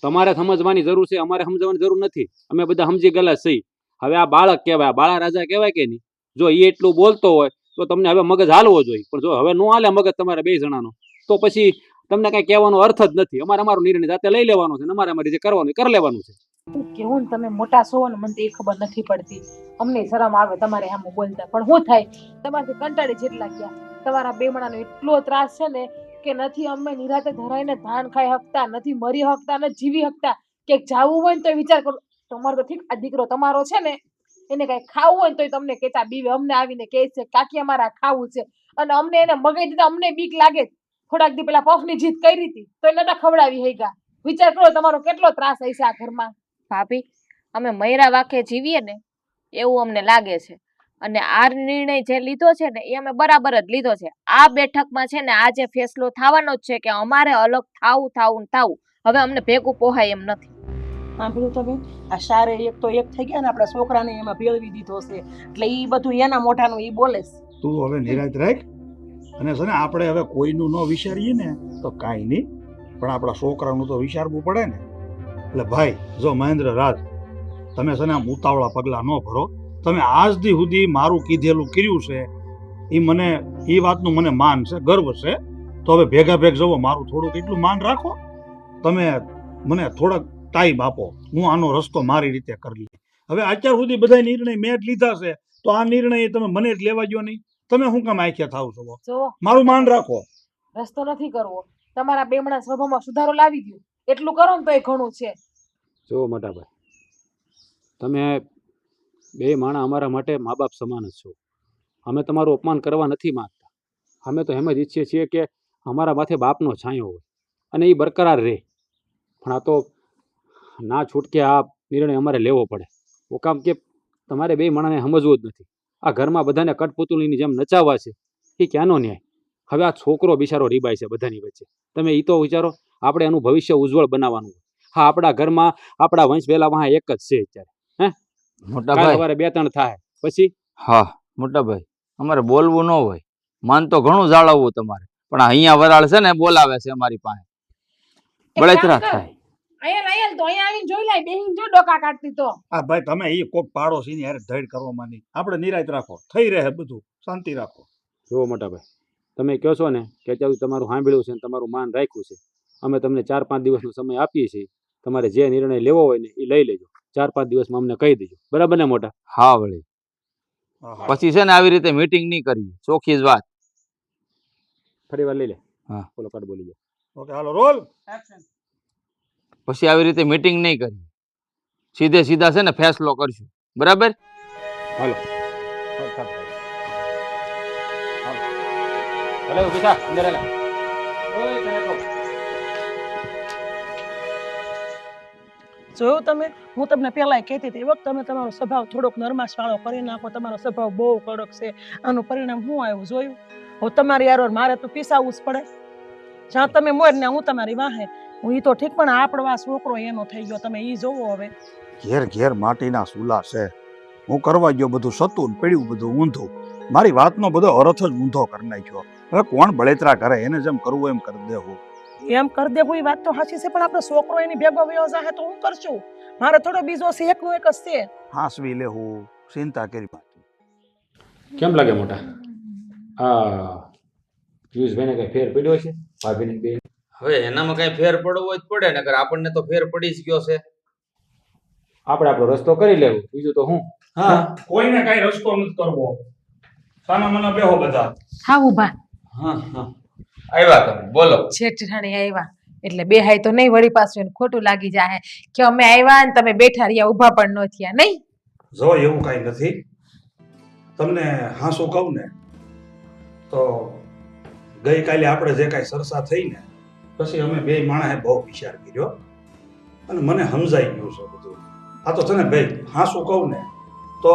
તમારે સમજવાની જરૂર છે, અમારે સમજવાની જરૂર નથી. અમે બધા સમજી ગયેલા છીએ. હવે આ બાળક કહેવાય, આ બાળા રાજા કહેવાય કે નહીં? જો એ એટલું બોલતો હોય તો તમને હવે મગજ હાલવો જોઈએ, પણ જો હવે ન હાલે મગજ તમારે 2 જણાનો, તો પછી તમને કઈ કહેવાનો અર્થ જ નથી. અમારો નિર્ણય જાતે લઈ લેવાનો છે, અમારે જે કરવાનું કરી લેવાનું છે. હું કેવું ને તમે મોટા છો ને મને તો એ ખબર નથી પડતી. અમને શરમ આવે તમારે આમ બોલતા, પણ શું થાય તમારાથી કંટાળી જેટલા ગયા. તમારા બેમણાનો એટલો ત્રાસ છે ને કે નથી અમે નિરાતે ધરાઈને ધાન ખાઈ શકતા, નથી મરી શકતા, નથી જીવી શકતા. કે જાવું હોય ને તો વિચાર કરો. તમારો તો ઠીક, આ દીકરો તમારો છે ને એને કઈ ખાવું હોય ને તોય તમને કેતા બીવે, અમને આવીને કહે છે કાકી અમારે આ ખાવું છે. અને અમને એને મગાઈ દીધા, અમને બીક લાગે. થોડાક દી પેલા પફની જીત કરી હતી તો એને નતા ખવડાવી હઈ ગા. વિચાર કરો તમારો કેટલો ત્રાસ હશે આ ઘરમાં. ભાભી, અમે મયરા વાકે જીવીએ ને એવું અમને લાગે છે. અને આ નિર્ણય જે લીધો છે ને એ અમે બરાબર જ લીધો છે. આ બેઠકમાં છે ને આ જે ફેસલો થવાનો જ છે કે અમારે અલગ થાવું. હવે અમને ભેગું પોહાય એમ નથી. સાંભળ્યું તમે? આ સારે એક તો એક થઈ ગયા ને આપણા છોકરાને એમાં ભેળવી દીધો છે, એટલે ઈ બધું એના મોઢાનું ઈ બોલે છે. તું હવે નિરાંત રાખ. અને છે ને આપણે હવે કોઈનું ન વિચારીએ ને તો કાંઈ નહીં, પણ આપણા છોકરાનું તો વિચારવું પડે ને. એટલે ભાઈ જો મહેન્દ્ર રાજ, તમે છે ને આમ ઉતાવળા પગલાં ન ભરો. તમે આજ દી સુધી મારું કીધેલું કર્યું છે એ વાતનું મને માન છે, ગર્વ છે. તો હવે ભેગા ભેગ જવો, મારું થોડુંક એટલું માન રાખો. તમે મને થોડાક ટાઈમ આપો, હું આનો રસ્તો મારી રીતે કરી લઈ. હવે અત્યાર સુધી બધા નિર્ણય મેં જ લીધા છે, તો આ નિર્ણય તમે મને જ લેવા ગયો નહીં. તમે શું કામ આખ્યા થાવ છો? જો મારું માન રાખો. રસ્તો નથી કરવો, તમારા બેમણા સ્વભાવમાં સુધારો લાવી દો. એટલું કરો ને તો એ ઘણું છે. જો મોટાભાઈ, તમે બે માણા અમારા માટે મા બાપ સમાન જ છો. અમે તમારું અપમાન કરવા નથી માંગતા. અમે તો એમ જ ઈચ્છીએ છીએ કે અમારા માથે બાપનો છાંયો હોય અને એ બરકરાર રહે. પણ આ તો ના છૂટકે આ નિર્ણય અમારે લેવો પડે. ઓ કામ કે તમારે બે માણાને સમજવું જ નથી. આ ઘરમાં બધાને કઠપુતળીની જેમ નચાવવા છે એ ક્યાંનો ન્યાય? હવે આ છોકરો બિચારો રીબાય છે બધાની વચ્ચે. તમે એ તો વિચારો, આપણે એનું ભવિષ્ય ઉજ્જવળ બનાવવાનું હોય. હા, આપણા ઘરમાં આપણા વંશ વેલા વાહ એક જ છે અત્યારે. હે મોટા ભાઈ, સવારે 2-3 થાય પછી. હા મોટા ભાઈ, અમારે બોલવું ન હોય, માન તો ઘણું જાળવવું તમારે, પણ અહીંયા વરાળ છે ને બોલાવે છે અમારી પાસે, બળતરા થાય. અહીંયા તો અહીંયા આવીને જોઈ લાય, બેહીને જો ડોકા કાઢતી તો. હા ભાઈ, તમે એ કોક પાડોશીની યાર ધડ કરવામાં નહીં. આપણે નિરાંત રાખો, થઈ રહે બધું, શાંતિ રાખો. જુઓ મોટાભાઈ, તમે કહો છો ને કે અત્યારે તમારું સાંભળ્યું છે ને તમારું માન રાખ્યું છે. અમે તમને 4-5 દિવસનો સમય આપીએ છીએ. તમારે જે નિર્ણય લેવો હોય ને એ લઈ લેજો. 4-5 દિવસમાં અમને કહી દેજો, બરાબર ને મોટા? હા વળી, પછી છે ને આવી રીતે મીટિંગ નહીં કરીએ, ચોખ્ખી જ વાત. ફરી વાર લઈ લે. હા, બોલો, કાઢ બોલી જાય. ઓકે, હાલો રોલ. પછી આવી રીતે મીટિંગ નહીં કરીએ, સીધે સીધા છે ને ફેસલો કરશું, બરાબર? હાલો. ભલે ઊભી થા, અંદર આલે. ઓય તને તો જોયું તમે? હું તમને પહેલાં કહેતી હતી, વખત તમે તમારો સ્વભાવ થોડોક નરમાશવાળો કરી નાખો. તમારો સ્વભાવ બહુ કડક છે. આનું પરિણામ શું આવ્યું જોયું? હું તમારી યાર મારે તો પીસાવવું જ પડે. જ્યાં તમે મોર ને હું તમારી વાહે. હું એ તો ઠીક, પણ આપણો આ છોકરો એનો થઈ ગયો. તમે એ જોવો હવે. ઘેર ઘેર માટીના સુલા છે. હું કરવા ગયો બધું સતું, પડ્યું બધું ઊંધું. મારી વાતનો બધો અર્થ જ ઊંધો કરી નાખ્યો. હવે કોણ બળેતરા કરે? એને જેમ કરવું એમ કરી દેવું. એમ કરી દેવું એ વાત તો સાચી છે, પણ આપણો છોકરો એની ભેગો વયો જાહે તો હું કરશું? મારે થોડો બીજો છે, એકનો એક જ છે. હાંસવી લેવું, ચિંતા કરી. કેમ લાગે મોટા? આ પિયુષભાઈને કઈ ફેર પડ્યો છે ભાભીને બે? હવે એનામાં કઈ ફેર પડવો હોય તો પડે, નકર આપણને તો ફેર પડી જ ગયો છે. આપણે આપણો રસ્તો કરી લેવું, બીજું તો હું. હા, કોઈને કઈ રસ્તો નથી કરવો. સાના મના બેહો બધા. હા ઊભા. હા હા, આવ્યા તમે, બોલો. જેઠાણી આવ્યા એટલે બેહાય તો નહીં, વળી પાછું એને ખોટું લાગી જાય કે અમે આવ્યા ને તમે બેઠા રહ્યા, ઊભા પણ ન થયા. નહીં જો એવું કઈ નથી. તમને હાંસું કહું ને તો ગઈકાલે આપણે જે કાંઈ ચર્ચા થઈ ને પછી અમે બે માણસે બહુ વિચાર કર્યો અને મને સમજાઈ ગયું છે બધું. આ તો છે ને ભાઈ, હાંસું કહું ને તો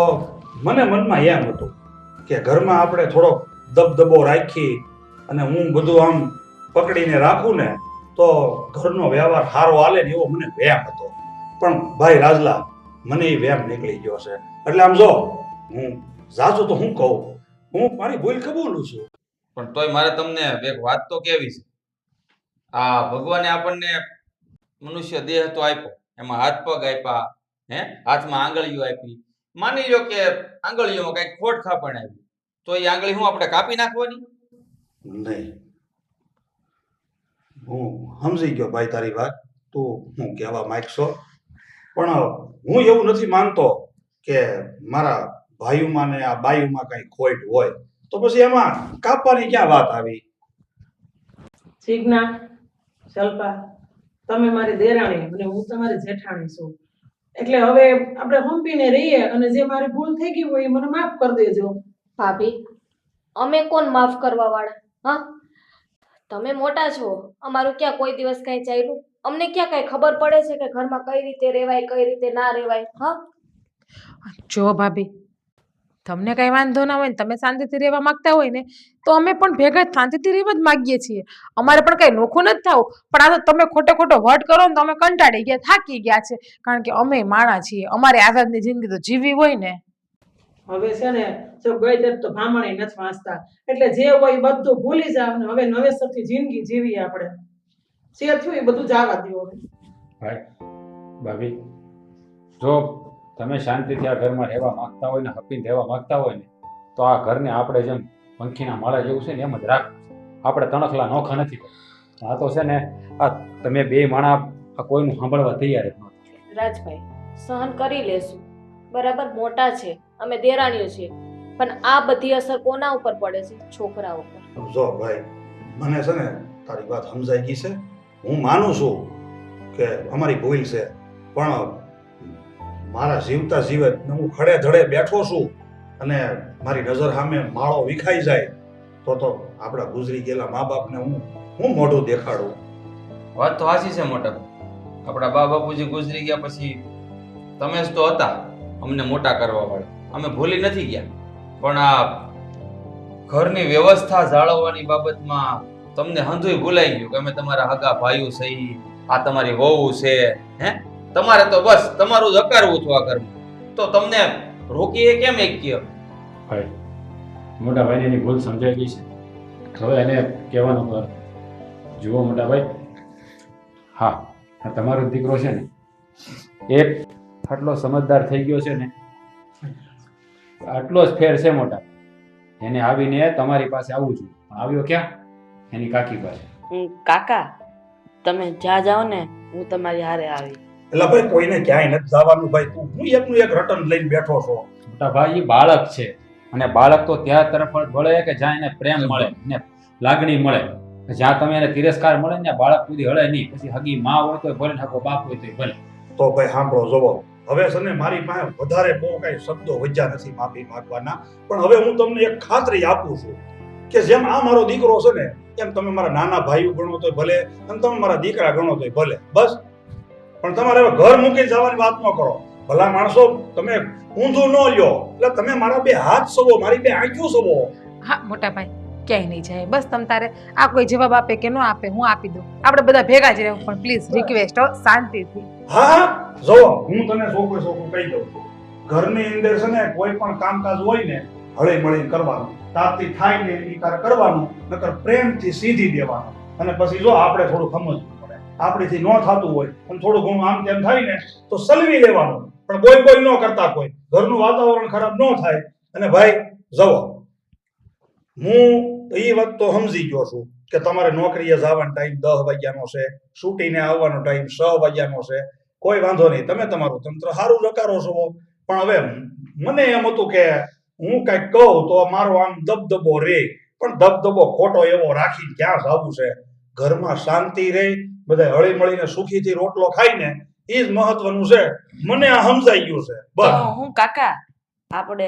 મને મનમાં એમ હતું કે ઘરમાં આપણે થોડોક દબદબો રાખી અને હું બધું આમ પકડીને રાખું ને તો ઘરનો વ્યવહાર સારો હાલે ને એવો મને વ્યામ હતો. પણ ભાઈ રાજલા, મને એ વ્યામ નીકળી ગયો છે. એટલે આમ જો હું જાજુ તો હું કહું, હું મારી ભૂલ કબૂલું છું. પણ તોય મારે તમને એક વાત તો કેવી છે. આ ભગવાને આપણને મનુષ્ય દેહ તો આપ્યો, એમાં હાથ પગ આપ્યા, હાથમાં આંગળીઓ આપી. માની લો કે આંગળીઓમાં કઈક ખોટ ખાપણ આવી, તો એ આંગળી હું આપણે કાપી નાખવાની? નહીં, હું સમજી ગયો ભાઈ તારી વાત. તું હું કહેવા માંગશો પણ હું એવું નથી માનતો કે મારા ભાઈઓમાં ને આ બાઈઓમાં કઈ ખોટ હોય તો પછી એમાં કાપવાની ક્યાં વાત આવી. સિગ્ના, શલ્પા, તમે મારી દેરાણી અને હું તમારી જેઠાણી છું, એટલે હવે આપણે હંપીને રહીએ અને જે મારી ભૂલ થઈ ગઈ હોય એ મને માફ કરી દેજો. ભાભી, અમે કોણ માફ કરવા વાળા? હા, તમે મોટા છો, અમારું ક્યાં કોઈ દિવસ કઈ ચાલ્યું? અમને ક્યાં કઈ ખબર પડે છે કે ઘરમાં કઈ રીતે રહેવાય, કઈ રીતે ના રહેવાય? હા, જો ભાભી, તમને કઈ વાંધો ના હોય ને તમે શાંતિથી રહેવા માંગતા હોય ને તો અમે પણ ભેગા શાંતિથી રહેવા જ માંગીએ છીએ. અમારે પણ કઈ નોખું નથી થવું, પણ આ તો તમે ખોટો ખોટો વટ કરો ને તો અમે કંટાળી ગયા, થાકી ગયા છે, કારણ કે અમે માણા છીએ, અમારે આઝાદની જિંદગી તો જીવવી હોય ને. હવે છે ને જો ગઈ તે તો ભામણી નથી વાંચતા, એટલે જે હોય એ બધું ભૂલી જાવ ને હવે નવેસરથી જિંદગી જીવી આપણે. જે થયું એ બધું જવા દો હવે. ભાઈ ભાભી, જો તમે શાંતિથી આ ઘરમાં રહેવા માંગતા હોય ને હપીને રહેવા માંગતા હોય ને તો આ ઘરને આપણે જેમ પંખીના માળા જેવું છે ને એમ જ રાખવું. આપણે તણખલા નોખા નથી. આ તો છે ને આ તમે બે માણા આ કોઈનું સાંભળવા તૈયાર જ નથી. રાજભાઈ, સહન કરી લેશું, બરાબર, મોટા છે, અમે દેરાણીઓ છીએ, પણ આ બધી અસર કોના ઉપર પડે છે? છોકરા ઉપર. જો ભાઈ, મને છે ને તારી વાત સમજાઈ ગઈ છે, હું માનું છું કે અમારી ભૂલ છે, પણ મારા જીવતા જીવે હું ખડે ધડે બેઠો છું અને મારી નજર સામે માળો વિખાઈ જાય તો આપણા ગુજરી ગયેલા મા બાપને હું મોઢું દેખાડું. વાત તો સાચી છે મોટા ભાઈ. આપણા બા બાપુજી ગુજરી ગયા પછી તમે જ તો હતા અમને મોટા કરવા વાળા. અમે ભૂલી નથી ગયા, પણ આ ઘરની વ્યવસ્થા જાળવવાની બાબતમાં તમને હંધુય ભૂલાઈ ગયું કે અમે તમારા હગા ભાઈઓ સહી, આ તમારી વહુ છે, હે તમારે તો બસ તમારું જ હકારવું હતું આ ઘરમાં, તો તમને રોકીએ કેમ એક કયો? ભાઈ, મોટા ભાઈને એની ભૂલ સમજાઈ ગઈ છે, હવે એને કહેવાનું કર. જુઓ મોટા ભાઈ, હા, આ તમારો દીકરો છે ને એ આટલો સમજદાર થઈ ગયો છે ને, આટલો જ ફેર છે મોટા. એને આવીને તમારી પાસે આવવું જોઈએ. આવ્યો ક્યાં? એની કાકી પાસે. કાકા, તમે જ્યાં જાઓ ને હું તમારી હારે આવી. એટલે ભાઈ કોઈને ક્યાંય નથી જવાનું ભાઈ, તું હું એકનું એક રટન લઈને બેઠો છો. મોટા ભાઈ, બાળક છે અને બાળક તો ત્યાં તરફ જ વળે કે જ્યાં એને પ્રેમ મળે ને લાગણી મળે. જ્યાં તમે એને તિરસ્કાર મળે ને બાળક સુધી હળે નહીં. પછી હગી માં હોય તો ભલે, હગો બાપ હોય તો ભલે. તો ભાઈ સાંભળો, જોવો, હવે છે ને મારી પાસે વધારે બહુ કઈ શબ્દો વજ્યા નથી માફી માંગવાના, પણ હવે હું તમને એક ખાતરી આપું છું કે જેમ આ મારો દીકરો છે ને એમ તમે મારા નાના ભાઈઓ ગણો તોય ભલે અને તમે મારા દીકરા ગણો તોય ભલે, બસ. પણ તમારે હવે ઘર મૂકીને જવાની વાત ન કરો. ભલા માણસો, તમે ઊંધું ન લ્યો, એટલે તમે મારા બે હાથ સવો, મારી બે આંખો સવો. હા મોટા ભાઈ, ક્યાંય નહીં જાય, બસ તમ તારે આ કોઈ જવાબ આપે કે ન આપે હું આપી દઉં, આપણે બધા ભેગા જ રહેવું, પણ પ્લીઝ રિક્વેસ્ટ હો, શાંતિથી. હા, જો હું તને સોખું કહી દઉં છું, ઘરની અંદર છે ને કોઈ પણ કામકાજ હોય ને હળી મળીને કરવાનું, તાપથી થાય ને એ તારે કરવાનું, નકર પ્રેમથી સીધી દેવાનું. અને પછી જો આપણે થોડું સમજવું પડે, આપણીથી ન થતું હોય અને થોડું ઘણું આમ તેમ થાય ને તો સલવી લેવાનું, પણ બોલ ન કરતા, કોઈ ઘરનું વાતાવરણ ખરાબ ન થાય. અને ભાઈ જવો, હું એ વાત તો સમજી ગયો છું કે તમારે નોકરીએ જવાનો ટાઈમ 10 વાગ્યાનો છે, છૂટીને આવવાનો ટાઈમ 6 વાગ્યાનો છે, કોઈ વાંધો નહીં, તમે તમારું તંત્ર સારું રકારો છો. પણ હવે મને એમ હતું કે હું કંઈક કહું તો મારો આમ દબદબો રે, પણ દબદબો ખોટો એવો રાખીને ક્યાં જવું છે? ઘરમાં શાંતિ રહે, બધા હળી મળીને સુખીથી રોટલો ખાઈને એ જ મહત્વનું છે. મને આ સમજાઈ ગયું છે, બસ. હું કાકા, આપણે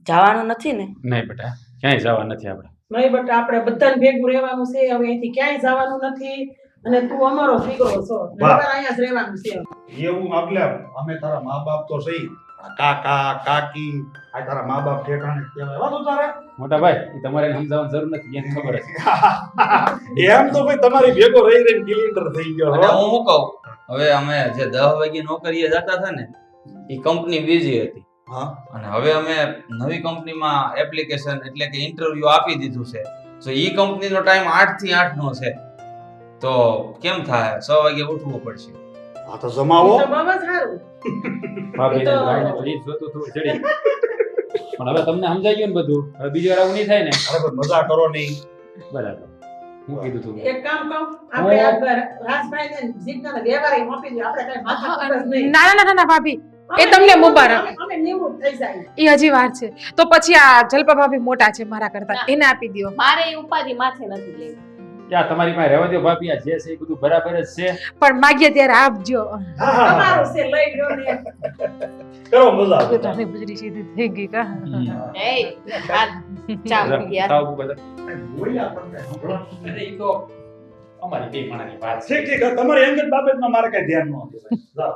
જવાનું નથી ને? નહીં બેટા, ક્યાંય જવા નથી આપણે. નહીં બેટા, આપણે બધાને ભેગું રહેવાનું છે, હવે અહીંથી ક્યાંય જવાનું નથી, અને તું અમારો દીકરો છો, નહીંતર અહીંયા જ રહેવાનું છે. એવું આગલે અમે તારા મા બાપ તો સહી, કાકા કાકી આ તારા મા બાપ ઠેકાણે કહેવાય. વાતો તારે મોટા ભાઈ, એ તમારે એને સમજાવવાની જરૂર નથી, એને ખબર હશે. એમ તો ભાઈ તમારી ભેગો રહી રહીને કિલિન્ડર થઈ ગયો. અને હું શું કહું, હવે અમે જે 10 વાગે નોકરીએ જતા હતા ને એ કંપની બીજી હતી. હા, અને હવે અમે નવી કંપનીમાં એપ્લિકેશન એટલે કે ઇન્ટરવ્યુ આપી દીધું છે. તો એ કંપનીનો ટાઈમ 8 થી 8 નો છે, તો કેમ થાય? 6 વાગે ઉઠવું પડશે. આ તો જમાવો. તો બાબા સારું. ભાભીને ભાઈને તો ઈ જ જોતું હતું જડી. પણ હવે તમને સમજાઈ ગયું ને બધું, હવે બીજી વાર આવું નહીં થાય ને? અરે પણ મજા કરો નહીં. બરાબર. હું કીધું તું એક કામ કહું આપણે આ રાજભાઈને જીજ્ઞાને વ્યવહારે આપી દઈએ આપણે કઈ માથા કૂટ જ નહીં ના ના ના ના ભાભી એ તમને મુબારક અમે નિવૃત્ત થઈ જાય એ હજી વાર છે તો પછી આ જલપા ભાભી મોટા છે મારા કરતા એને આપી દો મારે એ ઉપાધિ માથે નથી લેવી ક્યાં તમારી પાસે રહેવા દો ભાભી આ જે છે એ બધું બરાબર જ છે પણ માગ્યા ત્યારે આપજો તમારું છે લઈ લ્યો ને કરો મજા તો તમે ગુજરી સીધી થઈ ગઈ કા એ ચા મૂકી યાર તાવ બધા અરે ઈ તો અમારી બે માણાની વાત છે ઠીક ઠીક તમારી અંગત બાબતમાં મારે કઈ ધ્યાન ન આપે જાઓ